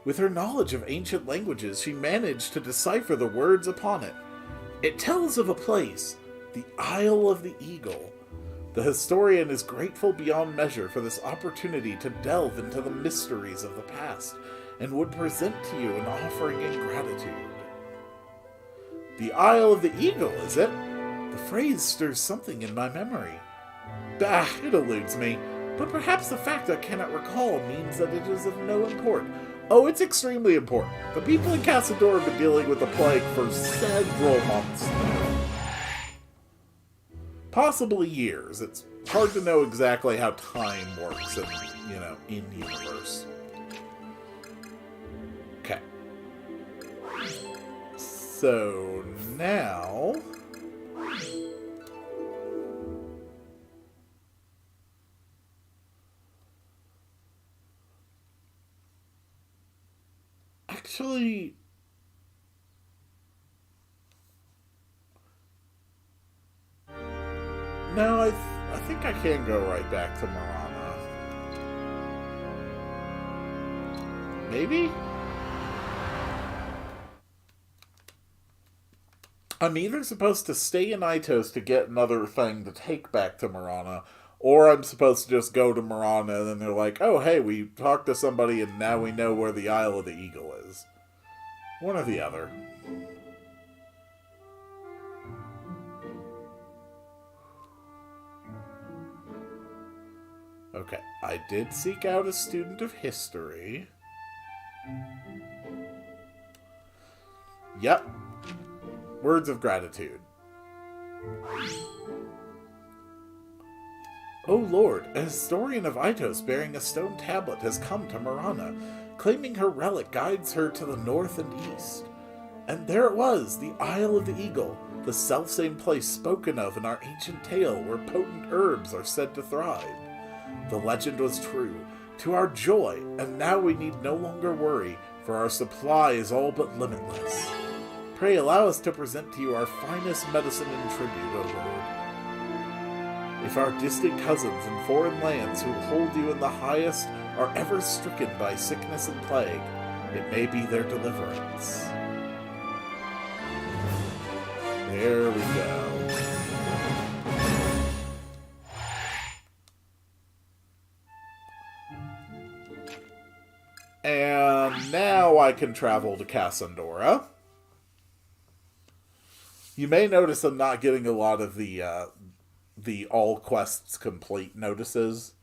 S1: With her knowledge of ancient languages, she managed to decipher the words upon it. It tells of a place, the Isle of the Eagle. The historian is grateful beyond measure for this opportunity to delve into the mysteries of the past, and would present to you an offering in gratitude. The Isle of the Eagle, is it? The phrase stirs something in my memory. Bah, it eludes me, but perhaps the fact I cannot recall means that it is of no import. Oh, it's extremely important. The people in Casador have been dealing with the plague for several months now. Possibly years. It's hard to know exactly how time works in universe. Okay. So now actually no, I think I can go right back to Marana. Maybe? I'm either supposed to stay in Itos to get another thing to take back to Marana, or I'm supposed to just go to Marana and then they're like, oh hey, we talked to somebody and now we know where the Isle of the Eagle is. One or the other. Okay, I did seek out a student of history. Yep. Words of gratitude. O Lord, a historian of Itos bearing a stone tablet has come to Marana. Claiming her relic guides her to the north and east. And there it was, the Isle of the Eagle, the selfsame place spoken of in our ancient tale where potent herbs are said to thrive. The legend was true, to our joy, and now we need no longer worry, for our supply is all but limitless. Pray allow us to present to you our finest medicine in tribute, O Lord. If our distant cousins in foreign lands who hold you in the highest are ever stricken by sickness and plague, it may be their deliverance. There we go. And now I can travel to Cassandora. You may notice I'm not getting a lot of the all quests complete notices.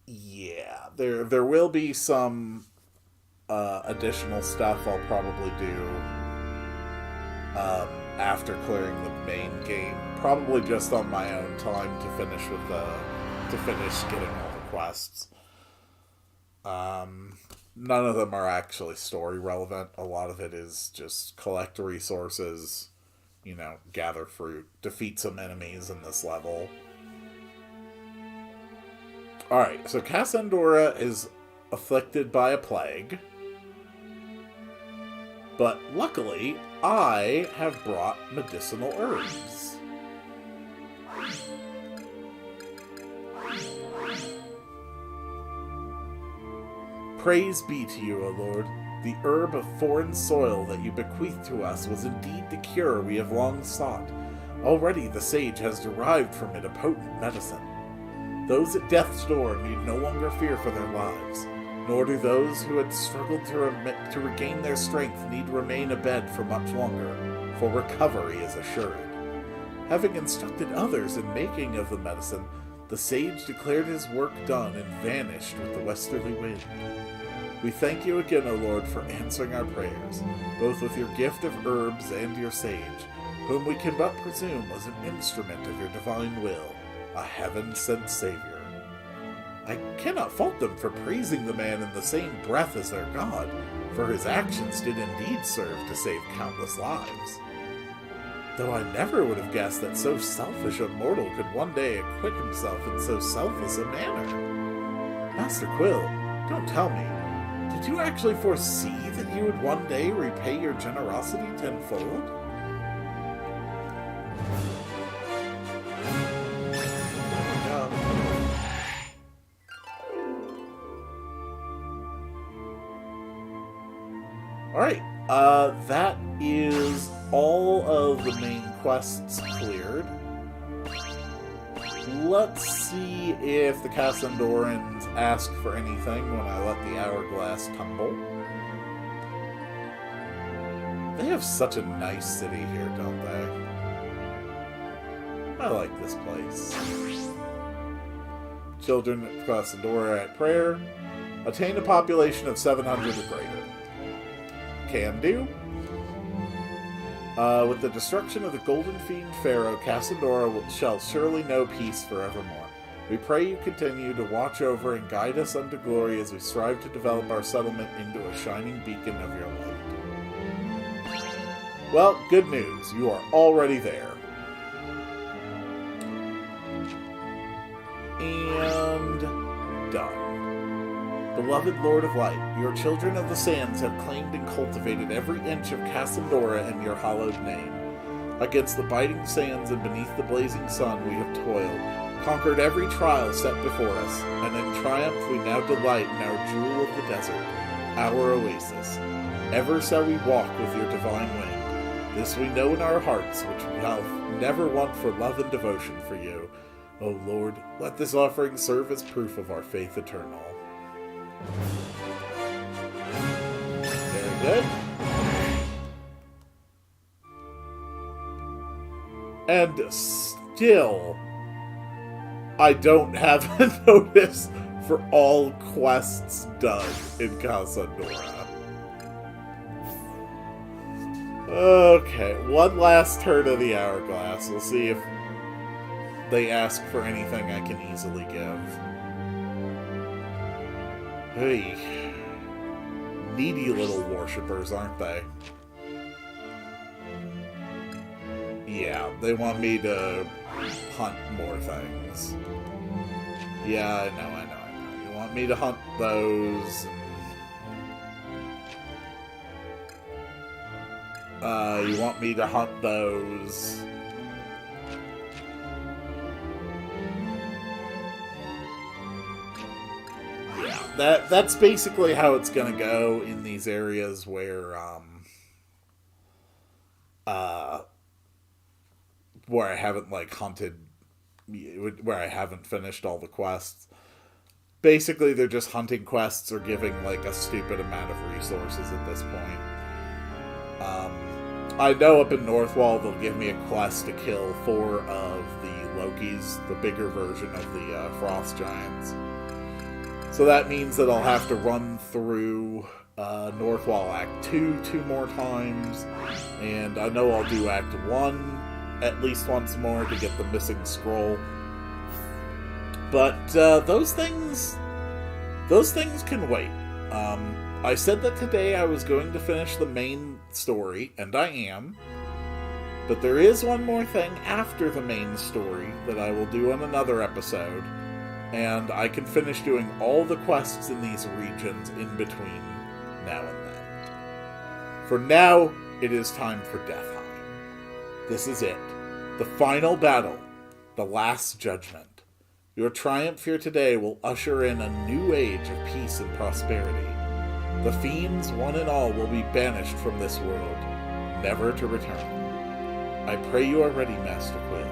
S1: Yeah, there will be some additional stuff I'll probably do after clearing the main game. Probably just on my own time to finish getting all the quests. None of them are actually story relevant. A lot of it is just collect resources, gather fruit, defeat some enemies in this level. Alright, so Cassandora is afflicted by a plague. But luckily, I have brought medicinal herbs. Praise be to you, O Lord. The herb of foreign soil that you bequeathed to us was indeed the cure we have long sought. Already the sage has derived from it a potent medicine. Those at death's door need no longer fear for their lives, nor do those who had struggled to regain their strength need remain abed for much longer, for recovery is assured. Having instructed others in making of the medicine, the sage declared his work done and vanished with the westerly wind. We thank you again, O Lord, for answering our prayers, both with your gift of herbs and your sage, whom we can but presume was an instrument of your divine will, a heaven-sent savior. I cannot fault them for praising the man in the same breath as their god, for his actions did indeed serve to save countless lives. Though I never would have guessed that so selfish a mortal could one day acquit himself in so selfless a manner. Master Quill, don't tell me, did you actually foresee that you would one day repay your generosity tenfold? Alright, that is all of the main quests cleared. Let's see if the Cassandorans ask for anything when I let the hourglass tumble. They have such a nice city here, don't they? I like this place. Children of Cassandora at prayer. Attain a population of 700 or greater. Can do. With the destruction of the Golden Fiend Pharaoh, Cassandora shall surely know peace forevermore. We pray you continue to watch over and guide us unto glory as we strive to develop our settlement into a shining beacon of your light. Well, good news. You are already there. And done. Beloved Lord of Light, your children of the sands have claimed and cultivated every inch of Cassandora in your hallowed name. Against the biting sands and beneath the blazing sun we have toiled, conquered every trial set before us, and in triumph we now delight in our jewel of the desert, our oasis. Ever shall we walk with your divine wind. This we know in our hearts, which we have never want for love and devotion for you. O Lord, let this offering serve as proof of our faith eternal. Very good. And still, I don't have a notice for all quests done in Cassandora. Okay, one last turn of the hourglass. We'll see if they ask for anything I can easily give. Hey. needy little worshippers, aren't they? Yeah, they want me to hunt more things. Yeah, I know. You want me to hunt those. You want me to hunt those. Yeah, that's basically how it's gonna go in these areas where I haven't like hunted, where I haven't finished all the quests. Basically, they're just hunting quests or giving like a stupid amount of resources at this point. I know up in Northwall they'll give me a quest to kill 4 of the Lokis, the bigger version of the Frost Giants. So that means that I'll have to run through Northwall Act 2 more times, and I know I'll do Act 1 at least once more to get the missing scroll. But those things can wait. I said that today I was going to finish the main story, and I am. But there is one more thing after the main story that I will do on another episode, and I can finish doing all the quests in these regions in between now and then. For now, it is time for Deathheim. This is it. The final battle. The last judgment. Your triumph here today will usher in a new age of peace and prosperity. The fiends, one and all, will be banished from this world, never to return. I pray you are ready, Master Quill.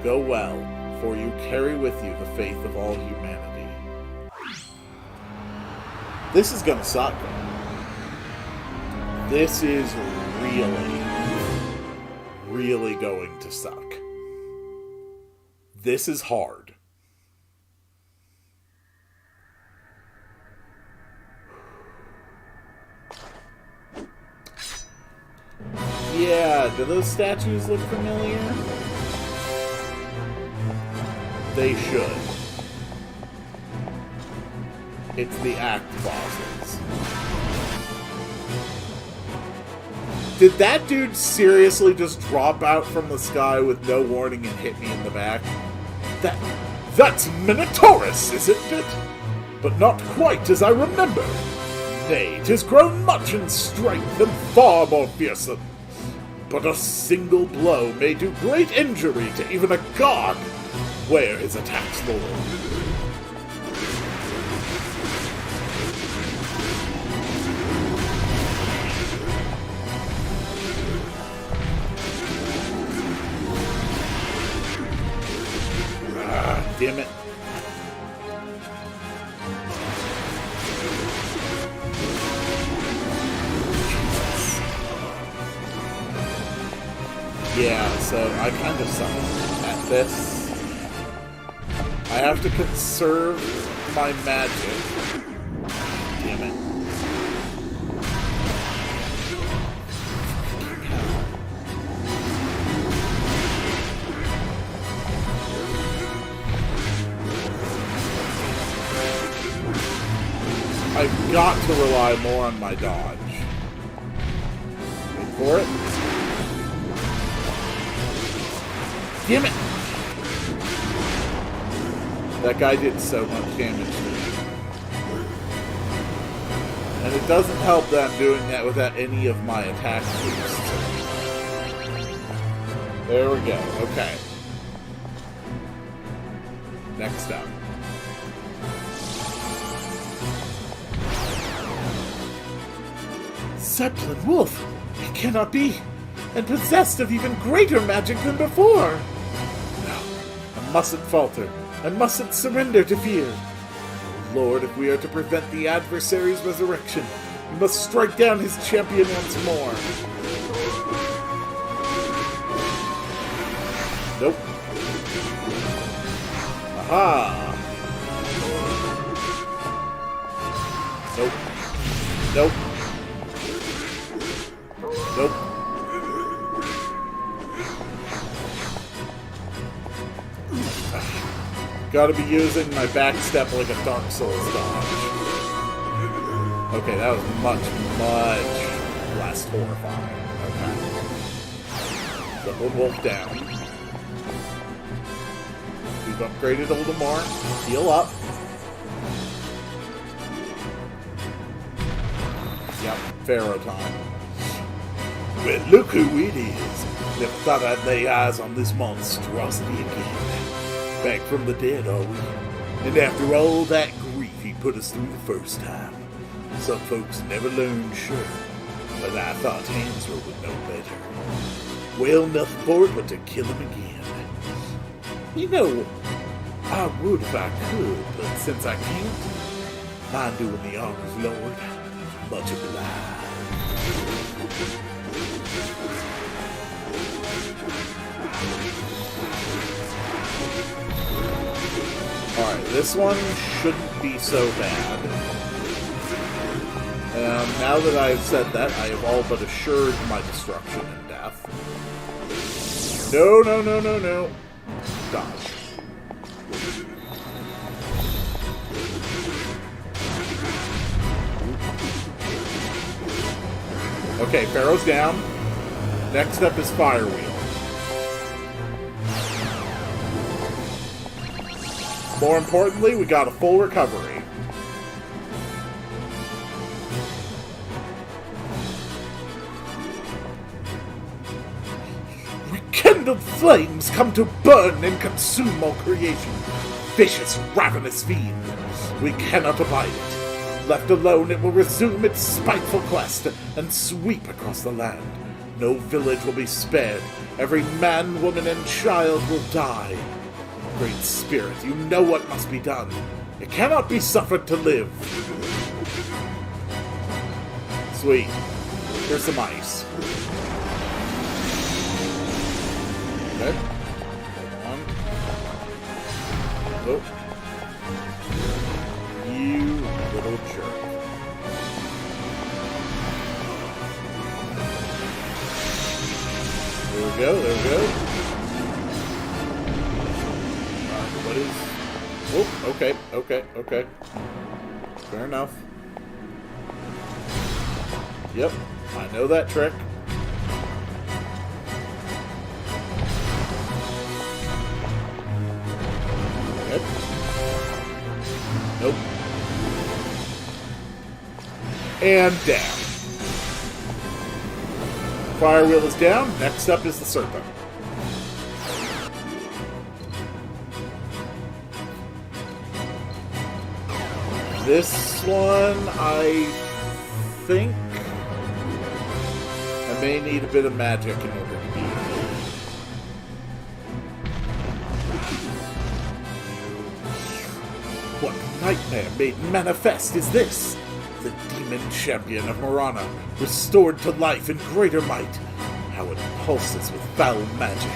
S1: Go well, for you carry with you the faith of all humanity. This is gonna suck. This is really going to suck. This is hard. Yeah, do those statues look familiar? They should. It's the act bosses. Did that dude seriously just drop out from the sky with no warning and hit me in the back? That's Minotaurus, isn't it? But not quite as I remember. Nay, 'tis grown much in strength and far more fearsome. But a single blow may do great injury to even a god. Where his attacks, Lord? Damn it. Yeah, so I kind of suck at this. I have to conserve my magic. Damn it. I've got to rely more on my dodge. Wait for it. Damn it! That guy did so much damage to me. And it doesn't help that I'm doing that without any of my attack boosts. There we go. Okay. Next up. Zeppelin Wolf! It cannot be! And possessed of even greater magic than before! No, I mustn't falter. I mustn't surrender to fear. Oh Lord, if we are to prevent the adversary's resurrection, we must strike down his champion once more. Nope. Aha! Nope. Nope. Nope. Gotta be using my backstep like a Dark Souls dodge. Okay, that was much, much less horrifying. Okay. Leopard Wolf down. We've upgraded a little more. Heal up. Yep, Pharaoh time. Well, look who it is. Never thought I'd lay eyes on this monstrosity again. Back from the dead, are we? And after all that grief he put us through the first time. Some folks never learn, sure. But I thought Hansel would know better. Well, nothing for it but to kill him again. You know, I would if I could, but since I can't, mind doing the honors, Lord. Much obliged. Alright, this one shouldn't be so bad. Now that I've said that, I have all but assured my destruction and death. No, no, no, no, no. Dodge. Okay, Pharaoh's down. Next up is Fire Wheel. More importantly, we got a full recovery. Rekindled flames come to burn and consume all creation. Vicious, ravenous fiend. We cannot abide it. Left alone, it will resume its spiteful quest and sweep across the land. No village will be spared. Every man, woman, and child will die. Great Spirit, you know what must be done. It cannot be suffered to live. Sweet. Here's some ice. Okay. Hold on. Oh. You little jerk. There we go, there we go. What is... Oh, okay, okay, okay. Fair enough. Yep, I know that trick. Okay. Nope. And down. Fire wheel is down. Next up is the serpent. This one, I think I may need a bit of magic in order to beat it. What nightmare made manifest is this? The demon champion of Marana, restored to life in greater might. How it pulses with foul magic.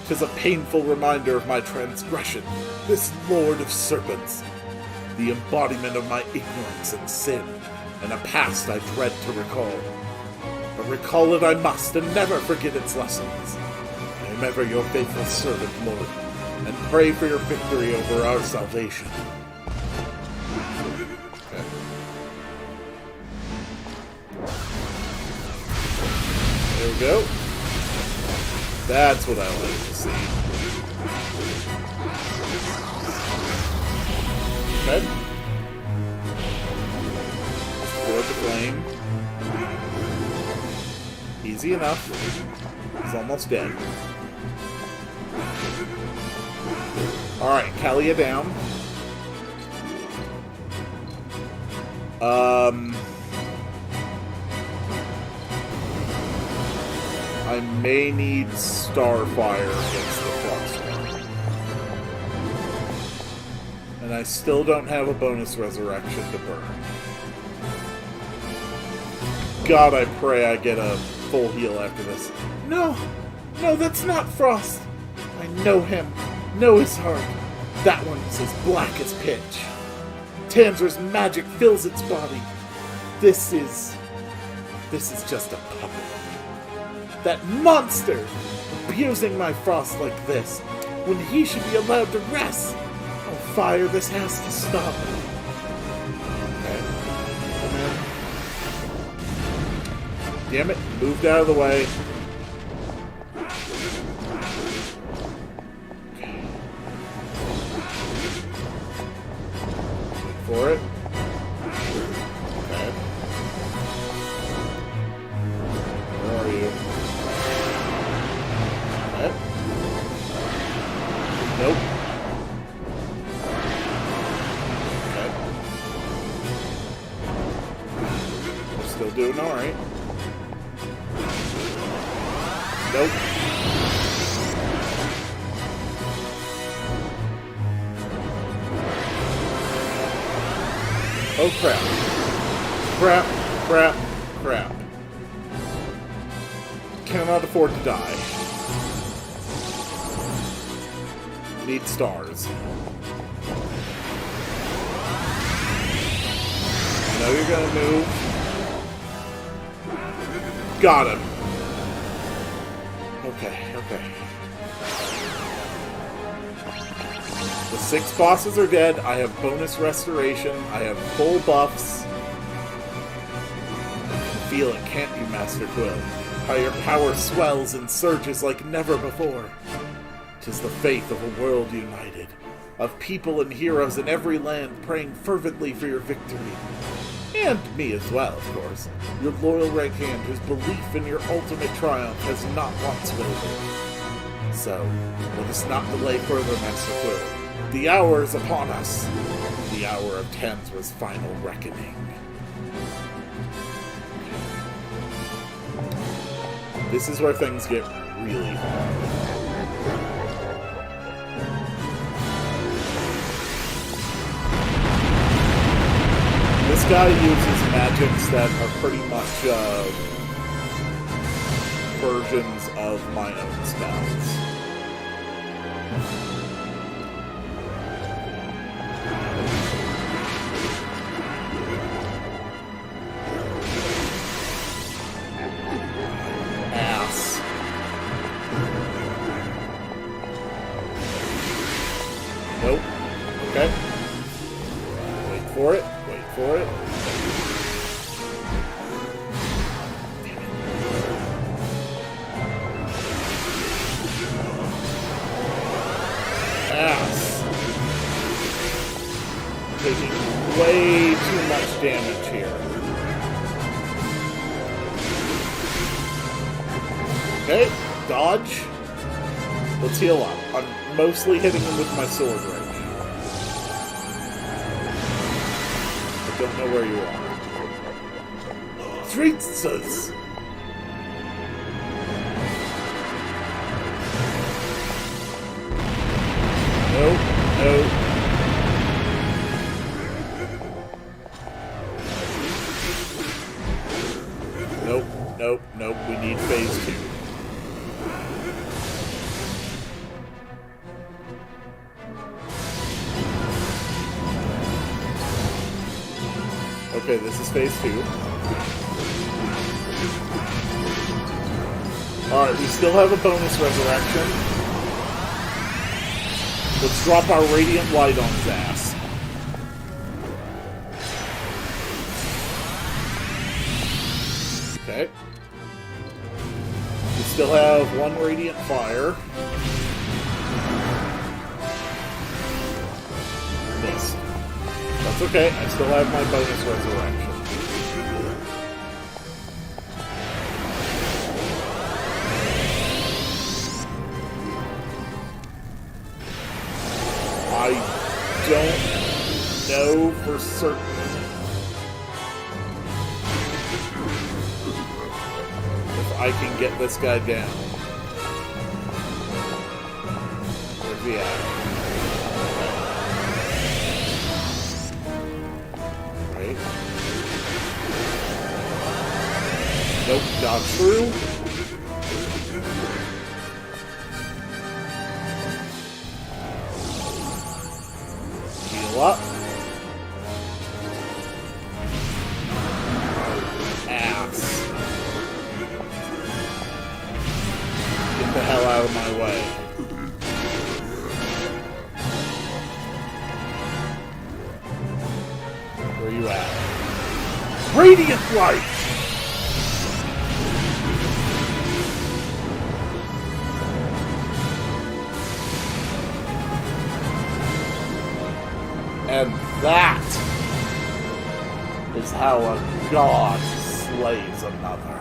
S1: 'Tis a painful reminder of my transgression, this lord of serpents. The embodiment of my ignorance and sin, and a past I dread to recall. But recall it I must, and never forget its lessons. I am ever your faithful servant, Lord, and pray for your victory over our salvation. Okay. There we go. That's what I like to see. Okay. Throw the flame. Easy enough. He's almost dead. Alright, Kalia down. I may need Starfire against the Frostborn. And I still don't have a bonus resurrection to burn. God, I pray I get a full heal after this. No! No, that's not Frost! I know him. Know his heart. That one is as black as pitch. Tanzra's magic fills its body. This is just a puppet. That monster! Abusing my Frost like this, when he should be allowed to rest. Oh, fire, this has to stop. Okay. Damn it, moved out of the way. For it. Okay. Where are you? Okay. Nope. Okay. We're still doing alright. Nope. Oh crap. Crap, crap, crap. Cannot afford to die. Need stars. I know you're gonna move. Got him. Okay, okay. The 6 bosses are dead. I have bonus restoration. I have full buffs. You can feel it, can't you, Master Quill? How your power swells and surges like never before. 'Tis the faith of a world united, of people and heroes in every land praying fervently for your victory. And me as well, of course. Your loyal right hand, whose belief in your ultimate triumph has not once wavered. So, let us not delay further, Master Quill. The hour is upon us. The hour of Tanzra's final reckoning. This is where things get really hard. This guy uses magics that are pretty much versions of my own spells. Ass. Nope. Okay. Wait for it. Wait for it. Ass. Taking way too much damage here. Okay, dodge. Let's heal up. I'm mostly hitting him with my sword right now. I don't know where you are. Treatses! Nope, nope. Nope, nope, nope. We need phase 2. Okay, this is phase 2. Alright, we still have a bonus resurrection. Let's drop our radiant light on his ass. Okay. We still have 1 radiant fire. Missed. That's okay, I still have my bonus resurrection. I don't know for certain if I can get this guy down. Where's he at? Right. Nope, dodge through. Up. Ass. Get the hell out of my way. Where you at? Radiant light! And that is how a god slays another.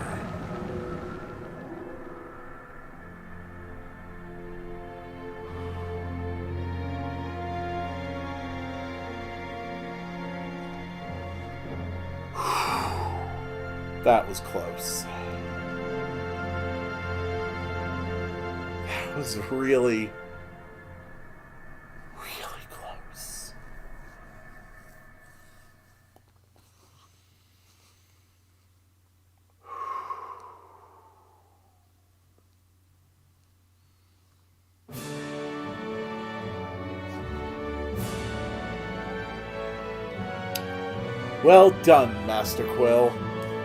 S1: That was close. That was really, really close. Well done, Master Quill.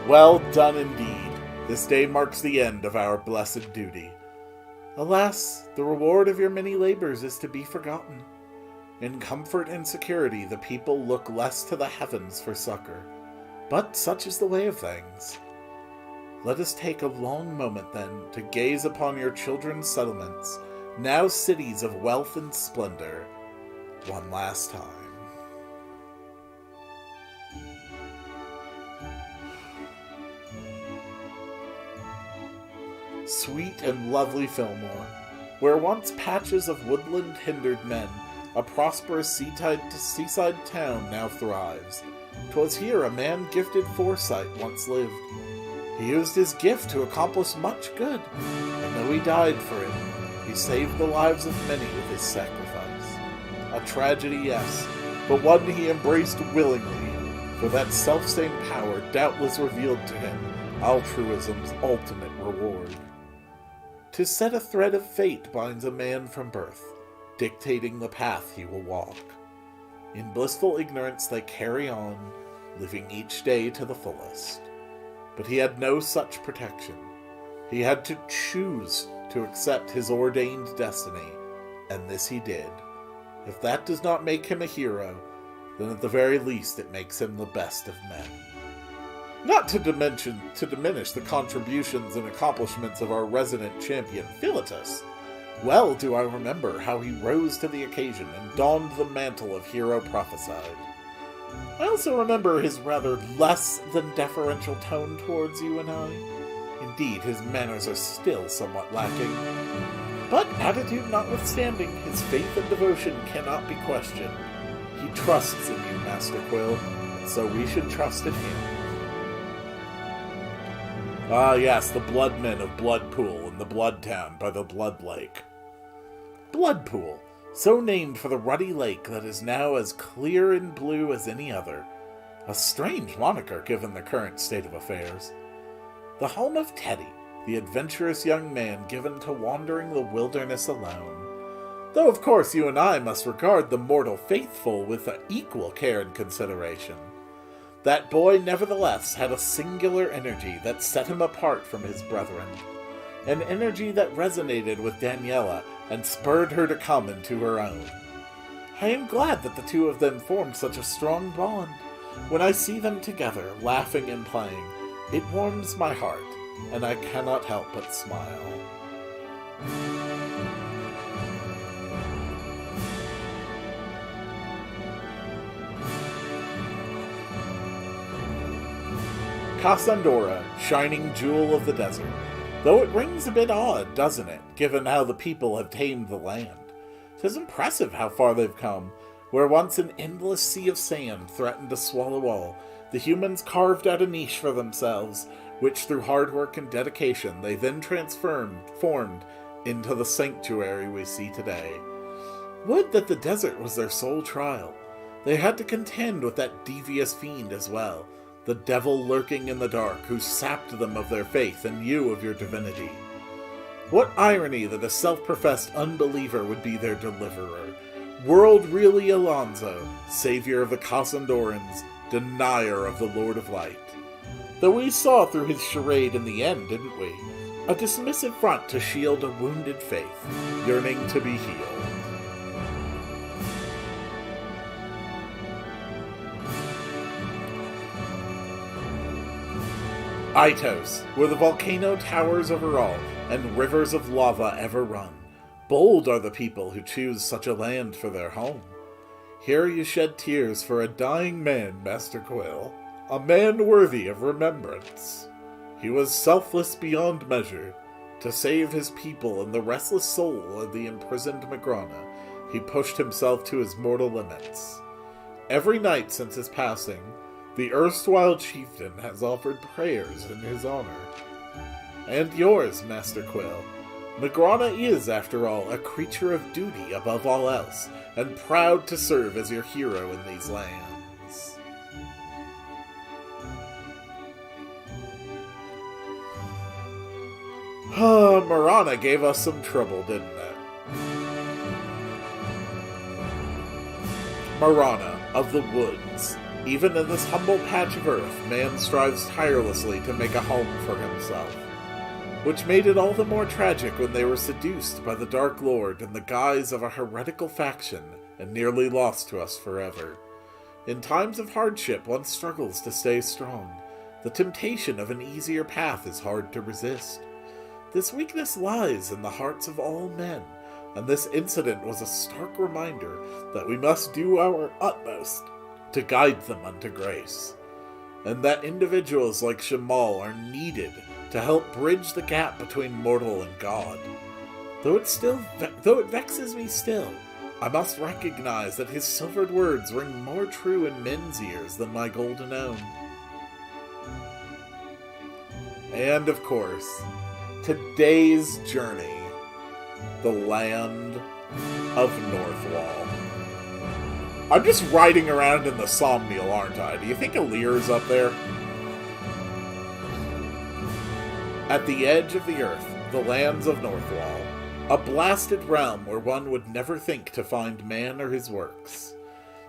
S1: Well done indeed. This day marks the end of our blessed duty. Alas, the reward of your many labors is to be forgotten. In comfort and security, the people look less to the heavens for succor. But such is the way of things. Let us take a long moment, then, to gaze upon your children's settlements, now cities of wealth and splendor, one last time. Sweet and lovely Fillmore, where once patches of woodland hindered men, a prosperous seaside town now thrives. 'Twas here a man gifted foresight once lived. He used his gift to accomplish much good, and though he died for it, he saved the lives of many with his sacrifice. A tragedy, yes, but one he embraced willingly, for that self-same power doubtless revealed to him altruism's ultimate reward. 'Tis said a thread of fate binds a man from birth, dictating the path he will walk. In blissful ignorance they carry on, living each day to the fullest. But he had no such protection. He had to choose to accept his ordained destiny, and this he did. If that does not make him a hero, then at the very least it makes him the best of men. Not to diminish the contributions and accomplishments of our resident champion, Philetus. Well do I remember how he rose to the occasion and donned the mantle of hero prophesied. I also remember his rather less than deferential tone towards you and I. Indeed, his manners are still somewhat lacking. But attitude notwithstanding, his faith and devotion cannot be questioned. He trusts in you, Master Quill, and so we should trust in him. Ah, yes, the Bloodmen of Bloodpool in the Blood Town by the Blood Lake. Bloodpool, so named for the ruddy lake that is now as clear and blue as any other. A strange moniker given the current state of affairs. The home of Teddy, the adventurous young man given to wandering the wilderness alone. Though, of course, you and I must regard the mortal faithful with equal care and consideration. That boy, nevertheless, had a singular energy that set him apart from his brethren. An energy that resonated with Daniela and spurred her to come into her own. I am glad that the two of them formed such a strong bond. When I see them together, laughing and playing, it warms my heart, and I cannot help but smile. Cassandora, shining jewel of the desert. Though it rings a bit odd, doesn't it, given how the people have tamed the land. 'Tis impressive how far they've come. Where once an endless sea of sand threatened to swallow all, the humans carved out a niche for themselves, which through hard work and dedication they then formed into the sanctuary we see today. Would that the desert was their sole trial. They had to contend with that devious fiend as well, the devil lurking in the dark, who sapped them of their faith and you of your divinity. What irony that a self-professed unbeliever would be their deliverer. World really Alonzo, savior of the Cassandorans, denier of the Lord of Light. Though we saw through his charade in the end, didn't we? A dismissive front to shield a wounded faith, yearning to be healed. Itos, where the volcano towers over all, and rivers of lava ever run. Bold are the people who choose such a land for their home. Here you shed tears for a dying man, Master Quill, a man worthy of remembrance. He was selfless beyond measure. To save his people and the restless soul of the imprisoned Magrana, he pushed himself to his mortal limits. Every night since his passing, the erstwhile chieftain has offered prayers in his honor. And yours, Master Quill. Magrana is, after all, a creature of duty above all else, and proud to serve as your hero in these lands. Marana gave us some trouble, didn't it? Marana, of the woods. Even in this humble patch of earth, man strives tirelessly to make a home for himself. Which made it all the more tragic when they were seduced by the Dark Lord in the guise of a heretical faction and nearly lost to us forever. In times of hardship, one struggles to stay strong. The temptation of an easier path is hard to resist. This weakness lies in the hearts of all men, and this incident was a stark reminder that we must do our utmost to guide them unto grace, and that individuals like Shamal are needed to help bridge the gap between mortal and God. Though it vexes me still, I must recognize that his silvered words ring more true in men's ears than my golden own. And of course, today's journey, the land of Northwall. I'm just riding around in the Somnial, aren't I? Do you think Alir's up there? At the edge of the earth, the lands of Northwall, a blasted realm where one would never think to find man or his works.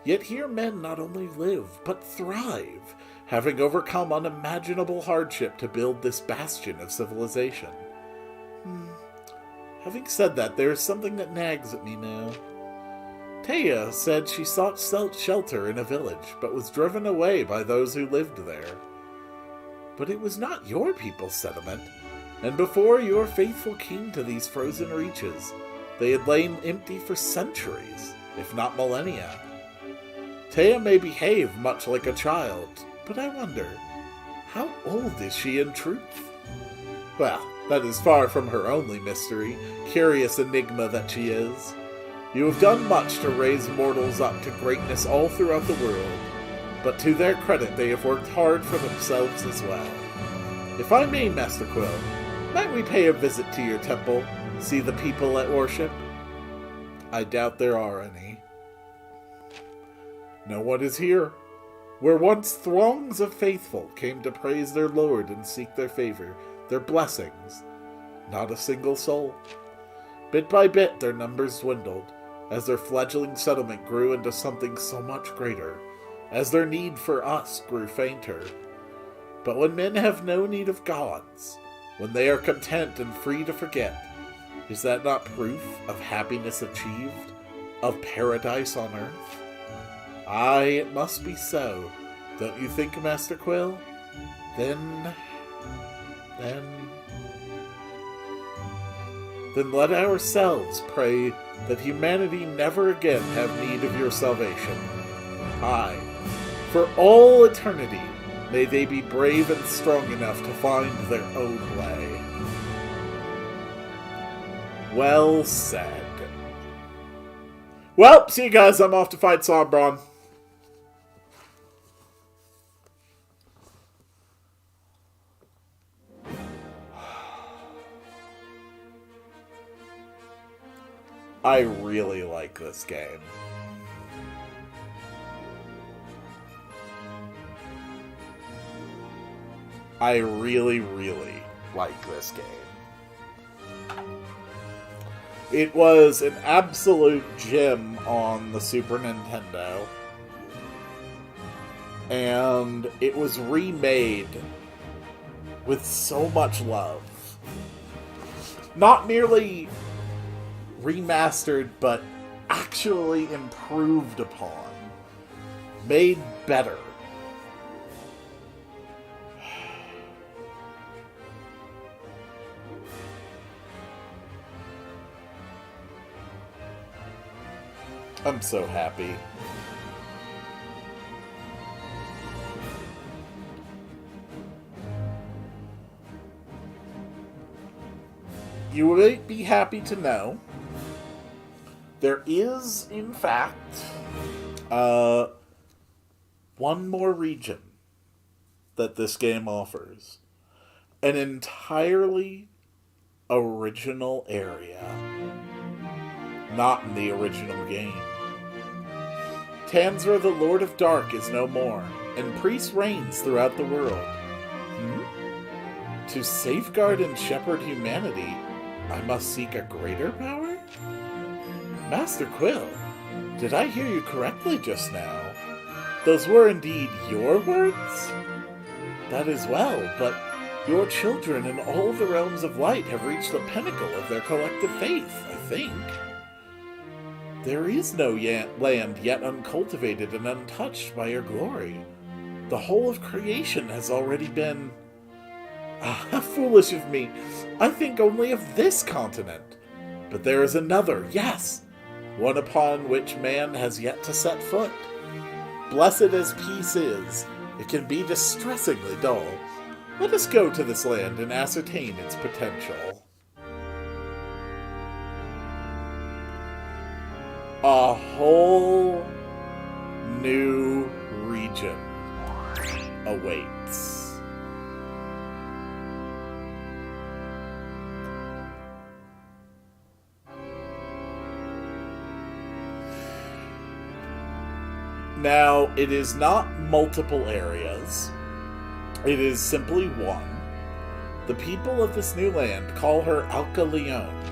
S1: Yet here men not only live, but thrive, having overcome unimaginable hardship to build this bastion of civilization. Having said that, there is something that nags at me now. Taya said she sought shelter in a village, but was driven away by those who lived there. But it was not your people's settlement, and before your faithful king to these frozen reaches, they had lain empty for centuries, if not millennia. Taya may behave much like a child, but I wonder, how old is she in truth? Well, that is far from her only mystery, curious enigma that she is. You have done much to raise mortals up to greatness all throughout the world, but to their credit they have worked hard for themselves as well. If I may, Master Quill, might we pay a visit to your temple, see the people at worship? I doubt there are any. No one is here. Where once throngs of faithful came to praise their Lord and seek their favor, their blessings, not a single soul. Bit by bit their numbers dwindled, as their fledgling settlement grew into something so much greater, as their need for us grew fainter. But when men have no need of gods, when they are content and free to forget, is that not proof of happiness achieved, of paradise on earth? Aye, it must be so, don't you think, Master Quill? Then let ourselves pray that humanity never again have need of your salvation. Aye, for all eternity, may they be brave and strong enough to find their own way. Well said. Well, see you guys. I'm off to fight Sombron. I really like this game. I really, really like this game. It was an absolute gem on the Super Nintendo. And it was remade with so much love. Not merely remastered, but actually improved upon. Made better. I'm so happy. you might be happy to know there is, in fact, one more region that this game offers. An entirely original area. Not in the original game. Tanzra, the Lord of Dark, is no more, and Priest reigns throughout the world. To safeguard and shepherd humanity, I must seek a greater power? Master Quill, did I hear you correctly just now? Those were indeed your words? That is well, but your children in all the realms of light have reached the pinnacle of their collective faith, I think. There is no land yet uncultivated and untouched by your glory. The whole of creation has already been... how foolish of me. I think only of this continent. But there is another, yes, one upon which man has yet to set foot. Blessed as peace is, it can be distressingly dull. Let us go to this land and ascertain its potential. A whole new region awaits. Now, it is not multiple areas. It is simply one. The people of this new land call her Alca-Leone.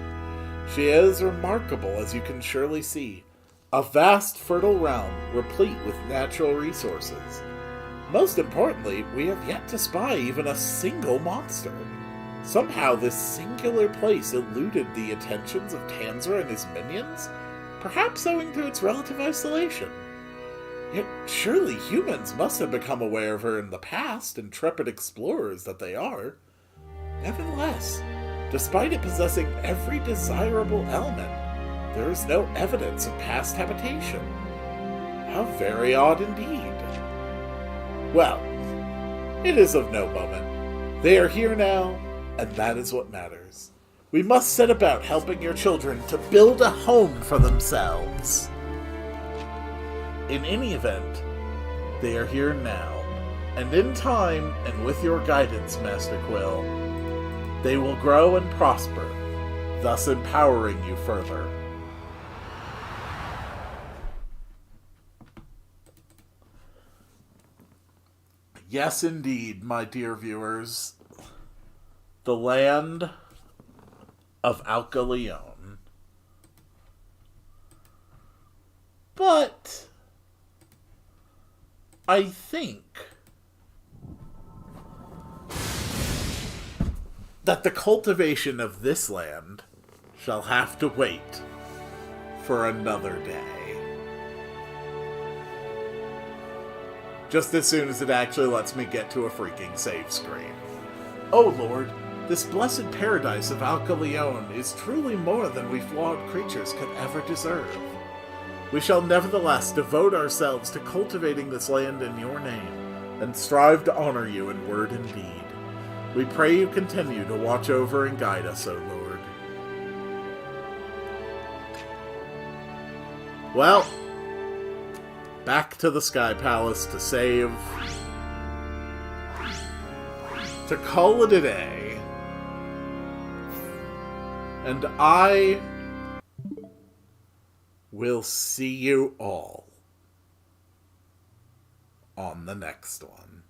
S1: She is remarkable, as you can surely see. A vast, fertile realm, replete with natural resources. Most importantly, we have yet to spy even a single monster. Somehow this singular place eluded the attentions of Tanzra and his minions, perhaps owing to its relative isolation. Yet surely humans must have become aware of her in the past, intrepid explorers that they are. Nevertheless, despite it possessing every desirable element, there is no evidence of past habitation. How very odd indeed. Well, it is of no moment. They are here now, and that is what matters. We must set about helping your children to build a home for themselves. In any event, they are here now, and in time, and with your guidance, Master Quill, they will grow and prosper, thus empowering you further. Yes, indeed, my dear viewers, the land of Alca-Leone. But I think that the cultivation of this land shall have to wait for another day. Just as soon as it actually lets me get to a freaking save screen. Oh Lord, this blessed paradise of Alca-Leone is truly more than we flawed creatures could ever deserve. We shall nevertheless devote ourselves to cultivating this land in your name, and strive to honor you in word and deed. We pray you continue to watch over and guide us, O Lord. Well, back to the Sky Palace to save, to call it a day, and I will see you all on the next one.